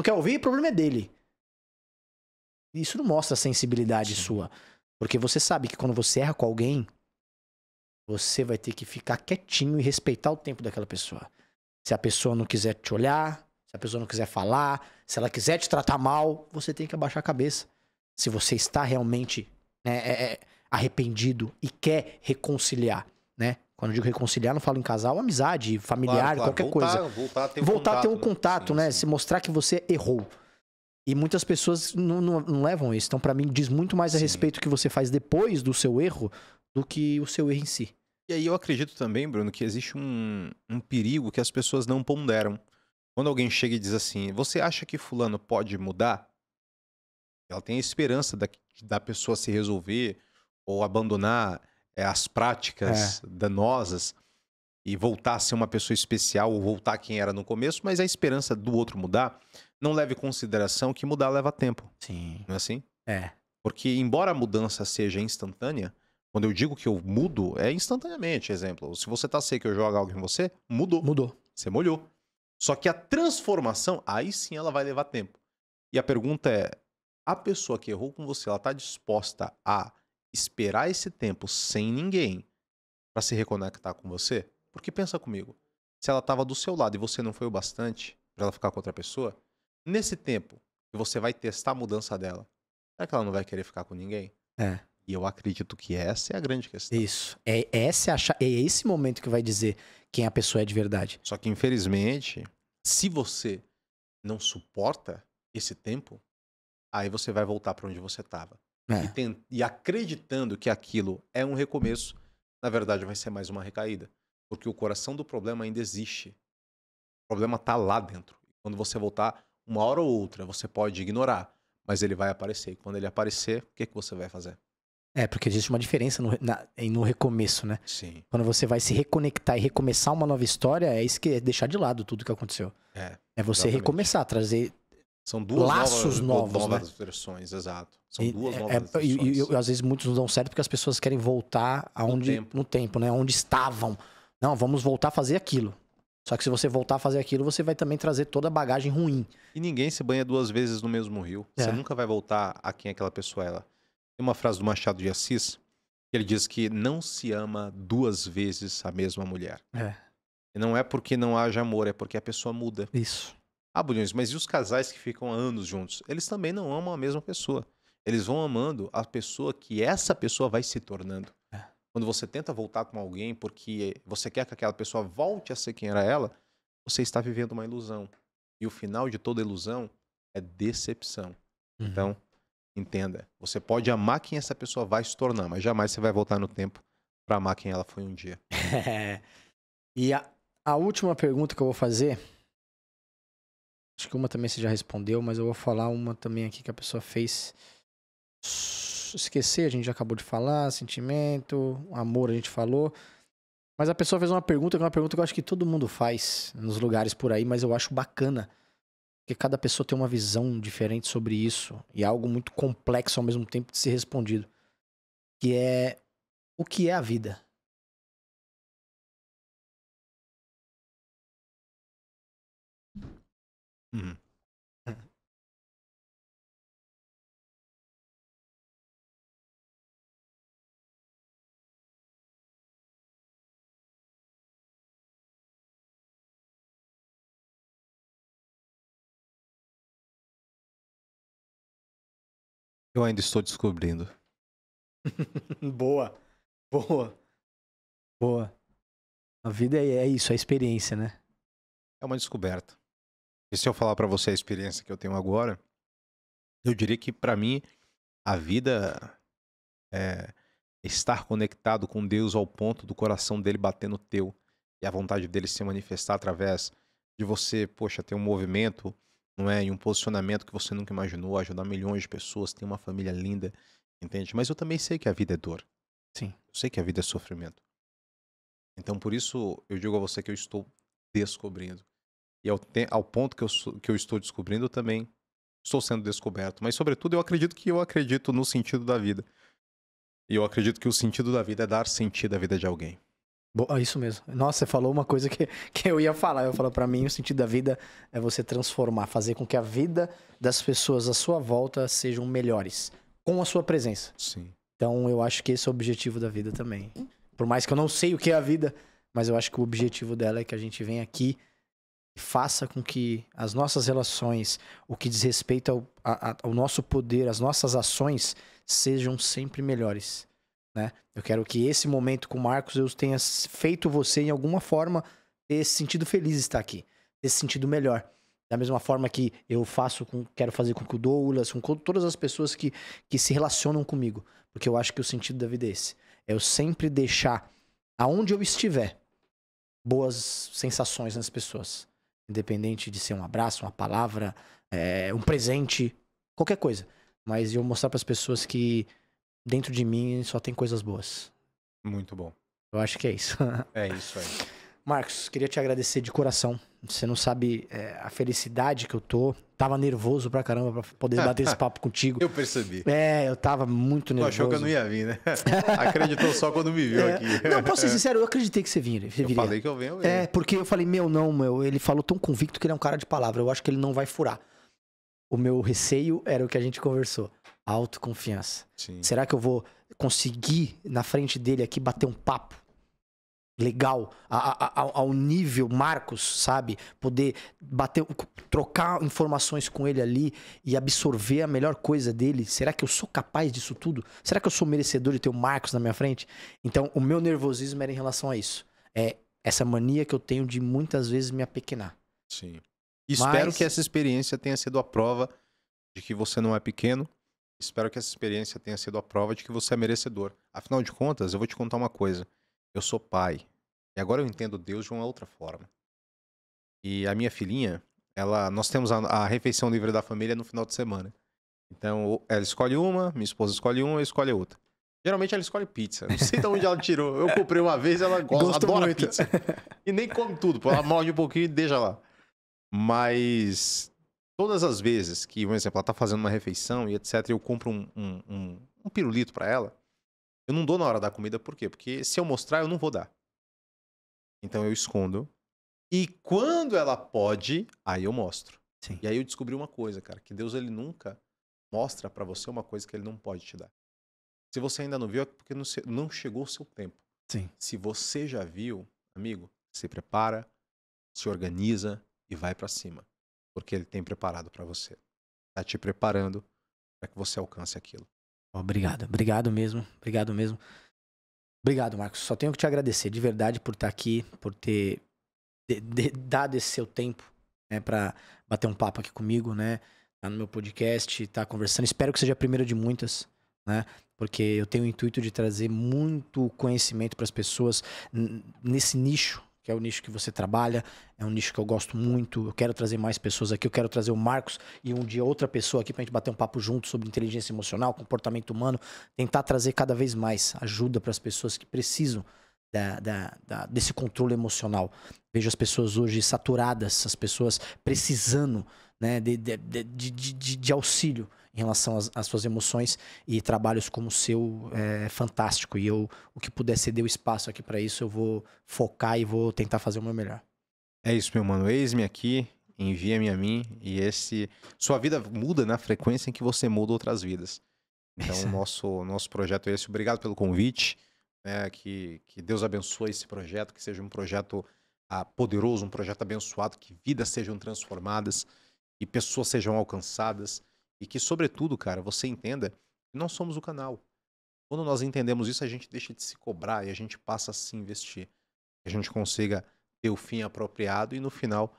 quer ouvir, o problema é dele. Isso não mostra sensibilidade sua. Porque você sabe que quando você erra com alguém, você vai ter que ficar quietinho e respeitar o tempo daquela pessoa. Se a pessoa não quiser te olhar, se a pessoa não quiser falar, se ela quiser te tratar mal, você tem que abaixar a cabeça. Se você está realmente arrependido e quer reconciliar, né? Quando eu digo reconciliar, não falo em casal, amizade, familiar, claro. qualquer coisa. Voltar a ter um contato, né? Sim. Se mostrar que você errou. E muitas pessoas não levam isso. Então, pra mim, diz muito mais a respeito do que você faz depois do seu erro do que o seu erro em si. E aí eu acredito também, Bruno, que existe um perigo que as pessoas não ponderam. Quando alguém chega e diz assim, você acha que fulano pode mudar? Ela tem a esperança da pessoa se resolver ou abandonar as práticas danosas e voltar a ser uma pessoa especial ou voltar a quem era no começo, mas a esperança do outro mudar não leva em consideração que mudar leva tempo. Sim. Não é assim? É. Porque embora a mudança seja instantânea, quando eu digo que eu mudo, é instantaneamente. Exemplo, se você tá seco e eu jogo algo em você, mudou. Mudou. Você molhou. Só que a transformação, aí sim ela vai levar tempo. E a pergunta é, a pessoa que errou com você, ela tá disposta a esperar esse tempo sem ninguém para se reconectar com você? Porque pensa comigo, se ela tava do seu lado e você não foi o bastante para ela ficar com outra pessoa, nesse tempo que você vai testar a mudança dela, será que ela não vai querer ficar com ninguém? E eu acredito que essa é a grande questão. Isso. É esse momento que vai dizer quem a pessoa é de verdade. Só que, infelizmente, se você não suporta esse tempo, aí você vai voltar para onde você estava. E acreditando que aquilo é um recomeço, na verdade vai ser mais uma recaída. Porque o coração do problema ainda existe. problema tá lá dentro. Quando você voltar, uma hora ou outra, você pode ignorar, mas ele vai aparecer. E quando ele aparecer, o que que você vai fazer? Porque existe uma diferença no recomeço, né? Sim. Quando você vai se reconectar e recomeçar uma nova história, é isso que é deixar de lado tudo que aconteceu. É você exatamente. recomeçar, trazer São duas laços novos, novas né? versões, exato. São E, duas novas versões. e às vezes muitos não dão certo porque as pessoas querem voltar no tempo, né? Onde estavam. Não, vamos voltar a fazer aquilo. Só que se você voltar a fazer aquilo, você vai também trazer toda a bagagem ruim. E ninguém se banha duas vezes no mesmo rio. Você nunca vai voltar a quem aquela pessoa é. Tem uma frase do Machado de Assis, que ele diz que não se ama duas vezes a mesma mulher. E não é porque não haja amor, é porque a pessoa muda. Isso. Bulhões, mas e os casais que ficam há anos juntos? Eles também não amam a mesma pessoa. Eles vão amando a pessoa que essa pessoa vai se tornando. Quando você tenta voltar com alguém porque você quer que aquela pessoa volte a ser quem era ela, você está vivendo uma ilusão. E o final de toda ilusão é decepção. Então, entenda. Você pode amar quem essa pessoa vai se tornar, mas jamais você vai voltar no tempo para amar quem ela foi um dia. E a última pergunta que eu vou fazer, acho que uma também você já respondeu, mas eu vou falar uma também aqui que a pessoa fez. Esquecer, a gente já acabou de falar, sentimento, amor a gente falou. Mas a pessoa fez uma pergunta, que é uma pergunta que eu acho que todo mundo faz nos lugares por aí, mas eu acho bacana. Porque cada pessoa tem uma visão diferente sobre isso. E é algo muito complexo ao mesmo tempo de ser respondido. Que é, o que é a vida? Eu ainda estou descobrindo. Boa. Boa. Boa. A vida é isso, é a experiência, né? É uma descoberta. E se eu falar pra você a experiência que eu tenho agora, eu diria que pra mim a vida é estar conectado com Deus ao ponto do coração dele bater no teu e a vontade dele se manifestar através de você, poxa, ter um movimento, não é, e um posicionamento que você nunca imaginou, ajudar milhões de pessoas, ter uma família linda, entende? Mas eu também sei que a vida é dor. Sim. Eu sei que a vida é sofrimento. Então por isso eu digo a você que eu estou descobrindo. E ao ponto que eu estou descobrindo, eu também estou sendo descoberto. Mas, sobretudo, eu acredito no sentido da vida. E eu acredito que o sentido da vida é dar sentido à vida de alguém. Isso mesmo. Nossa, você falou uma coisa que eu ia falar. Eu falo pra mim, o sentido da vida é você transformar, fazer com que a vida das pessoas à sua volta sejam melhores. Com a sua presença. Sim. Então, eu acho que esse é o objetivo da vida também. Por mais que eu não sei o que é a vida, mas eu acho que o objetivo dela é que a gente venha aqui e faça com que as nossas relações, o que diz respeito ao nosso poder, as nossas ações, sejam sempre melhores, né? Eu quero que esse momento com o Marcos eu tenha feito você, em alguma forma, ter esse sentido feliz de estar aqui, ter esse sentido melhor. Da mesma forma que eu quero fazer com que o Douglas, com todas as pessoas que se relacionam comigo. Porque eu acho que o sentido da vida é esse. É eu sempre deixar, aonde eu estiver, boas sensações nas pessoas. Independente de ser um abraço, uma palavra, um presente, qualquer coisa. Mas eu mostrar para as pessoas que dentro de mim só tem coisas boas. Muito bom. Eu acho que é isso. É isso aí. Marcos, queria te agradecer de coração. Você não sabe a felicidade que eu tô. Tava nervoso pra caramba pra poder bater esse papo contigo. Eu percebi. Eu tava muito nervoso. Tu achou que eu não ia vir, né? Acreditou só quando me viu aqui. Não, posso ser sincero, eu acreditei que você viria. Eu falei que eu venho. Porque eu falei, ele falou tão convicto que ele é um cara de palavra. Eu acho que ele não vai furar. O meu receio era o que a gente conversou. Autoconfiança. Sim. Será que eu vou conseguir, na frente dele aqui, bater um papo legal, ao nível Marcos, sabe? Poder trocar informações com ele ali e absorver a melhor coisa dele. Será que eu sou capaz disso tudo? Será que eu sou merecedor de ter o Marcos na minha frente? Então, o meu nervosismo era em relação a isso. É essa mania que eu tenho de muitas vezes me apequenar. Sim. Espero que essa experiência tenha sido a prova de que você não é pequeno. Espero que essa experiência tenha sido a prova de que você é merecedor. Afinal de contas, eu vou te contar uma coisa. Eu sou pai. E agora eu entendo Deus de uma outra forma. E a minha filhinha, nós temos a refeição livre da família no final de semana. Então, ela escolhe uma, minha esposa escolhe uma, eu escolho a outra. Geralmente ela escolhe pizza. Não sei de onde ela tirou. Eu comprei uma vez, ela adora muito. Pizza. E nem come tudo, pô. Ela morde um pouquinho e deixa lá. Mas todas as vezes que, por exemplo, ela tá fazendo uma refeição e etc, eu compro um pirulito pra ela, eu não dou na hora da comida, por quê? Porque se eu mostrar, eu não vou dar. Então eu escondo. E quando ela pode, aí eu mostro. Sim. E aí eu descobri uma coisa, cara, que Deus, ele nunca mostra pra você uma coisa que ele não pode te dar. Se você ainda não viu, é porque não chegou o seu tempo. Sim. Se você já viu, amigo, se prepara, se organiza e vai pra cima. Porque ele tem preparado pra você. Tá te preparando para que você alcance aquilo. Obrigado. Obrigado mesmo. Obrigado mesmo. Obrigado, Marcos. Só tenho que te agradecer de verdade por estar aqui, por ter dado esse seu tempo, né, para bater um papo aqui comigo, né? Tá no meu podcast, tá conversando. Espero que seja a primeira de muitas, né? Porque eu tenho o intuito de trazer muito conhecimento para as pessoas nesse nicho, que é o nicho que você trabalha, é um nicho que eu gosto muito. Eu quero trazer mais pessoas aqui, eu quero trazer o Marcos e um dia outra pessoa aqui pra gente bater um papo junto sobre inteligência emocional, comportamento humano, tentar trazer cada vez mais ajuda para as pessoas que precisam desse controle emocional. Vejo as pessoas hoje saturadas, as pessoas precisando, né, de auxílio em relação às suas emoções, e trabalhos como o seu é fantástico. E o que puder ceder o espaço aqui para isso, eu vou focar e vou tentar fazer o meu melhor. É isso, meu mano. Eis-me aqui, envia-me a mim, e sua vida muda na frequência em que você muda outras vidas. Então, o nosso projeto é esse. Obrigado pelo convite. Que Deus abençoe esse projeto, que seja um projeto poderoso, um projeto abençoado, que vidas sejam transformadas, que pessoas sejam alcançadas, e que, sobretudo, cara, você entenda que nós somos o canal. Quando nós entendemos isso, a gente deixa de se cobrar e a gente passa a se investir. Que a gente consiga ter o fim apropriado e, no final,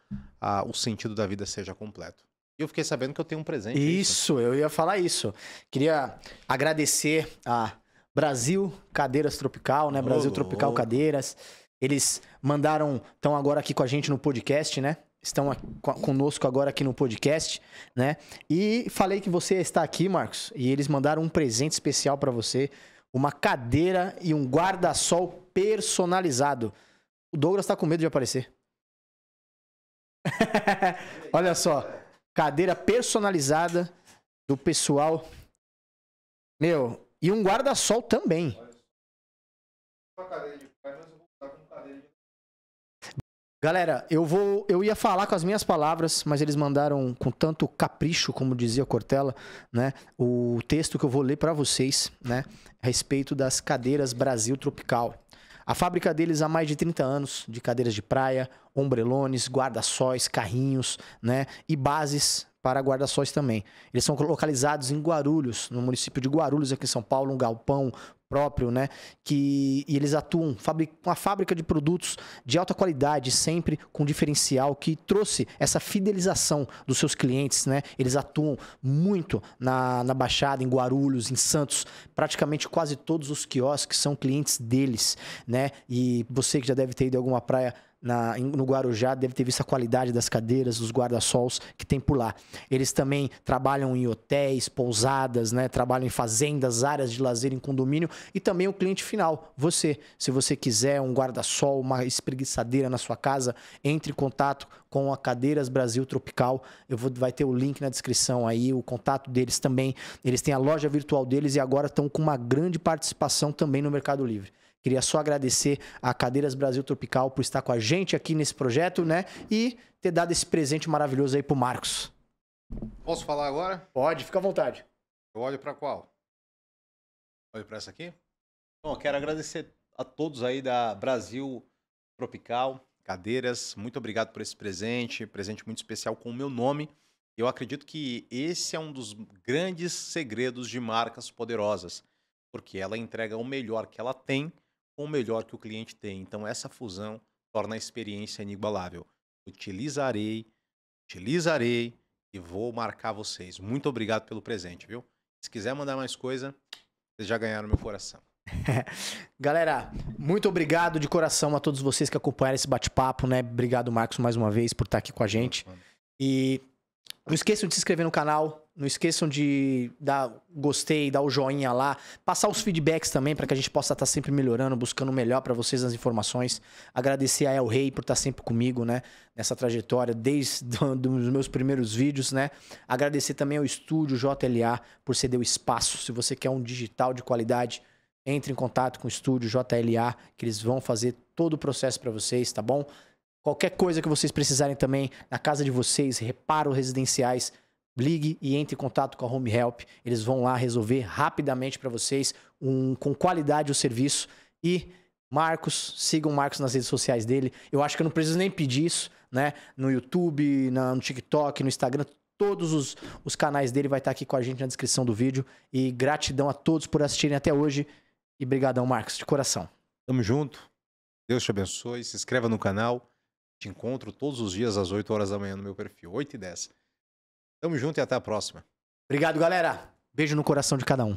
o sentido da vida seja completo. E eu fiquei sabendo que eu tenho um presente. Isso, eu ia falar isso. Queria agradecer a Brasil Cadeiras Tropical, né? Brasil Tropical Cadeiras. Eles estão agora aqui com a gente no podcast, né? Estão conosco agora aqui no podcast, né? E falei que você está aqui, Marcos, e eles mandaram um presente especial para você, uma cadeira e um guarda-sol personalizado. O Douglas tá com medo de aparecer. Olha só, cadeira personalizada do pessoal. Meu, e um guarda-sol também. Galera, eu ia falar com as minhas palavras, mas eles mandaram com tanto capricho, como dizia Cortella, né, o texto que eu vou ler para vocês, né, a respeito das cadeiras Brasil Tropical. A fábrica deles há mais de 30 anos, de cadeiras de praia, ombrelones, guarda-sóis, carrinhos, né, e bases para guarda-sóis também. Eles são localizados em Guarulhos, no município de Guarulhos, aqui em São Paulo, um galpão próprio, né? E eles atuam uma fábrica de produtos de alta qualidade, sempre com diferencial, que trouxe essa fidelização dos seus clientes, né? Eles atuam muito na Baixada, em Guarulhos, em Santos. Praticamente quase todos os quiosques são clientes deles, né? E você que já deve ter ido a alguma praia no Guarujá, deve ter visto a qualidade das cadeiras, dos guarda-sols que tem por lá. Eles também trabalham em hotéis, pousadas, né? Trabalham em fazendas, áreas de lazer em condomínio, e também o cliente final, você. Se você quiser um guarda-sol, uma espreguiçadeira na sua casa, entre em contato com a Cadeiras Brasil Tropical. Vai ter o link na descrição aí, o contato deles também. Eles têm a loja virtual deles e agora estão com uma grande participação também no Mercado Livre. Queria só agradecer a Cadeiras Brasil Tropical por estar com a gente aqui nesse projeto, né? E ter dado esse presente maravilhoso aí pro Marcos. Posso falar agora? Pode, fica à vontade. Eu olho para qual? Olho para essa aqui? Bom, eu quero agradecer a todos aí da Brasil Tropical Cadeiras. Muito obrigado por esse presente muito especial com o meu nome. Eu acredito que esse é um dos grandes segredos de marcas poderosas, porque ela entrega o melhor que ela tem com o melhor que o cliente tem. Então essa fusão torna a experiência inigualável. Utilizarei e vou marcar vocês. Muito obrigado pelo presente, viu? Se quiser mandar mais coisa, vocês já ganharam meu coração. Galera, muito obrigado de coração a todos vocês que acompanharam esse bate-papo, né? Obrigado, Marcos, mais uma vez por estar aqui com a gente. E não esqueçam de se inscrever no canal, não esqueçam de dar gostei, dar o joinha lá, passar os feedbacks também para que a gente possa estar sempre melhorando, buscando o melhor para vocês nas informações. Agradecer a El Rey por estar sempre comigo, né, nessa trajetória desde os meus primeiros vídeos, né? Agradecer também ao estúdio JLA por ceder o espaço. Se você quer um digital de qualidade, entre em contato com o estúdio JLA, que eles vão fazer todo o processo para vocês, tá bom? Qualquer coisa que vocês precisarem também na casa de vocês, reparos residenciais, ligue e entre em contato com a Home Help. Eles vão lá resolver rapidamente para vocês, com qualidade o serviço. E Marcos, sigam o Marcos nas redes sociais dele. Eu acho que eu não preciso nem pedir isso, né? No YouTube, no TikTok, no Instagram, todos os canais dele vai estar aqui com a gente na descrição do vídeo. E gratidão a todos por assistirem até hoje. E brigadão, Marcos, de coração. Tamo junto. Deus te abençoe. Se inscreva no canal. Te encontro todos os dias às 8 horas da manhã no meu perfil, 8 e 10. Tamo junto e até a próxima. Obrigado, galera. Beijo no coração de cada um.